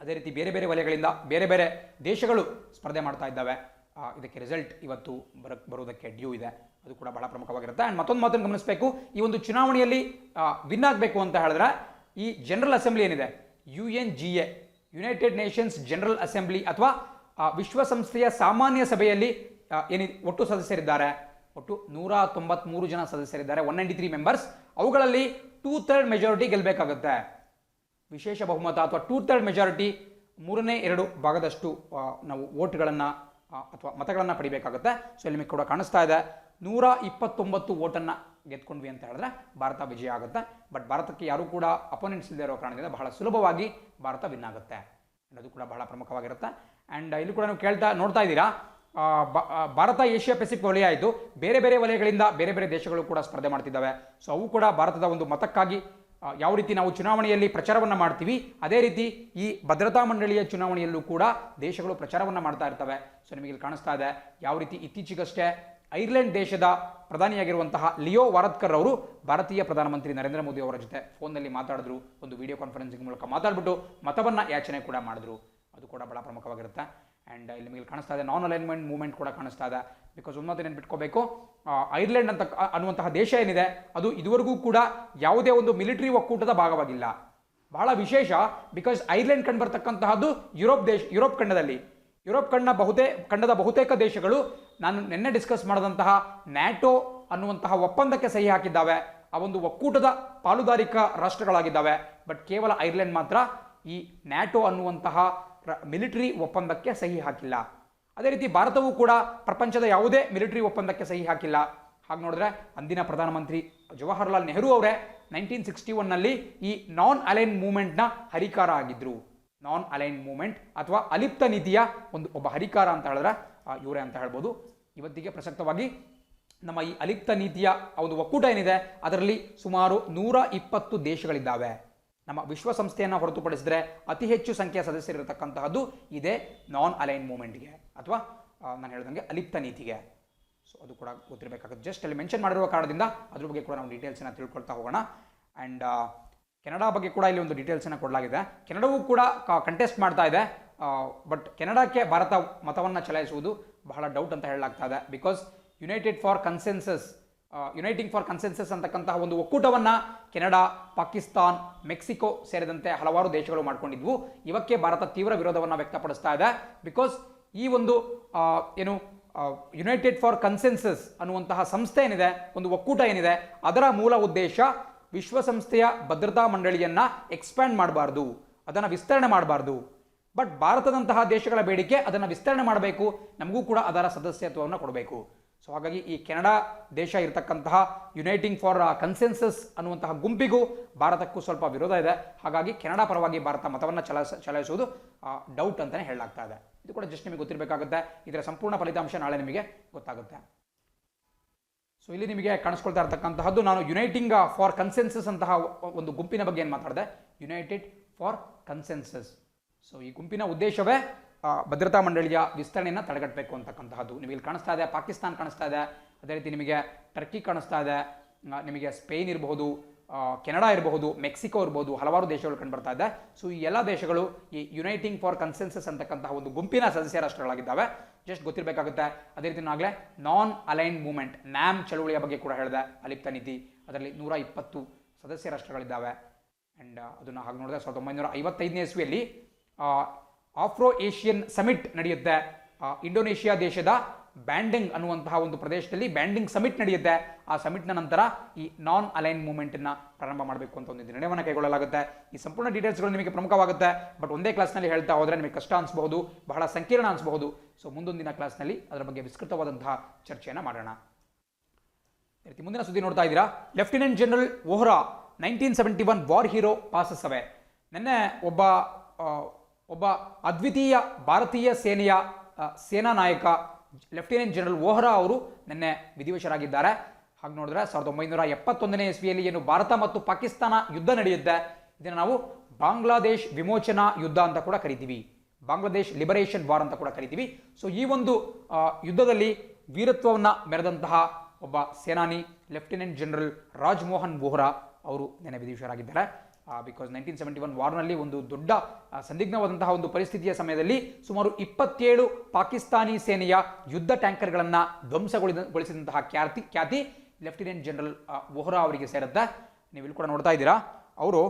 ಅದೇ ರೀತಿ ಬೇರೆ ಬೇರೆ ವಲಯಗಳಿಂದ ಬೇರೆ ಬೇರೆ ದೇಶಗಳು ಸ್ಪರ್ಧೆ ಮಾಡ್ತಾ ಇದ್ದಾವೆ. ಇದಕ್ಕೆ ರಿಸಲ್ಟ್ ಇವತ್ತು ಬರೋದಕ್ಕೆ ಡ್ಯೂ ಇದೆ. ಅದು ಕೂಡ ಬಹಳ ಪ್ರಮುಖವಾಗಿರುತ್ತೆ. ಆ್ಯಂಡ್ ಮತ್ತೊಂದು ಮಾತನ್ನು ಗಮನಿಸಬೇಕು, ಈ ಒಂದು ಚುನಾವಣೆಯಲ್ಲಿ ವಿನ್ ಆಗಬೇಕು ಅಂತ ಹೇಳಿದ್ರೆ ಈ ಜನರಲ್ ಅಸೆಂಬ್ಲಿ ಏನಿದೆ, UNGA, United Nations general assembly ಅಥವಾ ವಿಶ್ವಸಂಸ್ಥೆಯ ಸಾಮಾನ್ಯ ಸಭೆಯಲ್ಲಿ ಒಟ್ಟು ಸದಸ್ಯರಿದ್ದಾರೆ, ಒಟ್ಟು 193 ಜನ ಸದಸ್ಯರಿದ್ದಾರೆ, 193 ಮೆಂಬರ್ಸ್. ಅವುಗಳಲ್ಲಿ 2/3 ಮೆಜಾರಿಟಿ ಗೆಲ್ಲಬೇಕಾಗುತ್ತೆ. ವಿಶೇಷ ಬಹುಮತ ಅಥವಾ 2/3 ಮೆಜಾರಿಟಿ, 3/2 ಭಾಗದಷ್ಟು ನಾವು ವೋಟ್ಗಳನ್ನು ಅಥವಾ ಮತಗಳನ್ನು ಪಡಿಬೇಕಾಗುತ್ತೆ. ಸೊ ಇಲ್ಲಿ ನಿಮಗೆ ಕೂಡ ಕಾಣಿಸ್ತಾ ಇದೆ, 129 ವೋಟನ್ನು ಗೆದ್ಕೊಂಡ್ವಿ ಅಂತ ಹೇಳಿದ್ರೆ ಭಾರತ ವಿಜಯ ಆಗುತ್ತೆ. ಬಟ್ ಭಾರತಕ್ಕೆ ಯಾರೂ ಕೂಡ ಅಪೋನೆಂಟ್ಸ್ ಇಲ್ಲದೆ ಇರೋ ಕಾರಣದಿಂದ ಬಹಳ ಸುಲಭವಾಗಿ ಭಾರತ ವಿನ್ ಆಗುತ್ತೆ. ಅದು ಕೂಡ ಬಹಳ ಪ್ರಮುಖವಾಗಿರುತ್ತೆ. ಆ್ಯಂಡ್ ಇಲ್ಲಿ ಕೂಡ ನೀವು ನೋಡ್ತಾ ಇದ್ದೀರಾ, ಭಾರತ ಏಷ್ಯಾ ಪೆಸಿಫಿಕ್ ವಲಯ ಆಯಿತು, ಬೇರೆ ಬೇರೆ ವಲಯಗಳಿಂದ ಬೇರೆ ಬೇರೆ ದೇಶಗಳು ಕೂಡ ಸ್ಪರ್ಧೆ ಮಾಡ್ತಿದ್ದಾವೆ. ಸೊ ಅವು ಕೂಡ ಭಾರತದ ಒಂದು ಮತಕ್ಕಾಗಿ ಯಾವ ರೀತಿ ನಾವು ಚುನಾವಣೆಯಲ್ಲಿ ಪ್ರಚಾರವನ್ನು ಮಾಡ್ತೀವಿ, ಅದೇ ರೀತಿ ಈ ಭದ್ರತಾ ಮಂಡಳಿಯ ಚುನಾವಣೆಯಲ್ಲೂ ಕೂಡ ದೇಶಗಳು ಪ್ರಚಾರವನ್ನು ಮಾಡ್ತಾ ಇರ್ತವೆ. ಸೊ ನಿಮಗೆ ಇಲ್ಲಿ ಕಾಣಿಸ್ತಾ ಇದೆ ಯಾವ ರೀತಿ ಇತ್ತೀಚೆಗಷ್ಟೇ ಐರ್ಲೆಂಡ್ ದೇಶದ ಪ್ರಧಾನಿಯಾಗಿರುವಂತಹ ಲಿಯೋ ವಾರದ್ಕರ್ ಅವರು ಭಾರತೀಯ ಪ್ರಧಾನಮಂತ್ರಿ ನರೇಂದ್ರ ಮೋದಿ ಅವರ ಜೊತೆ ಫೋನ್ನಲ್ಲಿ ಮಾತಾಡಿದ್ರು, ಒಂದು ವಿಡಿಯೋ ಕಾನ್ಫರೆನ್ಸಿಂಗ್ ಮೂಲಕ ಮಾತಾಡ್ಬಿಟ್ಟು ಮತವನ್ನು ಯಾಚನೆ ಕೂಡ ಮಾಡಿದ್ರು. ಅದು ಕೂಡ ಬಹಳ ಪ್ರಮುಖವಾಗಿರುತ್ತೆ. ಆ್ಯಂಡ್ ಇಲ್ಲಿ ನಿಮಗೆ ಕಾಣಿಸ್ತಾ ಇದೆ ನಾನ್ ಅಲೈನ್ಮೆಂಟ್ ಮೂವ್ಮೆಂಟ್ ಕೂಡ ಕಾಣಿಸ್ತಾ ಇದೆ. ಬಿಕಾಸ್ ಒಂದು ನೆನ್ಪಿಟ್ಕೋಬೇಕು, ಐರ್ಲೆಂಡ್ ಅನ್ನುವಂತಹ ದೇಶ ಏನಿದೆ ಅದು ಇದುವರೆಗೂ ಕೂಡ ಯಾವುದೇ ಒಂದು ಮಿಲಿಟರಿ ಒಕ್ಕೂಟದ ಭಾಗವಾಗಿಲ್ಲ. ಬಹಳ ವಿಶೇಷ, ಬಿಕಾಸ್ ಐರ್ಲೆಂಡ್ ಕಂಡು ಬರ್ತಕ್ಕಂತಹದ್ದು ಯುರೋಪ್ ಖಂಡದ ಬಹುತೇಕ ದೇಶಗಳು ನಾನು ನಿನ್ನೆ ಡಿಸ್ಕಸ್ ಮಾಡಿದಂತಹ ನ್ಯಾಟೋ ಅನ್ನುವಂತಹ ಒಪ್ಪಂದಕ್ಕೆ ಸಹಿ ಹಾಕಿದ್ದಾವೆ, ಆ ಒಂದು ಒಕ್ಕೂಟದ ಪಾಲುದಾರಿಕಾ ರಾಷ್ಟ್ರಗಳಾಗಿದ್ದಾವೆ. ಬಟ್ ಕೇವಲ ಐರ್ಲೆಂಡ್ ಮಾತ್ರ ಈ ನ್ಯಾಟೋ ಅನ್ನುವಂತಹ ಮಿಲಿಟರಿ ಒಪ್ಪಂದಕ್ಕೆ ಸಹಿ ಹಾಕಿಲ್ಲ. ಅದೇ ರೀತಿ ಭಾರತವೂ ಕೂಡ ಪ್ರಪಂಚದ ಯಾವುದೇ ಮಿಲಿಟರಿ ಒಪ್ಪಂದಕ್ಕೆ ಸಹಿ ಹಾಕಿಲ್ಲ. ಹಾಗೆ ನೋಡಿದ್ರೆ ಅಂದಿನ ಪ್ರಧಾನಮಂತ್ರಿ ಜವಾಹರ್ಲಾಲ್ ನೆಹರು ಅವರೇ 1961ನಲ್ಲಿ ಈ ನಾನ್ ಅಲೈನ್ ಮೂವ್ಮೆಂಟ್ನ ಹರಿಕಾರ ಆಗಿದ್ರು. ನಾನ್ ಅಲೈನ್ ಮೂವ್ಮೆಂಟ್ ಅಥವಾ ಅಲಿಪ್ತ ನೀತಿಯ ಒಬ್ಬ ಹರಿಕಾರ ಅಂತ ಹೇಳಿದ್ರೆ ಇವರೇ ಅಂತ ಹೇಳ್ಬೋದು. ಇವತ್ತಿಗೆ ಪ್ರಸಕ್ತವಾಗಿ ನಮ್ಮ ಈ ಅಲಿಪ್ತ ನೀತಿಯ ಒಂದು ಒಕ್ಕೂಟ ಏನಿದೆ ಅದರಲ್ಲಿ ಸುಮಾರು 120 ದೇಶಗಳಿದ್ದಾವೆ. ನಮ್ಮ ವಿಶ್ವಸಂಸ್ಥೆಯನ್ನು ಹೊರತುಪಡಿಸಿದ್ರೆ ಅತಿ ಹೆಚ್ಚು ಸಂಖ್ಯೆಯ ಸದಸ್ಯರಿರತಕ್ಕಂತಹದ್ದು ಇದೇ ನಾನ್ ಅಲೈನ್ ಮೂವ್ಮೆಂಟ್ಗೆ ಅಥವಾ ನಾನು ಹೇಳ್ದಂಗೆ ಅಲಿಪ್ತ ನೀತಿಗೆ. ಸೊ ಅದು ಕೂಡ ಗೊತ್ತಿರಬೇಕಾಗುತ್ತೆ. ಜಸ್ಟ್ ಅಲ್ಲಿ ಮೆನ್ಷನ್ ಮಾಡಿರುವ ಕಾರಣದಿಂದ ಅದ್ರ ಬಗ್ಗೆ ಕೂಡ ನಾವು ಡೀಟೇಲ್ಸನ್ನು ತಿಳ್ಕೊಳ್ತಾ ಹೋಗೋಣ. ಆ್ಯಂಡ್ ಕೆನಡಾ ಬಗ್ಗೆ ಕೂಡ ಇಲ್ಲಿ ಒಂದು ಡೀಟೇಲ್ಸನ್ನು ಕೊಡಲಾಗಿದೆ. ಕೆನಡಾವೂ ಕೂಡ ಕಂಟೆಸ್ಟ್ ಮಾಡ್ತಾ ಇದೆ. ಬಟ್ ಕೆನಡಾಕ್ಕೆ ಭಾರತ ಮತವನ್ನು ಚಲಾಯಿಸುವುದು ಬಹಳ ಡೌಟ್ ಅಂತ ಹೇಳಲಾಗ್ತಾ ಇದೆ. ಬಿಕಾಸ್ ಯುನೈಟಿಂಗ್ ಫಾರ್ ಕನ್ಸೆನ್ಸಸ್ ಅಂತಕ್ಕಂತಹ ಒಂದು ಒಕ್ಕೂಟವನ್ನು ಕೆನಡಾ, ಪಾಕಿಸ್ತಾನ್, ಮೆಕ್ಸಿಕೋ ಸೇರಿದಂತೆ ಹಲವಾರು ದೇಶಗಳು ಮಾಡ್ಕೊಂಡಿದ್ವು. ಇವಕ್ಕೆ ಭಾರತ ತೀವ್ರ ವಿರೋಧವನ್ನು ವ್ಯಕ್ತಪಡಿಸ್ತಾ ಇದೆ. ಬಿಕಾಸ್ ಈ ಒಂದು ಯುನೈಟೆಡ್ ಫಾರ್ ಕನ್ಸೆನ್ಸಸ್ ಅನ್ನುವಂತಹ ಸಂಸ್ಥೆ ಏನಿದೆ, ಒಂದು ಒಕ್ಕೂಟ ಏನಿದೆ, ಅದರ ಮೂಲ ಉದ್ದೇಶ ವಿಶ್ವಸಂಸ್ಥೆಯ ಭದ್ರತಾ ಮಂಡಳಿಯನ್ನು ಎಕ್ಸ್ಪ್ಯಾಂಡ್ ಮಾಡಬಾರ್ದು, ಅದನ್ನು ವಿಸ್ತರಣೆ ಮಾಡಬಾರ್ದು. ಬಟ್ ಭಾರತದಂತಹ ದೇಶಗಳ ಬೇಡಿಕೆ ಅದನ್ನು ವಿಸ್ತರಣೆ ಮಾಡಬೇಕು, ನಮಗೂ ಕೂಡ ಅದರ ಸದಸ್ಯತ್ವವನ್ನು ಕೊಡಬೇಕು. ಸೊ ಹಾಗಾಗಿ ಈ ಕೆನಡಾ ದೇಶ ಇರತಕ್ಕಂತಹ ಯುನೈಟಿಂಗ್ ಫಾರ್ ಕನ್ಸೆನ್ಸಸ್ ಅನ್ನುವಂತಹ ಗುಂಪಿಗೂ ಭಾರತಕ್ಕೂ ಸ್ವಲ್ಪ ವಿರೋಧ ಇದೆ. ಹಾಗಾಗಿ ಕೆನಡಾ ಪರವಾಗಿ ಭಾರತ ಮತವನ್ನು ಚಲಾಯಿಸುವುದು ಡೌಟ್ ಅಂತಲೇ ಹೇಳಲಾಗ್ತಾ ಇದೆ. ಇದು ಕೂಡ ಜಸ್ಟ್ ನಿಮಗೆ ಗೊತ್ತಿರಬೇಕಾಗುತ್ತೆ. ಇದರ ಸಂಪೂರ್ಣ ಫಲಿತಾಂಶ ನಾಳೆ ನಿಮಗೆ ಗೊತ್ತಾಗುತ್ತೆ. ಸೊ ಇಲ್ಲಿ ನಿಮಗೆ ಕಾಣಿಸ್ಕೊಳ್ತಾ ಇರತಕ್ಕಂತಹದ್ದು ನಾನು ಯುನೈಟಿಂಗ್ ಫಾರ್ ಕನ್ಸೆನ್ಸಸ್ ಅಂತಹ ಒಂದು ಗುಂಪಿನ ಬಗ್ಗೆ ಏನು ಮಾತಾಡಿದೆ, ಯುನೈಟೆಡ್ ಫಾರ್ ಕನ್ಸೆನ್ಸಸ್. ಸೊ ಈ ಗುಂಪಿನ ಉದ್ದೇಶವೇ ಭದ್ರತಾ ಮಂಡಳಿಯ ವಿಸ್ತರಣೆಯನ್ನು ತಡೆಗಟ್ಟಬೇಕು ಅಂತಕ್ಕಂತಹದ್ದು. ನಿಮಗೆ ಇಲ್ಲಿ ಕಾಣಿಸ್ತಾ ಇದೆ ಪಾಕಿಸ್ತಾನ ಕಾಣಿಸ್ತಾ ಇದೆ, ಅದೇ ರೀತಿ ನಿಮಗೆ ಟರ್ಕಿ ಕಾಣಿಸ್ತಾ ಇದೆ, ನಿಮಗೆ ಸ್ಪೇನ್ ಇರಬಹುದು, ಕೆನಡಾ ಇರಬಹುದು, ಮೆಕ್ಸಿಕೋ ಇರಬಹುದು, ಹಲವಾರು ದೇಶಗಳು ಕಂಡುಬರ್ತಾ ಇದೆ. ಸೊ ಈ ಎಲ್ಲ ದೇಶಗಳು ಈ ಯುನೈಟಿಂಗ್ ಫಾರ್ ಕನ್ಸೆನ್ಸಸ್ ಅಂತಕ್ಕಂತಹ ಒಂದು ಗುಂಪಿನ ಸದಸ್ಯ ರಾಷ್ಟ್ರಗಳಾಗಿದ್ದಾವೆ. ಜಸ್ಟ್ ಗೊತ್ತಿರಬೇಕಾಗುತ್ತೆ. ಅದೇ ರೀತಿ ನಾಗಲೇ ನಾನ್ ಅಲೈನ್ ಮೂವ್ಮೆಂಟ್ ನ್ಯಾಮ್ ಚಳುವಳಿಯ ಬಗ್ಗೆ ಕೂಡ ಹೇಳಿದೆ. ಅಲಿಪ್ತ ನೀತಿ ಅದರಲ್ಲಿ 120 ಸದಸ್ಯ ರಾಷ್ಟ್ರಗಳಿದ್ದಾವೆ. ಆ್ಯಂಡ್ ಅದನ್ನು ಹಾಗೆ ನೋಡಿದ್ರೆ 1955ನೇ ಇಸ್ವಿಯಲ್ಲಿ ಆಫ್ರೋ ಏಷ್ಯನ್ ಸಮಿಟ್ ನಡೆಯುತ್ತೆ. ಇಂಡೋನೇಷಿಯಾ ದೇಶದ ಬ್ಯಾಂಡಿಂಗ್ ಅನ್ನುವಂತಹ ಒಂದು ಪ್ರದೇಶದಲ್ಲಿ ಬ್ಯಾಂಡಿಂಗ್ ಸಮಿಟ್ ನಡೆಯುತ್ತೆ. ಆ ಸಮಿಟ್ನ ನಂತರ ಈ ನಾನ್ ಅಲೈನ್ ಮೂವ್ಮೆಂಟನ್ನು ಪ್ರಾರಂಭ ಮಾಡಬೇಕು ಅಂತ ಒಂದು ನಿರ್ಣಯವನ್ನು ಕೈಗೊಳ್ಳಲಾಗುತ್ತೆ. ಈ ಸಂಪೂರ್ಣ ಡೀಟೇಲ್ಸ್ಗಳು ನಿಮಗೆ ಪ್ರಮುಖವಾಗುತ್ತೆ. ಬಟ್ ಒಂದೇ ಕ್ಲಾಸ್ನಲ್ಲಿ ಹೇಳ್ತಾ ಹೋದರೆ ನಿಮಗೆ ಕಷ್ಟ ಅನಿಸಬಹುದು, ಬಹಳ ಸಂಕೀರ್ಣ ಅನಿಸಬಹುದು. ಸೊ ಮುಂದೊಂದಿನ ಕ್ಲಾಸ್ನಲ್ಲಿ ಅದರ ಬಗ್ಗೆ ವಿಸ್ತೃತವಾದಂತಹ ಚರ್ಚೆಯನ್ನು ಮಾಡೋಣ. ಮುಂದಿನ ಸುದ್ದಿ ನೋಡ್ತಾ ಇದ್ದೀರಾ. Lieutenant general Vohra 1971 war hero passes away. ನಿನ್ನೆ ಒಬ್ಬ ಅದ್ವಿತೀಯ ಭಾರತೀಯ ಸೇನೆಯ ಸೇನಾ ನಾಯಕ ಲೆಫ್ಟಿನೆಂಟ್ ಜನರಲ್ ವೋಹ್ರಾ ಅವರು ನಿನ್ನೆ ವಿಧಿವಶರಾಗಿದ್ದಾರೆ. ಹಾಗೆ ನೋಡಿದ್ರೆ 1971ನೇ ಇಸ್ವಿಯಲ್ಲಿ ಏನು ಭಾರತ ಮತ್ತು ಪಾಕಿಸ್ತಾನ ಯುದ್ಧ ನಡೆಯುತ್ತೆ, ಇದನ್ನು ನಾವು ಬಾಂಗ್ಲಾದೇಶ್ ವಿಮೋಚನಾ ಯುದ್ಧ ಅಂತ ಕೂಡ ಕರಿತೀವಿ, ಬಾಂಗ್ಲಾದೇಶ್ ಲಿಬರೇಷನ್ ವಾರ್ ಅಂತ ಕೂಡ ಕರಿತೀವಿ. ಸೊ ಈ ಒಂದು ಯುದ್ಧದಲ್ಲಿ ವೀರತ್ವವನ್ನು ಮೆರೆದಂತಹ ಒಬ್ಬ ಸೇನಾನಿ ಲೆಫ್ಟಿನೆಂಟ್ ಜನರಲ್ ರಾಜ್ಮೋಹನ್ ವೋಹ್ರಾ ಅವರು ನಿನ್ನೆ ವಿಧಿವಶರಾಗಿದ್ದಾರೆ. ಬಿಕಾಸ್ 1971 ವಾರ್ನಲ್ಲಿ ಒಂದು ದೊಡ್ಡ ಸಂದಿಗ್ಧವಾದಂತಹ ಒಂದು ಪರಿಸ್ಥಿತಿಯ ಸಮಯದಲ್ಲಿ ಸುಮಾರು 27 ಪಾಕಿಸ್ತಾನಿ ಸೇನೆಯ ಯುದ್ಧ ಟ್ಯಾಂಕರ್ಗಳನ್ನು ಧ್ವಂಸಗೊಳಿಸಿದಂತಹ ಖ್ಯಾತಿ ಲೆಫ್ಟಿನೆಂಟ್ ಜನರಲ್ ವೋಹ್ರಾ ಅವರಿಗೆ ಸೇರುತ್ತೆ. ನೀವು ಇಲ್ಲಿ ಕೂಡ ನೋಡ್ತಾ ಇದ್ದೀರಾ. ಅವರು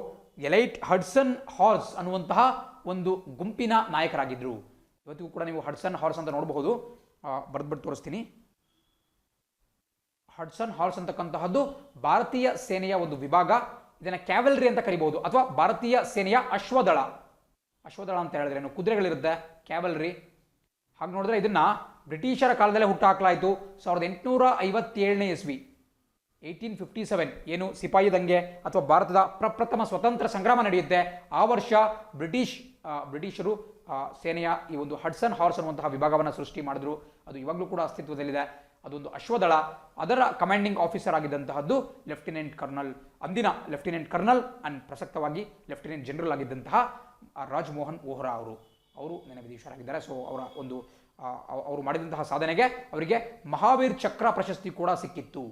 ಎಲೈಟ್ ಹಡ್ಸನ್ ಹಾರ್ಸ್ ಅನ್ನುವಂತಹ ಒಂದು ಗುಂಪಿನ ನಾಯಕರಾಗಿದ್ದರು. ಇವತ್ತಿಗೂ ಕೂಡ ನೀವು ಹಡ್ಸನ್ ಹಾರ್ಸ್ ಅಂತ ನೋಡಬಹುದು. ಬರೆದ್ಬಿಟ್ಟು ತೋರಿಸ್ತೀನಿ. ಹಡ್ಸನ್ ಹಾರ್ಸ್ ಅಂತಕ್ಕಂತಹದ್ದು ಭಾರತೀಯ ಸೇನೆಯ ಒಂದು ವಿಭಾಗ. ಇದನ್ನು ಕ್ಯಾವೆಲ್ರಿ ಅಂತ ಕರಿಬಹುದು ಅಥವಾ ಭಾರತೀಯ ಸೇನೆಯ ಅಶ್ವದಳ ಅಂತ ಹೇಳಿದ್ರೆ ಏನು, ಕುದುರೆಗಳಿರುತ್ತೆ, ಕ್ಯಾವೆಲ್ರಿ. ಹಾಗೆ ನೋಡಿದ್ರೆ ಇದನ್ನ ಬ್ರಿಟಿಷರ ಕಾಲದಲ್ಲೇ ಹುಟ್ಟುಹಾಕಲಾಯಿತು. 1857ನೇ ಇಸ್ವಿ 1857 ಏನು ಸಿಪಾಯಿ ದಂಗೆ ಅಥವಾ ಭಾರತದ ಪ್ರಪ್ರಥಮ ಸ್ವತಂತ್ರ ಸಂಗ್ರಾಮ ನಡೆಯುತ್ತೆ. ಆ ವರ್ಷ ಬ್ರಿಟಿಷರು ಸೇನೆಯ ಈ ಒಂದು ಹಡ್ಸನ್ ಹಾರ್ಸ್ ಅನ್ನುವಂತಹ ವಿಭಾಗವನ್ನು ಸೃಷ್ಟಿ ಮಾಡಿದ್ರು. ಅದು ಇವಾಗಲೂ ಕೂಡ ಅಸ್ತಿತ್ವದಲ್ಲಿದೆ. ಅದೊಂದು ಅಶ್ವದಳ. ಅದರ ಕಮಾಂಡಿಂಗ್ ಆಫೀಸರ್ ಆಗಿದ್ದಂತಹದ್ದು ಅಂದಿನ ಲೆಫ್ಟಿನೆಂಟ್ ಕರ್ನಲ್ ಅಂಡ್ ಪ್ರಸಕ್ತವಾಗಿ ಲೆಫ್ಟಿನೆಂಟ್ ಜನರಲ್ ಆಗಿದ್ದಂತಹ ರಾಜ್ಮೋಹನ್ ವೋಹ್ರಾ ಅವರು ನೆನೆ ವಿಧಿವಶರಾಗಿದ್ದಾರೆ. ಸೊ ಅವರು ಮಾಡಿದಂತಹ ಸಾಧನೆಗೆ ಅವರಿಗೆ ಮಹಾವೀರ್ ಚಕ್ರ ಪ್ರಶಸ್ತಿ ಕೂಡ ಸಿಕ್ಕಿತ್ತು.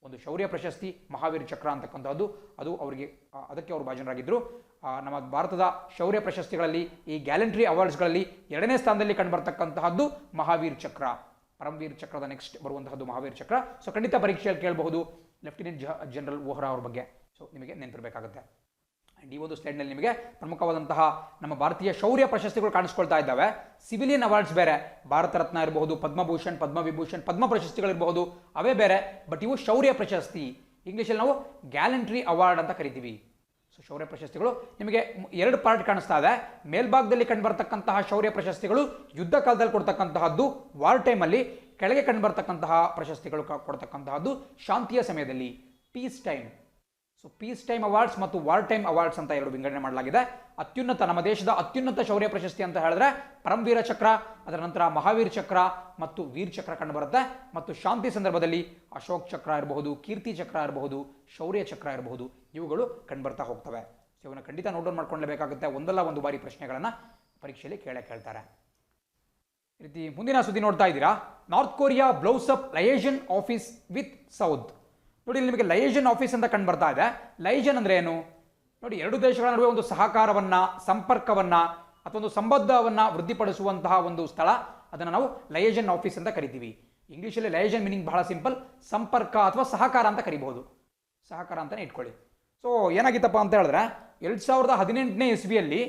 ಒಂದು ಶೌರ್ಯ ಪ್ರಶಸ್ತಿ ಮಹಾವೀರ್ ಚಕ್ರ ಅಂತಕ್ಕಂಥದ್ದು ಅದಕ್ಕೆ ಅವರು ಭಾಜನರಾಗಿದ್ದರು. ನಮ್ಮ ಭಾರತದ ಶೌರ್ಯ ಪ್ರಶಸ್ತಿಗಳಲ್ಲಿ ಈ ಗ್ಯಾಲಂಟ್ರಿ ಅವಾರ್ಡ್ಸ್ಗಳಲ್ಲಿ 2ನೇ ಸ್ಥಾನದಲ್ಲಿ ಕಂಡುಬರ್ತಕ್ಕಂತಹದ್ದು ಮಹಾವೀರ್ ಚಕ್ರ. ಪರಮವೀರ್ ಚಕ್ರದ ನೆಕ್ಸ್ಟ್ ಬರುವಂತಹದ್ದು ಮಹಾವೀರ್ ಚಕ್ರ. ಸೊ ಖಂಡಿತ ಪರೀಕ್ಷೆಯಲ್ಲಿ ಕೇಳಬಹುದು ಲೆಫ್ಟಿನೆಂಟ್ ಜನರಲ್ ವೋಹ್ರಾ ಅವ್ರ ಬಗ್ಗೆ. ಸೊ ನಿಮಗೆ ನೆನಪಿರಬೇಕಾಗುತ್ತೆ. ಆ್ಯಂಡ್ ಈ ಒಂದು ಸ್ಲೈಡ್ನಲ್ಲಿ ನಿಮಗೆ ಪ್ರಮುಖವಾದಂತಹ ನಮ್ಮ ಭಾರತೀಯ ಶೌರ್ಯ ಪ್ರಶಸ್ತಿಗಳು ಕಾಣಿಸ್ಕೊಳ್ತಾ ಇದ್ದಾವೆ. ಸಿವಿಲಿಯನ್ ಅವಾರ್ಡ್ಸ್ ಬೇರೆ, ಭಾರತ ರತ್ನ ಇರಬಹುದು, ಪದ್ಮಭೂಷಣ್, ಪದ್ಮವಿಭೂಷಣ್, ಪದ್ಮ ಪ್ರಶಸ್ತಿಗಳಿರಬಹುದು, ಅವೇ ಬೇರೆ. ಬಟ್ ಇವು ಶೌರ್ಯ ಪ್ರಶಸ್ತಿ, ಇಂಗ್ಲೀಷಲ್ಲಿ ನಾವು ಗ್ಯಾಲಂಟ್ರಿ ಅವಾರ್ಡ್ ಅಂತ ಕರಿತೀವಿ. ಸೊ ಶೌರ್ಯ ಪ್ರಶಸ್ತಿಗಳು ನಿಮಗೆ 2 ಪಾರ್ಟ್ ಕಾಣಿಸ್ತಾ ಇದೆ. ಮೇಲ್ಭಾಗದಲ್ಲಿ ಕಂಡುಬರ್ತಕ್ಕಂತಹ ಶೌರ್ಯ ಪ್ರಶಸ್ತಿಗಳು ಯುದ್ಧ ಕಾಲದಲ್ಲಿ ಕೊಡ್ತಕ್ಕಂತಹದ್ದು ವಾರ್ ಟೈಮಲ್ಲಿ, ಕೆಳಗೆ ಕಂಡುಬರ್ತಕ್ಕಂತಹ ಪ್ರಶಸ್ತಿಗಳು ಕೊಡ್ತಕ್ಕಂತಹದ್ದು ಶಾಂತಿಯ ಸಮಯದಲ್ಲಿ, piece time. So piece time awards ಮತ್ತು ವಾರ್ ಟೈಮ್ ಅವಾರ್ಡ್ಸ್ ಅಂತ 2 ವಿಂಗಡಣೆ ಮಾಡಲಾಗಿದೆ. ನಮ್ಮ ದೇಶದ ಅತ್ಯುನ್ನತ ಶೌರ್ಯ ಪ್ರಶಸ್ತಿ ಅಂತ ಹೇಳಿದ್ರೆ ಪರಮವೀರ ಚಕ್ರ, ಅದರ ನಂತರ ಮಹಾವೀರ್ ಚಕ್ರ ಮತ್ತು ವೀರ್ ಚಕ್ರ ಕಂಡುಬರುತ್ತೆ. ಮತ್ತು ಶಾಂತಿ ಸಂದರ್ಭದಲ್ಲಿ ಅಶೋಕ್ ಚಕ್ರ ಇರಬಹುದು, ಕೀರ್ತಿ ಚಕ್ರ ಇರಬಹುದು, ಶೌರ್ಯ ಚಕ್ರ ಇರಬಹುದು, ಇವುಗಳು ಕಂಡುಬರ್ತಾ ಹೋಗ್ತವೆ. ಸೊ ಇವನ್ನ ಖಂಡಿತ ನೋಟ್ ಡೌನ್ ಮಾಡ್ಕೊಳ್ಳೇಬೇಕಾಗುತ್ತೆ. ಒಂದಲ್ಲ ಒಂದು ಬಾರಿ ಪ್ರಶ್ನೆಗಳನ್ನು ಪರೀಕ್ಷೆಯಲ್ಲಿ ಕೇಳ್ತಾರೆ. ಈ ರೀತಿ ಮುಂದಿನ ಸುದ್ದಿ ನೋಡ್ತಾ ಇದ್ದೀರಾ. North Korea blows up liaison office with South. ನೋಡಿ, ಇಲ್ಲಿ ನಿಮಗೆ ಲಯೇಷನ್ ಆಫೀಸ್ ಅಂತ ಕಂಡು ಬರ್ತಾ ಇದೆ. ಲಯೇಷನ್ ಅಂದ್ರೆ ಏನು ನೋಡಿ, 2 ದೇಶಗಳ ನಡುವೆ ಒಂದು ಸಹಕಾರವನ್ನ, ಸಂಪರ್ಕವನ್ನ ಅಥವಾ ಒಂದು ಸಂಬಂಧವನ್ನ ವೃದ್ಧಿಪಡಿಸುವಂತಹ ಒಂದು ಸ್ಥಳ, ಅದನ್ನು ನಾವು ಲಯೇಷನ್ ಆಫೀಸ್ ಅಂತ ಕರಿತೀವಿ. ಇಂಗ್ಲೀಷಲ್ಲಿ ಲಯೇಷನ್ ಮೀನಿಂಗ್ ಬಹಳ ಸಿಂಪಲ್, ಸಂಪರ್ಕ ಅಥವಾ ಸಹಕಾರ ಅಂತ ಕರಿಬಹುದು. ಸಹಕಾರ ಅಂತಾನೆ ಇಟ್ಕೊಳ್ಳಿ. ಸೊ ಏನಾಗಿತ್ತಪ್ಪ ಅಂತ ಹೇಳಿದ್ರೆ 2018ನೇ ಇಸ್ವಿಯಲ್ಲಿ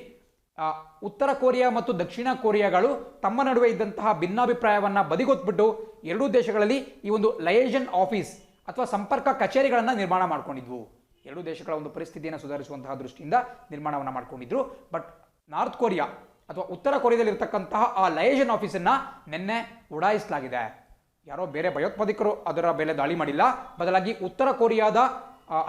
ಉತ್ತರ ಕೊರಿಯಾ ಮತ್ತು ದಕ್ಷಿಣ ಕೊರಿಯಾಗಳು ತಮ್ಮ ನಡುವೆ ಇದ್ದಂತಹ ಭಿನ್ನಾಭಿಪ್ರಾಯವನ್ನ ಬದಿಗೊತ್ಬಿಟ್ಟು 2 ದೇಶಗಳಲ್ಲಿ ಈ ಒಂದು ಲಯೇಷನ್ ಆಫೀಸ್ ಅಥವಾ ಸಂಪರ್ಕ ಕಚೇರಿಗಳನ್ನು ನಿರ್ಮಾಣ ಮಾಡ್ಕೊಂಡಿದ್ವು. 2 ದೇಶಗಳ ಒಂದು ಪರಿಸ್ಥಿತಿಯನ್ನು ಸುಧಾರಿಸುವಂತಹ ದೃಷ್ಟಿಯಿಂದ ನಿರ್ಮಾಣವನ್ನು ಮಾಡ್ಕೊಂಡಿದ್ರು. ಬಟ್ ನಾರ್ತ್ ಕೊರಿಯಾ ಅಥವಾ ಉತ್ತರ ಕೊರಿಯಾದಲ್ಲಿ ಇರತಕ್ಕಂತಹ ಆ ಲಯೇಷನ್ ಆಫೀಸನ್ನು ನಿನ್ನೆ ಉಡಾಯಿಸಲಾಗಿದೆ. ಯಾರೋ ಬೇರೆ ಭಯೋತ್ಪಾದಕರು ಅದರ ಮೇಲೆ ದಾಳಿ ಮಾಡಿಲ್ಲ, ಬದಲಾಗಿ ಉತ್ತರ ಕೊರಿಯಾದ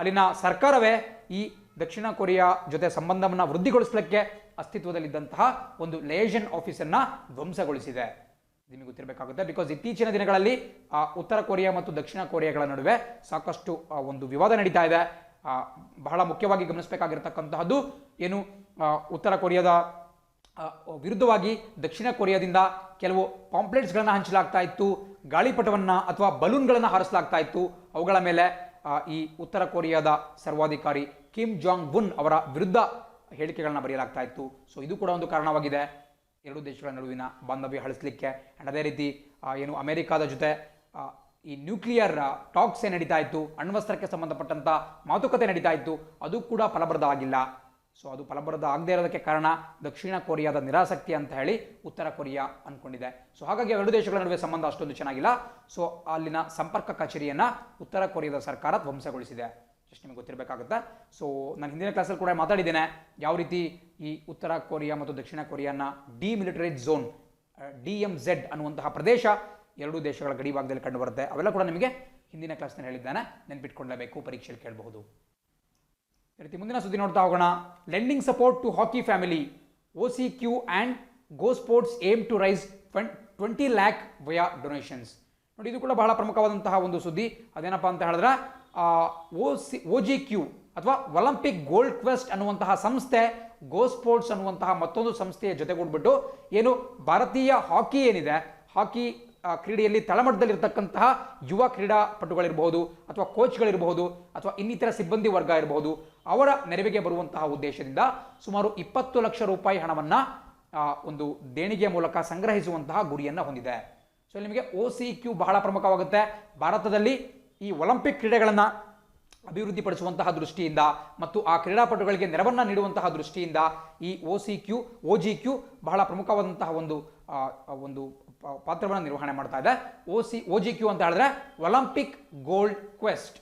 ಅಲ್ಲಿನ ಸರ್ಕಾರವೇ ಈ ದಕ್ಷಿಣ ಕೊರಿಯಾ ಜೊತೆ ಸಂಬಂಧವನ್ನು ವೃದ್ಧಿಗೊಳಿಸಲಿಕ್ಕೆ ಅಸ್ತಿತ್ವದಲ್ಲಿದ್ದಂತಹ ಒಂದು ಲಯೇಷನ್ ಆಫೀಸನ್ನು ಧ್ವಂಸಗೊಳಿಸಿದೆ. ನಿಮಗೆ ಗೊತ್ತಿರಬೇಕಾಗುತ್ತೆ. ಬಿಕಾಸ್ ಇತ್ತೀಚಿನ ದಿನಗಳಲ್ಲಿ ಉತ್ತರ ಕೊರಿಯಾ ಮತ್ತು ದಕ್ಷಿಣ ಕೊರಿಯಾಗಳ ನಡುವೆ ಸಾಕಷ್ಟು ಒಂದು ವಿವಾದ ನಡೀತಾ ಇದೆ. ಬಹಳ ಮುಖ್ಯವಾಗಿ ಗಮನಿಸಬೇಕಾಗಿರತಕ್ಕಂತಹದ್ದು ಏನು, ಉತ್ತರ ಕೊರಿಯಾದ ವಿರುದ್ಧವಾಗಿ ದಕ್ಷಿಣ ಕೊರಿಯಾದಿಂದ ಕೆಲವು ಪಾಂಪ್ಲೆಟ್ಸ್ಗಳನ್ನು ಹಂಚಲಾಗ್ತಾ ಇತ್ತು, ಗಾಳಿಪಟವನ್ನು ಅಥವಾ ಬಲೂನ್ಗಳನ್ನು ಹಾರಿಸಲಾಗ್ತಾ ಇತ್ತು. ಅವುಗಳ ಮೇಲೆ ಈ ಉತ್ತರ ಕೊರಿಯಾದ ಸರ್ವಾಧಿಕಾರಿ ಕಿಮ್ ಜಾಂಗ್ ಉನ್ ಅವರ ವಿರುದ್ಧ ಹೇಳಿಕೆಗಳನ್ನ ಬರೆಯಲಾಗ್ತಾ ಇತ್ತು. ಸೊ ಇದು ಕೂಡ ಒಂದು ಕಾರಣವಾಗಿದೆ ಎರಡು ದೇಶಗಳ ನಡುವಿನ ಬಾಂಧವ್ಯ ಹಳಿಸಲಿಕ್ಕೆ. ಆ್ಯಂಡ್ ಅದೇ ರೀತಿ ಏನು ಅಮೆರಿಕಾದ ಜೊತೆ ಈ ನ್ಯೂಕ್ಲಿಯರ್ ಟಾಕ್ಸ್ ನಡೀತಾ ಇತ್ತು, ಅಣ್ವಸ್ತ್ರಕ್ಕೆ ಸಂಬಂಧಪಟ್ಟಂಥ ಮಾತುಕತೆ ನಡೀತಾ ಇತ್ತು, ಅದು ಕೂಡ ಫಲಪ್ರದ ಆಗಿಲ್ಲ. ಸೊ ಅದು ಫಲಪ್ರದ ಆಗದೇ ಇರೋದಕ್ಕೆ ಕಾರಣ ದಕ್ಷಿಣ ಕೊರಿಯಾದ ನಿರಾಸಕ್ತಿ ಅಂತ ಹೇಳಿ ಉತ್ತರ ಕೊರಿಯಾ ಅಂದ್ಕೊಂಡಿದೆ. ಸೊ ಹಾಗಾಗಿ ಎರಡು ದೇಶಗಳ ನಡುವೆ ಸಂಬಂಧ ಅಷ್ಟೊಂದು ಚೆನ್ನಾಗಿಲ್ಲ. ಸೊ ಅಲ್ಲಿನ ಸಂಪರ್ಕ ಕಚೇರಿಯನ್ನು ಉತ್ತರ ಕೊರಿಯಾದ ಸರ್ಕಾರ ಧ್ವಂಸಗೊಳಿಸಿದೆ. ಜಸ್ಟ್ ನಿಮಗೆ ಗೊತ್ತಿರಬೇಕಾಗುತ್ತೆ. ಸೊ ನಾನು ಹಿಂದಿನ ಕ್ಲಾಸಲ್ಲಿ ಕೂಡ ಮಾತಾಡಿದ್ದೇನೆ ಯಾವ ರೀತಿ ಈ ಉತ್ತರ ಕೊರಿಯಾ ಮತ್ತು ದಕ್ಷಿಣ ಕೊರಿಯಾನ ಡಿಮಿಲಿಟರೈಸ್ ಝೋನ್ DMZ ಅನ್ನುವಂತಹ ಪ್ರದೇಶ ಎರಡೂ ದೇಶಗಳ ಗಡಿ ಭಾಗದಲ್ಲಿ ಕಂಡು ಬರುತ್ತೆ. ಅವೆಲ್ಲ ಕೂಡ ನಿಮಗೆ ಹಿಂದಿನ ಕ್ಲಾಸ್ನಲ್ಲಿ ಹೇಳಿದ್ದಾನೆ, ನೆನ್ಪಿಟ್ಕೊಳ್ಳಬೇಕು, ಪರೀಕ್ಷೆಯಲ್ಲಿ ಕೇಳಬಹುದು. ರೀತಿ ಮುಂದಿನ ಸುದ್ದಿ ನೋಡ್ತಾ ಹೋಗೋಣ. Lending support to hockey family, OCQ and go sports aim to raise 20 lakh via donations. ನೋಡಿ, ಇದು ಕೂಡ ಬಹಳ ಪ್ರಮುಖವಾದಂತಹ ಒಂದು ಸುದ್ದಿ. ಅದೇನಪ್ಪ ಅಂತ ಹೇಳಿದ್ರೆ OGQ ಅಥವಾ ಒಲಿಂಪಿಕ್ ಗೋಲ್ಡ್ ಕ್ವೆಸ್ಟ್ ಅನ್ನುವಂತಹ ಸಂಸ್ಥೆ ಗೋ ಸ್ಪೋರ್ಟ್ಸ್ ಅನ್ನುವಂತಹ ಮತ್ತೊಂದು ಸಂಸ್ಥೆಯ ಜೊತೆಗೂಡ್ಬಿಟ್ಟು ಏನು ಭಾರತೀಯ ಹಾಕಿ ಏನಿದೆ, ಹಾಕಿ ಕ್ರೀಡೆಯಲ್ಲಿ ತಳಮಟ್ಟದಲ್ಲಿರ್ತಕ್ಕಂತಹ ಯುವ ಕ್ರೀಡಾಪಟುಗಳಿರಬಹುದು ಅಥವಾ ಕೋಚ್ಗಳಿರಬಹುದು ಅಥವಾ ಇನ್ನಿತರ ಸಿಬ್ಬಂದಿ ವರ್ಗ ಇರಬಹುದು, ಅವರ ನೆರವಿಗೆ ಬರುವಂತಹ ಉದ್ದೇಶದಿಂದ ಸುಮಾರು 20 ಲಕ್ಷ ರೂಪಾಯಿ ಹಣವನ್ನು ಒಂದು ದೇಣಿಗೆಯ ಮೂಲಕ ಸಂಗ್ರಹಿಸುವಂತಹ ಗುರಿಯನ್ನು ಹೊಂದಿದೆ. ಸೊ ನಿಮಗೆ OCQ ಬಹಳ ಪ್ರಮುಖವಾಗುತ್ತೆ. ಭಾರತದಲ್ಲಿ ಈ ಒಲಿಂಪಿಕ್ ಕ್ರೀಡೆಗಳನ್ನು ಅಭಿವೃದ್ಧಿಪಡಿಸುವಂತಹ ದೃಷ್ಟಿಯಿಂದ ಮತ್ತು ಆ ಕ್ರೀಡಾಪಟುಗಳಿಗೆ ನೆರವನ್ನು ನೀಡುವಂತಹ ದೃಷ್ಟಿಯಿಂದ ಈ OGQ ಬಹಳ ಪ್ರಮುಖವಾದಂತಹ ಒಂದು ಪಾತ್ರವನ್ನು ನಿರ್ವಹಣೆ ಮಾಡ್ತಾ ಇದೆ. OGQ ಅಂತ ಹೇಳಿದ್ರೆ ಒಲಿಂಪಿಕ್ ಗೋಲ್ಡ್ ಕ್ವೆಸ್ಟ್.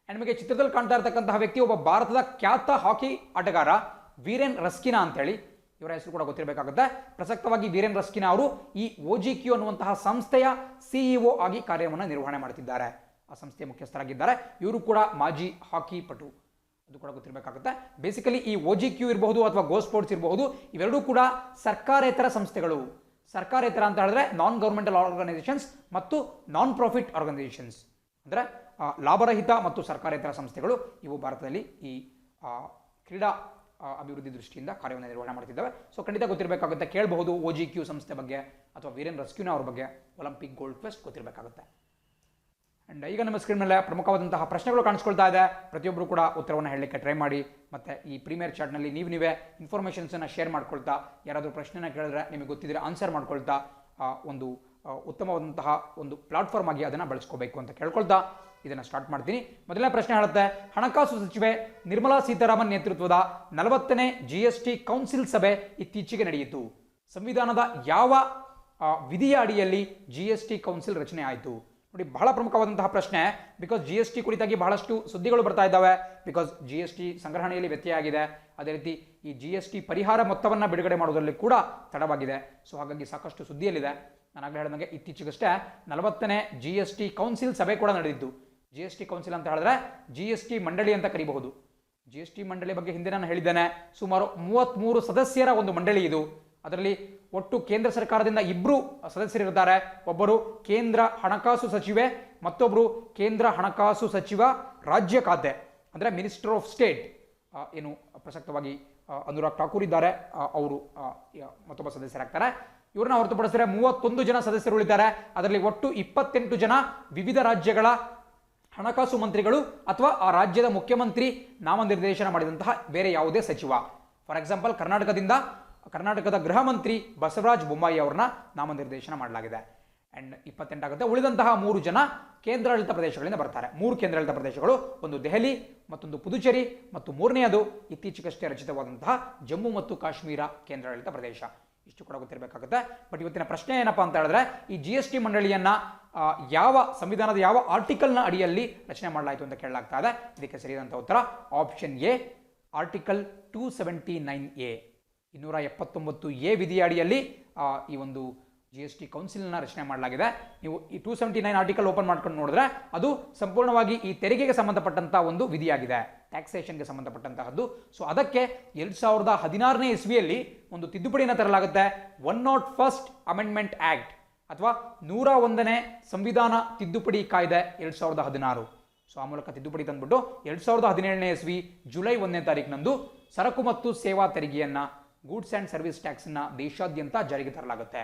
ನಿಮಗೆ ಚಿತ್ರದಲ್ಲಿ ಕಾಣ್ತಾ ಇರತಕ್ಕಂತಹ ವ್ಯಕ್ತಿ ಒಬ್ಬ ಭಾರತದ ಖ್ಯಾತ ಹಾಕಿ ಆಟಗಾರ ವೀರೇನ್ ರಸ್ಕಿನಾ ಅಂತೇಳಿ, ಇವರ ಹೆಸರು ಕೂಡ ಗೊತ್ತಿರಬೇಕಾಗುತ್ತೆ. ಪ್ರಸಕ್ತವಾಗಿ ವೀರೇನ್ ರಸ್ಕಿನಾ ಅವರು ಈ OGQ ಅನ್ನುವಂತಹ ಸಂಸ್ಥೆಯ CEO ಆಗಿ ಕಾರ್ಯವನ್ನು ನಿರ್ವಹಣೆ ಮಾಡ್ತಿದ್ದಾರೆ. ಆ ಸಂಸ್ಥೆಯ ಮುಖ್ಯಸ್ಥರಾಗಿದ್ದಾರೆ. ಇವರು ಕೂಡ ಮಾಜಿ ಹಾಕಿ ಪಟು, ಅದು ಕೂಡ ಗೊತ್ತಿರಬೇಕಾಗುತ್ತೆ. ಬೇಸಿಕಲಿ ಈ OGQ ಇರಬಹುದು ಅಥವಾ ಗೋ ಸ್ಪೋರ್ಟ್ಸ್ ಇರಬಹುದು, ಇವೆರಡೂ ಕೂಡ ಸರ್ಕಾರೇತರ ಸಂಸ್ಥೆಗಳು. ಸರ್ಕಾರೇತರ ಅಂತ ಹೇಳಿದ್ರೆ ನಾನ್ ಗವರ್ಮೆಂಟಲ್ ಆರ್ಗನೈಸೇಷನ್ಸ್ ಮತ್ತು ನಾನ್ ಪ್ರಾಫಿಟ್ ಆರ್ಗನೈಸೇಷನ್ಸ್, ಅಂದರೆ ಲಾಭರಹಿತ ಮತ್ತು ಸರ್ಕಾರೇತರ ಸಂಸ್ಥೆಗಳು. ಇವು ಭಾರತದಲ್ಲಿ ಈ ಕ್ರೀಡಾ ಅಭಿವೃದ್ಧಿ ದೃಷ್ಟಿಯಿಂದ ಕಾರ್ಯವನ್ನು ನಿರ್ವಹಣೆ ಮಾಡ್ತಿದ್ದಾವೆ. ಸೊ ಖಂಡಿತ ಗೊತ್ತಿರಬೇಕಾಗುತ್ತೆ, ಕೇಳಬಹುದು OGQ ಸಂಸ್ಥೆ ಬಗ್ಗೆ ಅಥವಾ ವೀರೇನ್ ರಸ್ಕಿನಾ ಅವ್ರ ಬಗ್ಗೆ, ಒಲಿಂಪಿಕ್ ಗೋಲ್ಡ್ ಕ್ವೆಸ್ಟ್ ಗೊತ್ತಿರಬೇಕಾಗುತ್ತೆ. ಆ್ಯಂಡ್ ಈಗ ನಮ್ಮ ಸ್ಕ್ರೀನ್ ಮೇಲೆ ಪ್ರಮುಖವಾದಂತಹ ಪ್ರಶ್ನೆಗಳು ಕಾಣಿಸ್ಕೊಳ್ತಾ ಇದೆ. ಪ್ರತಿಯೊಬ್ಬರು ಕೂಡ ಉತ್ತರವನ್ನು ಹೇಳಲಿಕ್ಕೆ ಟ್ರೈ ಮಾಡಿ. ಮತ್ತು ಈ ಪ್ರೀಮಿಯರ್ ಚಾಟ್ನಲ್ಲಿ ನೀವೇ ಇನ್ಫಾರ್ಮೇಷನ್ಸನ್ನು ಶೇರ್ ಮಾಡ್ಕೊಳ್ತಾ, ಯಾರಾದರೂ ಪ್ರಶ್ನೆನ ಕೇಳಿದ್ರೆ ನಿಮಗೆ ಗೊತ್ತಿದ್ರೆ ಆನ್ಸರ್ ಮಾಡ್ಕೊಳ್ತಾ ಒಂದು ಉತ್ತಮವಾದಂತಹ ಒಂದು ಪ್ಲಾಟ್ಫಾರ್ಮ್ ಆಗಿ ಅದನ್ನು ಬಳಸ್ಕೋಬೇಕು ಅಂತ ಕೇಳ್ಕೊಳ್ತಾ ಇದನ್ನು ಸ್ಟಾರ್ಟ್ ಮಾಡ್ತೀನಿ. ಮೊದಲನೇ ಪ್ರಶ್ನೆ ಹೇಳುತ್ತೆ, ಹಣಕಾಸು ಸಚಿವೆ ನಿರ್ಮಲಾ ಸೀತಾರಾಮನ್ ನೇತೃತ್ವದ 40ನೇ GST ಕೌನ್ಸಿಲ್ ಸಭೆ ಇತ್ತೀಚೆಗೆ ನಡೆಯಿತು. ಸಂವಿಧಾನದ ಯಾವ ವಿಧಿಯ ಅಡಿಯಲ್ಲಿ GST ಕೌನ್ಸಿಲ್ ರಚನೆ ಆಯಿತು? ನೋಡಿ, ಬಹಳ ಪ್ರಮುಖವಾದಂತಹ ಪ್ರಶ್ನೆ. ಬಿಕಾಸ್ GST ಕುರಿತಾಗಿ ಬಹಳಷ್ಟು ಸುದ್ದಿಗಳು ಬರ್ತಾ ಇದ್ದಾವೆ. ಬಿಕಾಸ್ GST ಸಂಗ್ರಹಣೆಯಲ್ಲಿ ವ್ಯತ್ಯಯ ಆಗಿದೆ. ಅದೇ ರೀತಿ ಈ GST ಪರಿಹಾರ ಮೊತ್ತವನ್ನು ಬಿಡುಗಡೆ ಮಾಡೋದರಲ್ಲಿ ಕೂಡ ತಡವಾಗಿದೆ. ಸೊ ಹಾಗಾಗಿ ಸಾಕಷ್ಟು ಸುದ್ದಿಯಲ್ಲಿದೆ. ನಾನಾಗಲೇ ಹೇಳಿದಂಗೆ ಇತ್ತೀಚೆಗಷ್ಟೇ 40ನೇ GST ಕೌನ್ಸಿಲ್ ಸಭೆ ಕೂಡ ನಡೆದಿದ್ದು. GST ಕೌನ್ಸಿಲ್ ಅಂತ ಹೇಳಿದ್ರೆ GST ಮಂಡಳಿ ಅಂತ ಕರೀಬಹುದು. GST ಮಂಡಳಿ ಬಗ್ಗೆ ಹಿಂದೆ ನಾನು ಹೇಳಿದ್ದೇನೆ. ಸುಮಾರು 33 ಸದಸ್ಯರ ಒಂದು ಮಂಡಳಿ ಇದು. ಅದರಲ್ಲಿ ಒಟ್ಟು ಕೇಂದ್ರ ಸರ್ಕಾರದಿಂದ 2 ಸದಸ್ಯರಿರ್ತಾರೆ. ಒಬ್ಬರು ಕೇಂದ್ರ ಹಣಕಾಸು ಸಚಿವೆ, ಮತ್ತೊಬ್ಬರು ಕೇಂದ್ರ ಹಣಕಾಸು ಸಚಿವ ರಾಜ್ಯ ಖಾತೆ, ಅಂದರೆ ಮಿನಿಸ್ಟರ್ ಆಫ್ ಸ್ಟೇಟ್. ಏನು ಪ್ರಸಕ್ತವಾಗಿ ಅನುರಾಗ್ ಠಾಕೂರ್ ಇದ್ದಾರೆ, ಅವರು ಮತ್ತೊಬ್ಬ ಸದಸ್ಯರಾಗ್ತಾರೆ. ಇವ್ರನ್ನ ಹೊರತುಪಡಿಸಿದರೆ 31 ಜನ ಸದಸ್ಯರು ಉಳಿದ್ದಾರೆ. ಅದರಲ್ಲಿ ಒಟ್ಟು 28 ಜನ ವಿವಿಧ ರಾಜ್ಯಗಳ ಹಣಕಾಸು ಮಂತ್ರಿಗಳು ಅಥವಾ ಆ ರಾಜ್ಯದ ಮುಖ್ಯಮಂತ್ರಿ ನಾಮನಿರ್ದೇಶನ ಮಾಡಿದಂತಹ ಬೇರೆ ಯಾವುದೇ ಸಚಿವ. ಫಾರ್ ಎಕ್ಸಾಂಪಲ್, ಕರ್ನಾಟಕದ ಗೃಹ ಮಂತ್ರಿ ಬಸವರಾಜ ಬೊಮ್ಮಾಯಿ ಅವ್ರನ್ನ ನಾಮನಿರ್ದೇಶನ ಮಾಡಲಾಗಿದೆ. ಆ್ಯಂಡ್ 28 ಆಗುತ್ತೆ. ಉಳಿದಂತಹ 3 ಜನ ಕೇಂದ್ರಾಡಳಿತ ಪ್ರದೇಶಗಳಿಂದ ಬರ್ತಾರೆ. 3 ಕೇಂದ್ರಾಡಳಿತ ಪ್ರದೇಶಗಳು, ಒಂದು ದೆಹಲಿ, ಮತ್ತೊಂದು ಪುದುಚೇರಿ, ಮತ್ತು 3ನೇದು ಇತ್ತೀಚೆಗಷ್ಟೇ ರಚಿತವಾದಂತಹ ಜಮ್ಮು ಮತ್ತು ಕಾಶ್ಮೀರ ಕೇಂದ್ರಾಡಳಿತ ಪ್ರದೇಶ. ಇಷ್ಟು ಕೂಡ ಗೊತ್ತಿರಬೇಕಾಗುತ್ತೆ. ಬಟ್ ಇವತ್ತಿನ ಪ್ರಶ್ನೆ ಏನಪ್ಪಾ ಅಂತ ಹೇಳಿದ್ರೆ, ಈ GST ಮಂಡಳಿಯನ್ನ ಯಾವ ಸಂವಿಧಾನದ ಯಾವ ಆರ್ಟಿಕಲ್ನ ಅಡಿಯಲ್ಲಿ ರಚನೆ ಮಾಡಲಾಯಿತು ಅಂತ ಕೇಳಲಾಗ್ತಾ ಇದೆ. ಇದಕ್ಕೆ ಸರಿಯಾದಂಥ ಉತ್ತರ option A, article 279A 279A ವಿಧಿಯ ಅಡಿಯಲ್ಲಿ ಈ ಒಂದು GST ಕೌನ್ಸಿಲ್ನ ರಚನೆ ಮಾಡಲಾಗಿದೆ. ನೀವು ಈ 279 ಆರ್ಟಿಕಲ್ ಓಪನ್ ಮಾಡ್ಕೊಂಡು ನೋಡಿದ್ರೆ ಅದು ಸಂಪೂರ್ಣವಾಗಿ ಈ ತೆರಿಗೆಗೆ ಸಂಬಂಧಪಟ್ಟಂತ ಒಂದು ವಿಧಿಯಾಗಿದೆ, ಟ್ಯಾಕ್ಸೇಷನ್ಗೆ ಸಂಬಂಧಪಟ್ಟಂತಹದ್ದು. ಸೊ ಅದಕ್ಕೆ 2016ನೇ ಇಸ್ವಿಯಲ್ಲಿ ಒಂದು ತಿದ್ದುಪಡಿಯನ್ನು ತರಲಾಗುತ್ತೆ. 101st ಅಮೆಂಡ್ಮೆಂಟ್ ಆಕ್ಟ್ ಅಥವಾ 101ನೇ ಸಂವಿಧಾನ ತಿದ್ದುಪಡಿ ಕಾಯ್ದೆ 2016. ಸೊ ಆ ಮೂಲಕ ತಿದ್ದುಪಡಿ ತಂದ್ಬಿಟ್ಟು 2017ನೇ ಇಸ್ವಿ ಜುಲೈ 1ನೇ ತಾರೀಕಿನಂದು ಸರಕು ಮತ್ತು ಸೇವಾ ತೆರಿಗೆಯನ್ನ, ಗೂಡ್ಸ್ ಆ್ಯಂಡ್ ಸರ್ವಿಸ್ ಟ್ಯಾಕ್ಸನ್ನ ದೇಶಾದ್ಯಂತ ಜಾರಿಗೆ ತರಲಾಗುತ್ತೆ.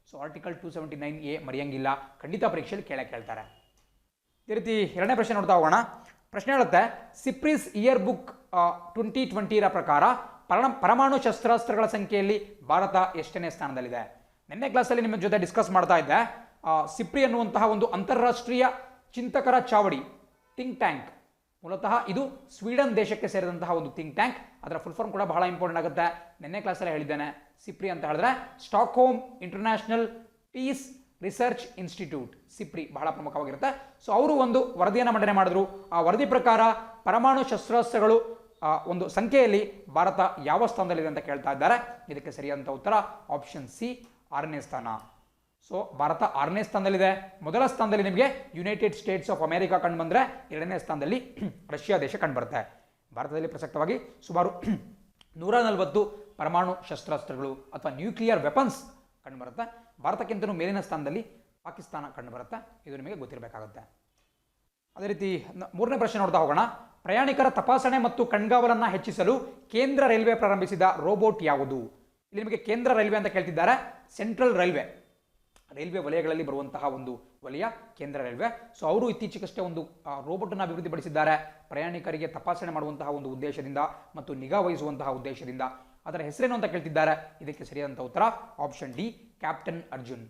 ಸೊ ಆರ್ಟಿಕಲ್ 279A ಮರೆಯಂಗಿಲ್ಲ, ಖಂಡಿತ ಪರೀಕ್ಷೆಯಲ್ಲಿ ಕೇಳ್ತಾರೆ. ಇದೇ ರೀತಿ ಎರಡನೇ ಪ್ರಶ್ನೆ ನೋಡ್ತಾ ಹೋಗೋಣ. ಪ್ರಶ್ನೆ ಹೇಳುತ್ತೆ, ಸಿಪ್ರಿಸ್ ಇಯರ್ ಬುಕ್ 2020ರ ಪ್ರಕಾರ ಪರಮಾಣು ಶಸ್ತ್ರಾಸ್ತ್ರಗಳ ಸಂಖ್ಯೆಯಲ್ಲಿ ಭಾರತ ಎಷ್ಟನೇ ಸ್ಥಾನದಲ್ಲಿದೆ? ನಿನ್ನೆ ಕ್ಲಾಸಲ್ಲಿ ನಿಮ್ಮ ಜೊತೆ ಡಿಸ್ಕಸ್ ಮಾಡ್ತಾ ಇದ್ದೆ. ಸಿಪ್ರಿ ಅನ್ನುವಂತಹ ಒಂದು ಅಂತಾರಾಷ್ಟ್ರೀಯ ಚಿಂತಕರ ಚಾವಡಿ, ಥಿಂಕ್ ಟ್ಯಾಂಕ್, ಮೂಲತಃ ಇದು ಸ್ವೀಡನ್ ದೇಶಕ್ಕೆ ಸೇರಿದಂತಹ ಒಂದು ಥಿಂಕ್ ಟ್ಯಾಂಕ್. ಅದರ ಫುಲ್ ಫಾರ್ಮ್ ಕೂಡ ಬಹಳ ಇಂಪಾರ್ಟೆಂಟ್ ಆಗುತ್ತೆ. ನಿನ್ನೆ ಕ್ಲಾಸಲ್ಲಿ ಹೇಳಿದ್ದೇನೆ. ಸಿಪ್ರಿ ಅಂತ ಹೇಳಿದ್ರೆ Stockholm International Peace Research Institute, SIPRI ಬಹಳ ಪ್ರಮುಖವಾಗಿರುತ್ತೆ. ಸೊ ಅವರು ಒಂದು ವರದಿಯನ್ನು ಮಂಡನೆ ಮಾಡಿದ್ರು. ಆ ವರದಿ ಪ್ರಕಾರ ಪರಮಾಣು ಶಸ್ತ್ರಾಸ್ತ್ರಗಳು ಒಂದು ಸಂಖ್ಯೆಯಲ್ಲಿ ಭಾರತ ಯಾವ ಸ್ಥಾನದಲ್ಲಿದೆ ಅಂತ ಕೇಳ್ತಾ ಇದ್ದಾರೆ. ಇದಕ್ಕೆ ಸರಿಯಾದಂಥ ಉತ್ತರ ಆಪ್ಷನ್ ಸಿ, 6ನೇ ಸ್ಥಾನ. ಸೊ ಭಾರತ 6ನೇ ಸ್ಥಾನದಲ್ಲಿದೆ. ಮೊದಲ ಸ್ಥಾನದಲ್ಲಿ ನಿಮಗೆ ಯುನೈಟೆಡ್ ಸ್ಟೇಟ್ಸ್ ಆಫ್ ಅಮೆರಿಕಾ ಕಂಡು ಬಂದರೆ, 2ನೇ ಸ್ಥಾನದಲ್ಲಿ ರಷ್ಯಾ ದೇಶ ಕಂಡು ಬರುತ್ತೆ. ಭಾರತದಲ್ಲಿ ಪ್ರಸಕ್ತವಾಗಿ ಸುಮಾರು 140 ಪರಮಾಣು ಶಸ್ತ್ರಾಸ್ತ್ರಗಳು ಅಥವಾ ನ್ಯೂಕ್ಲಿಯರ್ ವೆಪನ್ಸ್ ಕಂಡು ಬರುತ್ತೆ. ಭಾರತಕ್ಕಿಂತಲೂ ಮೇಲಿನ ಸ್ಥಾನದಲ್ಲಿ ಪಾಕಿಸ್ತಾನ ಕಂಡು ಬರುತ್ತೆ. ಇದು ನಿಮಗೆ ಗೊತ್ತಿರಬೇಕಾಗುತ್ತೆ. ಅದೇ ರೀತಿ 3ನೇ ಪ್ರಶ್ನೆ ನೋಡ್ತಾ ಹೋಗೋಣ. ಪ್ರಯಾಣಿಕರ ತಪಾಸಣೆ ಮತ್ತು ಕಣ್ಗಾವಲನ್ನು ಹೆಚ್ಚಿಸಲು ಕೇಂದ್ರ ರೈಲ್ವೆ ಪ್ರಾರಂಭಿಸಿದ ರೋಬೋಟ್ ಯಾವುದು? ಇಲ್ಲಿ ನಿಮಗೆ ಕೇಂದ್ರ ರೈಲ್ವೆ ಅಂತ ಕೇಳ್ತಿದ್ದಾರೆ. ಸೆಂಟ್ರಲ್ ರೈಲ್ವೆ, ರೈಲ್ವೆ ವಲಯಗಳಲ್ಲಿ ಬರುವಂತಹ ಒಂದು ವಲಯ ಕೇಂದ್ರ ರೈಲ್ವೆ. ಸೊ ಅವರು ಇತ್ತೀಚೆಗಷ್ಟೇ ಒಂದು ರೋಬೋಟನ್ನು ಅಭಿವೃದ್ಧಿಪಡಿಸಿದ್ದಾರೆ, ಪ್ರಯಾಣಿಕರಿಗೆ ತಪಾಸಣೆ ಮಾಡುವಂತಹ ಒಂದು ಉದ್ದೇಶದಿಂದ ಮತ್ತು ನಿಗಾ ವಹಿಸುವಂತಹ ಉದ್ದೇಶದಿಂದ. ಅದರ ಹೆಸರೇನು ಅಂತ ಕೇಳ್ತಿದ್ದಾರೆ. ಇದಕ್ಕೆ ಸರಿಯಾದಂಥ ಉತ್ತರ ಆಪ್ಷನ್ ಡಿ, ಕ್ಯಾಪ್ಟನ್ ಅರ್ಜುನ್.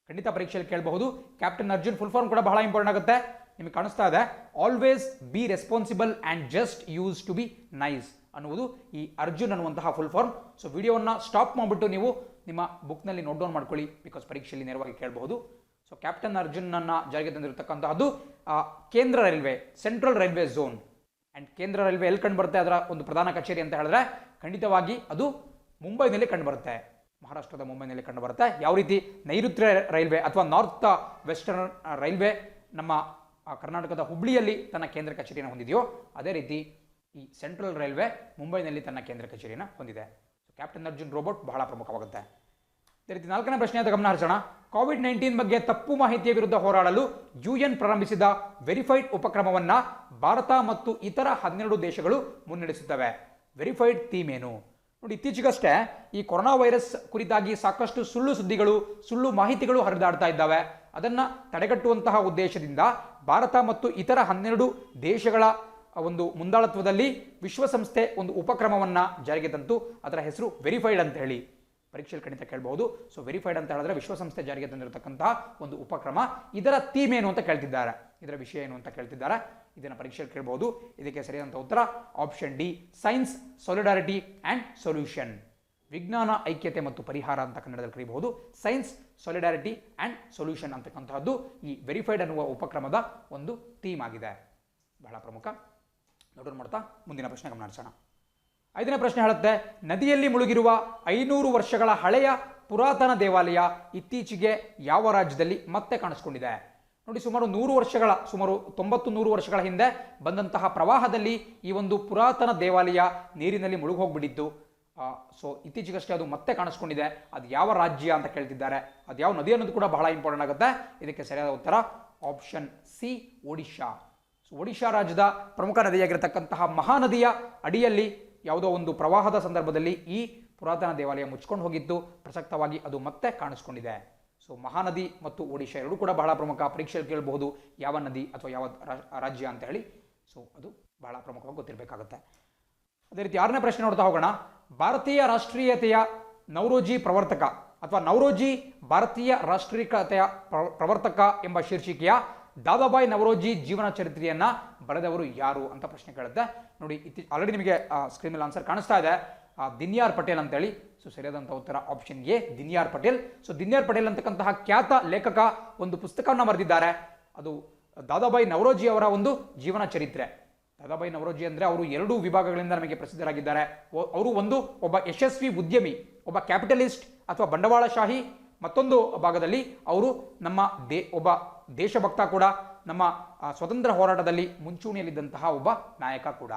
ಖಂಡಿತ ಪರೀಕ್ಷೆಯಲ್ಲಿ ಕೇಳಬಹುದು. ಕ್ಯಾಪ್ಟನ್ ಅರ್ಜುನ್ ಫುಲ್ ಫಾರ್ಮ್ ಕೂಡ ಬಹಳ ಇಂಪಾರ್ಟೆಂಟ್ ಆಗುತ್ತೆ. ನಿಮಗೆ ಕಾಣಿಸ್ತಾ ಇದೆ, always be responsible and just use to be nice ಅನ್ನುವುದು ಈ ಅರ್ಜುನ್ ಅನ್ನುವಂತಹ ಫುಲ್ ಫಾರ್ಮ್. ಸೊ ವಿಡಿಯೋವನ್ನು ಸ್ಟಾಪ್ ಮಾಡಿಬಿಟ್ಟು ನೀವು ನಿಮ್ಮ ಬುಕ್ನಲ್ಲಿ ನೋಟ್ ಡೌನ್ ಮಾಡ್ಕೊಳ್ಳಿ, ಬಿಕಾಸ್ ಪರೀಕ್ಷೆಯಲ್ಲಿ ನೇರವಾಗಿ ಕೇಳಬಹುದು. ಸೊ ಕ್ಯಾಪ್ಟನ್ ಅರ್ಜುನನ್ನು ಜಾರಿಗೆ ತಂದಿರತಕ್ಕಂತಹದ್ದು ಕೇಂದ್ರ railway, central railway zone. And ಕೇಂದ್ರ ರೈಲ್ವೆ ಎಲ್ಲಿ ಕಂಡು ಬರುತ್ತೆ, ಅದರ ಒಂದು ಪ್ರಧಾನ ಕಚೇರಿ ಅಂತ ಹೇಳಿದ್ರೆ ಖಂಡಿತವಾಗಿ ಅದು ಮುಂಬೈನಲ್ಲಿ ಕಂಡು ಬರುತ್ತೆ, ಮಹಾರಾಷ್ಟ್ರದ ಮುಂಬೈನಲ್ಲಿ ಕಂಡು ಬರುತ್ತೆ. ಯಾವ ರೀತಿ ನೈಋತ್ಯ ರೈಲ್ವೆ ಅಥವಾ ನಾರ್ತ್ ವೆಸ್ಟರ್ನ್ ರೈಲ್ವೆ ನಮ್ಮ ಕರ್ನಾಟಕದ ಹುಬ್ಳಿಯಲ್ಲಿ ತನ್ನ ಕೇಂದ್ರ ಕಚೇರಿಯನ್ನು ಹೊಂದಿದೆಯೋ, ಅದೇ ರೀತಿ ಈ ಸೆಂಟ್ರಲ್ ರೈಲ್ವೆ ಮುಂಬೈನಲ್ಲಿ ತನ್ನ ಕೇಂದ್ರ ಕಚೇರಿಯನ್ನು ಹೊಂದಿದೆ. ಸೊ ಕ್ಯಾಪ್ಟನ್ ಅರ್ಜುನ್ ರೋಬೋಟ್ ಬಹಳ ಪ್ರಮುಖವಾಗುತ್ತೆ. ಅದೇ ರೀತಿ 4ನೇ ಪ್ರಶ್ನೆಯಾದ ಗಮನ ಹರಿಸೋಣ. ಕೋವಿಡ್-19 ಬಗ್ಗೆ ತಪ್ಪು ಮಾಹಿತಿಯ ವಿರುದ್ಧ ಹೋರಾಡಲು UN ಪ್ರಾರಂಭಿಸಿದ ವೆರಿಫೈಡ್ ಉಪಕ್ರಮವನ್ನು ಭಾರತ ಮತ್ತು ಇತರ 12 ದೇಶಗಳು ಮುನ್ನಡೆಸುತ್ತವೆ. ವೆರಿಫೈಡ್ ಥೀಮ್ ಏನು ನೋಡಿ? ಇತ್ತೀಚೆಗಷ್ಟೇ ಈ ಕೊರೋನಾ ವೈರಸ್ ಕುರಿತಾಗಿ ಸಾಕಷ್ಟು ಸುಳ್ಳು ಸುದ್ದಿಗಳು, ಸುಳ್ಳು ಮಾಹಿತಿಗಳು ಹರಿದಾಡ್ತಾ ಇದ್ದಾವೆ. ಅದನ್ನು ತಡೆಗಟ್ಟುವಂತಹ ಉದ್ದೇಶದಿಂದ ಭಾರತ ಮತ್ತು ಇತರ 12 ದೇಶಗಳ ಒಂದು ಮುಂದಾಳತ್ವದಲ್ಲಿ ವಿಶ್ವಸಂಸ್ಥೆ ಒಂದು ಉಪಕ್ರಮವನ್ನು ಜಾರಿಗೆ ತಂತು. ಅದರ ಹೆಸರು ವೆರಿಫೈಡ್ ಅಂತ ಹೇಳಿ ಪರೀಕ್ಷೆಯಲ್ಲಿ ಖಂಡಿತ ಕೇಳಬಹುದು. ಸೊ ವೆರಿಫೈಡ್ ಅಂತ ಹೇಳಿದ್ರೆ ವಿಶ್ವಸಂಸ್ಥೆ ಜಾರಿಗೆ ತಂದಿರತಕ್ಕಂತಹ ಒಂದು ಉಪಕ್ರಮ. ಇದರ ಥೀಮ್ ಏನು ಅಂತ ಕೇಳ್ತಿದ್ದಾರೆ, ಇದರ ವಿಷಯ ಏನು ಅಂತ ಕೇಳ್ತಿದ್ದಾರೆ. ಇದನ್ನು ಪರೀಕ್ಷೆಯಲ್ಲಿ ಕೇಳಬಹುದು. ಇದಕ್ಕೆ ಸರಿಯಾದಂಥ ಉತ್ತರ option D, science, solidarity and solution. ವಿಜ್ಞಾನ, ಐಕ್ಯತೆ ಮತ್ತು ಪರಿಹಾರ ಅಂತ ಕನ್ನಡದಲ್ಲಿ ಕರೀಬಹುದು. ಸೈನ್ಸ್, ಸಾಲಿಡಾರಿಟಿ ಆ್ಯಂಡ್ ಸೊಲ್ಯೂಷನ್ ಅಂತಕ್ಕಂತಹದ್ದು ಈ ವೆರಿಫೈಡ್ ಅನ್ನುವ ಉಪಕ್ರಮದ ಒಂದು ಥೀಮ್ ಆಗಿದೆ. ಬಹಳ ಪ್ರಮುಖ. ನೋಡೋಣ ಮಾಡ್ತಾ ಮುಂದಿನ ಪ್ರಶ್ನೆ ಗಮನ ಹರಿಸೋಣ. 5ನೇ ಪ್ರಶ್ನೆ ಹೇಳುತ್ತೆ, ನದಿಯಲ್ಲಿ ಮುಳುಗಿರುವ 500 ವರ್ಷಗಳ ಹಳೆಯ ಪುರಾತನ ದೇವಾಲಯ ಇತ್ತೀಚೆಗೆ ಯಾವ ರಾಜ್ಯದಲ್ಲಿ ಮತ್ತೆ ಕಾಣಿಸ್ಕೊಂಡಿದೆ? ನೋಡಿ, ಸುಮಾರು 90-100 ವರ್ಷಗಳ ಹಿಂದೆ ಬಂದಂತಹ ಪ್ರವಾಹದಲ್ಲಿ ಈ ಒಂದು ಪುರಾತನ ದೇವಾಲಯ ನೀರಿನಲ್ಲಿ ಮುಳುಗಿ ಹೋಗ್ಬಿಟ್ಟಿತ್ತು. ಸೊ ಇತ್ತೀಚೆಗಷ್ಟೇ ಅದು ಮತ್ತೆ ಕಾಣಿಸ್ಕೊಂಡಿದೆ. ಅದು ಯಾವ ರಾಜ್ಯ ಅಂತ ಕೇಳ್ತಿದ್ದಾರೆ. ಅದು ಯಾವ ನದಿ ಅನ್ನೋದು ಕೂಡ ಬಹಳ ಇಂಪಾರ್ಟೆಂಟ್ ಆಗುತ್ತೆ. ಇದಕ್ಕೆ ಸರಿಯಾದ ಉತ್ತರ option C, Odisha. So Odisha ರಾಜ್ಯದ ಪ್ರಮುಖ ನದಿಯಾಗಿರತಕ್ಕಂತಹ ಮಹಾನದಿಯ ಅಡಿಯಲ್ಲಿ ಯಾವುದೋ ಒಂದು ಪ್ರವಾಹದ ಸಂದರ್ಭದಲ್ಲಿ ಈ ಪುರಾತನ ದೇವಾಲಯ ಮುಚ್ಕೊಂಡು ಹೋಗಿತ್ತು. ಪ್ರಸಕ್ತವಾಗಿ ಅದು ಮತ್ತೆ ಕಾಣಿಸ್ಕೊಂಡಿದೆ. ಸೊ ಮಹಾನದಿ ಮತ್ತು ಒಡಿಶಾ ಎರಡೂ ಕೂಡ ಬಹಳ ಪ್ರಮುಖ. ಪರೀಕ್ಷೆಯಲ್ಲಿ ಕೇಳಬಹುದು ಯಾವ ನದಿ ಅಥವಾ ಯಾವ ರಾಜ್ಯ ಅಂತ ಹೇಳಿ. ಸೊ ಅದು ಬಹಳ ಪ್ರಮುಖವಾಗಿ ಗೊತ್ತಿರಬೇಕಾಗುತ್ತೆ. ಅದೇ ರೀತಿ 6ನೇ ಪ್ರಶ್ನೆ ನೋಡ್ತಾ ಹೋಗೋಣ. ಭಾರತೀಯ ರಾಷ್ಟ್ರೀಯತೆಯ ನವರೋಜಿ ಪ್ರವರ್ತಕ ಅಥವಾ ನವರೋಜಿ ಭಾರತೀಯ ರಾಷ್ಟ್ರೀಯತೆಯ ಪ್ರವರ್ತಕ ಎಂಬ ಶೀರ್ಷಿಕೆಯ ದಾದಾಬಾಯಿ ನವರೋಜಿ ಜೀವನ ಚರಿತ್ರೆಯನ್ನ ಬರೆದವರು ಯಾರು ಅಂತ ಪ್ರಶ್ನೆ ಕೇಳುತ್ತೆ. ನೋಡಿ, ಆಲ್ರೆಡಿ ನಿಮಗೆ ಸ್ಕ್ರೀನ್ ಮೇಲೆ ಆನ್ಸರ್ ಕಾಣಿಸ್ತಾ ಇದೆ, ದಿನ್ಯಾರ್ ಪಟೇಲ್ ಅಂತೇಳಿ. ಸೊ ಸರಿಯಾದಂಥ ಉತ್ತರ option A, Dinyar Patel. So Dinyar Patel ಅಂತಕ್ಕಂತಹ ಖ್ಯಾತ ಲೇಖಕ ಒಂದು ಪುಸ್ತಕವನ್ನು ಬರೆದಿದ್ದಾರೆ. ಅದು ದಾದಾಬಾಯಿ ನವರೋಜಿ ಅವರ ಒಂದು ಜೀವನ ಚರಿತ್ರೆ. ದಾದಾಬಾಯಿ ನವರೋಜಿ ಅಂದರೆ ಅವರು 2 ವಿಭಾಗಗಳಿಂದ ನಮಗೆ ಪ್ರಸಿದ್ಧರಾಗಿದ್ದಾರೆ. ಅವರು ಒಬ್ಬ ಯಶಸ್ವಿ ಉದ್ಯಮಿ, ಒಬ್ಬ ಕ್ಯಾಪಿಟಲಿಸ್ಟ್ ಅಥವಾ ಬಂಡವಾಳಶಾಹಿ ಮತ್ತೊಂದು ಭಾಗದಲ್ಲಿ ಅವರು ನಮ್ಮ ಒಬ್ಬ ದೇಶಭಕ್ತ ಕೂಡ, ನಮ್ಮ ಸ್ವತಂತ್ರ ಹೋರಾಟದಲ್ಲಿ ಮುಂಚೂಣಿಯಲ್ಲಿದ್ದಂತಹ ಒಬ್ಬ ನಾಯಕ ಕೂಡ.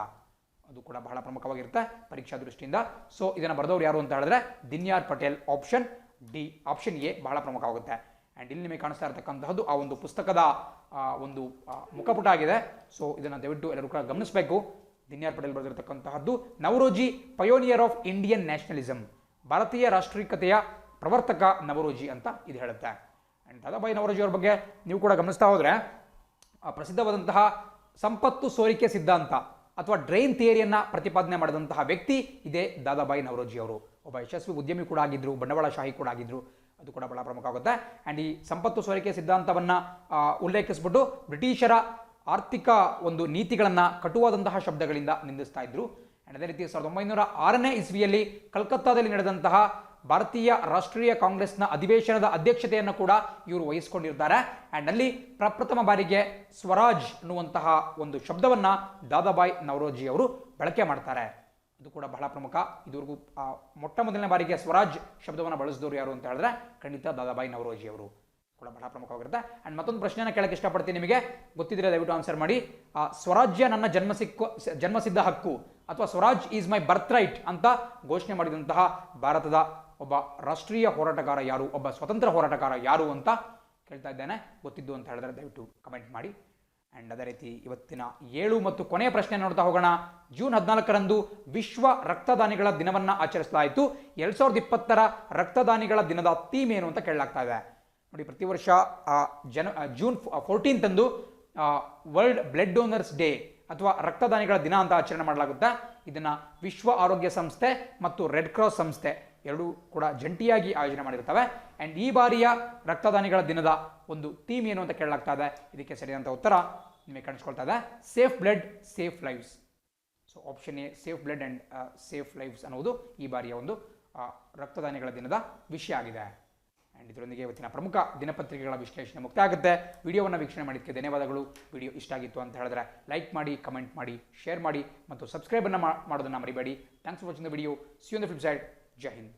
ಅದು ಕೂಡ ಬಹಳ ಪ್ರಮುಖವಾಗಿರುತ್ತೆ ಪರೀಕ್ಷಾ ದೃಷ್ಟಿಯಿಂದ. ಸೊ ಇದನ್ನು ಬರೆದವರು ಯಾರು ಅಂತ ಹೇಳಿದ್ರೆ Dinyar Patel. Option D, option A ಬಹಳ ಪ್ರಮುಖವಾಗುತ್ತೆ. ಆ್ಯಂಡ್ ಇಲ್ಲಿ ನಿಮಗೆ ಕಾಣಿಸ್ತಾ ಇರತಕ್ಕಂತಹದ್ದು ಆ ಒಂದು ಪುಸ್ತಕದ ಒಂದು ಮುಖಪುಟ ಆಗಿದೆ. ಸೊ ಇದನ್ನು ದಯವಿಟ್ಟು ಎಲ್ಲರೂ ಕೂಡ ಗಮನಿಸಬೇಕು. ದಿನ್ಯಾರ್ ಪಟೇಲ್ ಬರೆದಿರತಕ್ಕಂತಹದ್ದು Naoroji pioneer of Indian nationalism, ಭಾರತೀಯ ರಾಷ್ಟ್ರೀಯತೆಯ ಪ್ರವರ್ತಕ ನವರೋಜಿ ಅಂತ ಇದು ಹೇಳುತ್ತೆ. ಆ್ಯಂಡ್ ದಾದಾಬಾಯಿ ನವರೋಜಿ ಅವರ ಬಗ್ಗೆ ನೀವು ಕೂಡ ಗಮನಿಸ್ತಾ ಹೋದರೆ ಪ್ರಸಿದ್ಧವಾದಂತಹ ಸಂಪತ್ತು ಸೋರಿಕೆ ಸಿದ್ಧಾಂತ ಅಥವಾ ಡ್ರೈನ್ ಥಿಯರಿಯನ್ನು ಪ್ರತಿಪಾದನೆ ಮಾಡಿದಂತಹ ವ್ಯಕ್ತಿ ಇದೇ ದಾದಾಬಾಯಿ ನವರೋಜಿ ಅವರು. ಒಬ್ಬ ಯಶಸ್ವಿ ಉದ್ಯಮಿ ಕೂಡ ಆಗಿದ್ದರು, ಬಂಡವಾಳಶಾಹಿ ಕೂಡ ಆಗಿದ್ದರು. ಅದು ಕೂಡ ಬಹಳ ಪ್ರಮುಖ ಆಗುತ್ತೆ. ಆ್ಯಂಡ್ ಈ ಸಂಪತ್ತು ಸೋರಿಕೆ ಸಿದ್ಧಾಂತವನ್ನು ಉಲ್ಲೇಖಿಸ್ಬಿಟ್ಟು ಬ್ರಿಟಿಷರ ಆರ್ಥಿಕ ಒಂದು ನೀತಿಗಳನ್ನು ಕಟುವಾದಂತಹ ಶಬ್ದಗಳಿಂದ ನಿಂದಿಸ್ತಾ ಇದ್ರು. ಆ್ಯಂಡ್ ಅದೇ ರೀತಿ 1906ನೇ ಇಸ್ವಿಯಲ್ಲಿ ಕಲ್ಕತ್ತಾದಲ್ಲಿ ನಡೆದಂತಹ ಭಾರತೀಯ ರಾಷ್ಟ್ರೀಯ ಕಾಂಗ್ರೆಸ್ನ ಅಧಿವೇಶನದ ಅಧ್ಯಕ್ಷತೆಯನ್ನು ಕೂಡ ಇವರು ವಹಿಸಿಕೊಂಡಿರ್ತಾರೆ. ಆ್ಯಂಡ್ ಅಲ್ಲಿ ಪ್ರಪ್ರಥಮ ಬಾರಿಗೆ ಸ್ವರಾಜ್ ಅನ್ನುವಂತಹ ಒಂದು ಶಬ್ದವನ್ನು ದಾದಾಬಾಯಿ ನವರೋಜಿ ಅವರು ಬಳಕೆ ಮಾಡ್ತಾರೆ. ಅದು ಕೂಡ ಬಹಳ ಪ್ರಮುಖ. ಇದುವರೆಗೂ ಮೊಟ್ಟ ಮೊದಲನೇ ಬಾರಿಗೆ ಸ್ವರಾಜ್ ಶಬ್ದವನ್ನು ಬಳಸಿದವರು ಯಾರು ಅಂತ ಹೇಳಿದ್ರೆ ಖಂಡಿತ ದಾದಾಬಾಯಿ ನವರೋಜಿ ಅವರು ಕೂಡ ಬಹಳ ಪ್ರಮುಖವಾಗಿರುತ್ತೆ. ಆ್ಯಂಡ್ ಮತ್ತೊಂದು ಪ್ರಶ್ನೆಯನ್ನು ಕೇಳಕ್ಕೆ ಇಷ್ಟಪಡ್ತೀನಿ, ನಿಮಗೆ ಗೊತ್ತಿದ್ರೆ ದಯವಿಟ್ಟು ಆನ್ಸರ್ ಮಾಡಿ. ಸ್ವರಾಜ್ಯ ನನ್ನ ಜನ್ಮಸಿದ್ಧ ಹಕ್ಕು ಅಥವಾ Swaraj is my birth right ಅಂತ ಘೋಷಣೆ ಮಾಡಿದಂತಹ ಭಾರತದ ಒಬ್ಬ ರಾಷ್ಟ್ರೀಯ ಹೋರಾಟಗಾರ ಯಾರು, ಒಬ್ಬ ಸ್ವತಂತ್ರ ಹೋರಾಟಗಾರ ಯಾರು ಅಂತ ಕೇಳ್ತಾ ಇದ್ದೇನೆ. ಗೊತ್ತಿದ್ದು ಅಂತ ಹೇಳಿದ್ರೆ ದಯವಿಟ್ಟು ಕಮೆಂಟ್ ಮಾಡಿ. ಆ್ಯಂಡ್ ಅದೇ ರೀತಿ ಇವತ್ತಿನ 7 ಮತ್ತು ಕೊನೆಯ ಪ್ರಶ್ನೆ ನೋಡ್ತಾ ಹೋಗೋಣ. ಜೂನ್ 14ರಂದು ವಿಶ್ವ ರಕ್ತದಾನಿಗಳ ದಿನವನ್ನು ಆಚರಿಸಲಾಯಿತು. 2020ರ ರಕ್ತದಾನಿಗಳ ದಿನದ ಥೀಮ್ ಏನು ಅಂತ ಕೇಳಲಾಗ್ತಾ ಇದೆ. ನೋಡಿ, ಪ್ರತಿ ವರ್ಷ June 14 world blood donors day ಅಥವಾ ರಕ್ತದಾನಿಗಳ ದಿನ ಅಂತ ಆಚರಣೆ ಮಾಡಲಾಗುತ್ತೆ. ಇದನ್ನು ವಿಶ್ವ ಆರೋಗ್ಯ ಸಂಸ್ಥೆ ಮತ್ತು ರೆಡ್ ಕ್ರಾಸ್ ಸಂಸ್ಥೆ ಎರಡೂ ಕೂಡ ಜಂಟಿಯಾಗಿ ಆಯೋಜನೆ ಮಾಡಿರ್ತವೆ. ಆ್ಯಂಡ್ ಈ ಬಾರಿಯ ರಕ್ತದಾನಿಗಳ ದಿನದ ಒಂದು ಥೀಮ್ ಏನು ಅಂತ ಕೇಳಲಾಗ್ತಾ ಇದೆ. ಇದಕ್ಕೆ ಸರಿಯಾದಂಥ ಉತ್ತರ ನಿಮಗೆ ಕಾಣಿಸ್ಕೊಳ್ತಾ ಇದೆ, safe blood safe lives. So option A safe blood and safe lives ಅನ್ನೋದು ಈ ಬಾರಿಯ ಒಂದು ರಕ್ತದಾನಿಗಳ ದಿನದ ವಿಷಯ ಆಗಿದೆ. ಆ್ಯಂಡ್ ಇದರೊಂದಿಗೆ ಇವತ್ತಿನ ಪ್ರಮುಖ ದಿನಪತ್ರಿಕೆಗಳ ವಿಶ್ಲೇಷಣೆ ಮುಕ್ತ ಆಗುತ್ತೆ. ವಿಡಿಯೋವನ್ನು ವೀಕ್ಷಣೆ ಮಾಡಿದ್ದಕ್ಕೆ ಧನ್ಯವಾದಗಳು. ವಿಡಿಯೋ ಇಷ್ಟ ಆಗಿತ್ತು ಅಂತ ಹೇಳಿದ್ರೆ ಲೈಕ್ ಮಾಡಿ, ಕಮೆಂಟ್ ಮಾಡಿ, ಶೇರ್ ಮಾಡಿ ಮತ್ತು ಸಬ್ಸ್ಕ್ರೈಬನ್ನು ಮಾಡೋದನ್ನು ಮರಿಬೇಡಿ. Thanks for watching the video. See you on the flip side. Jai Hind.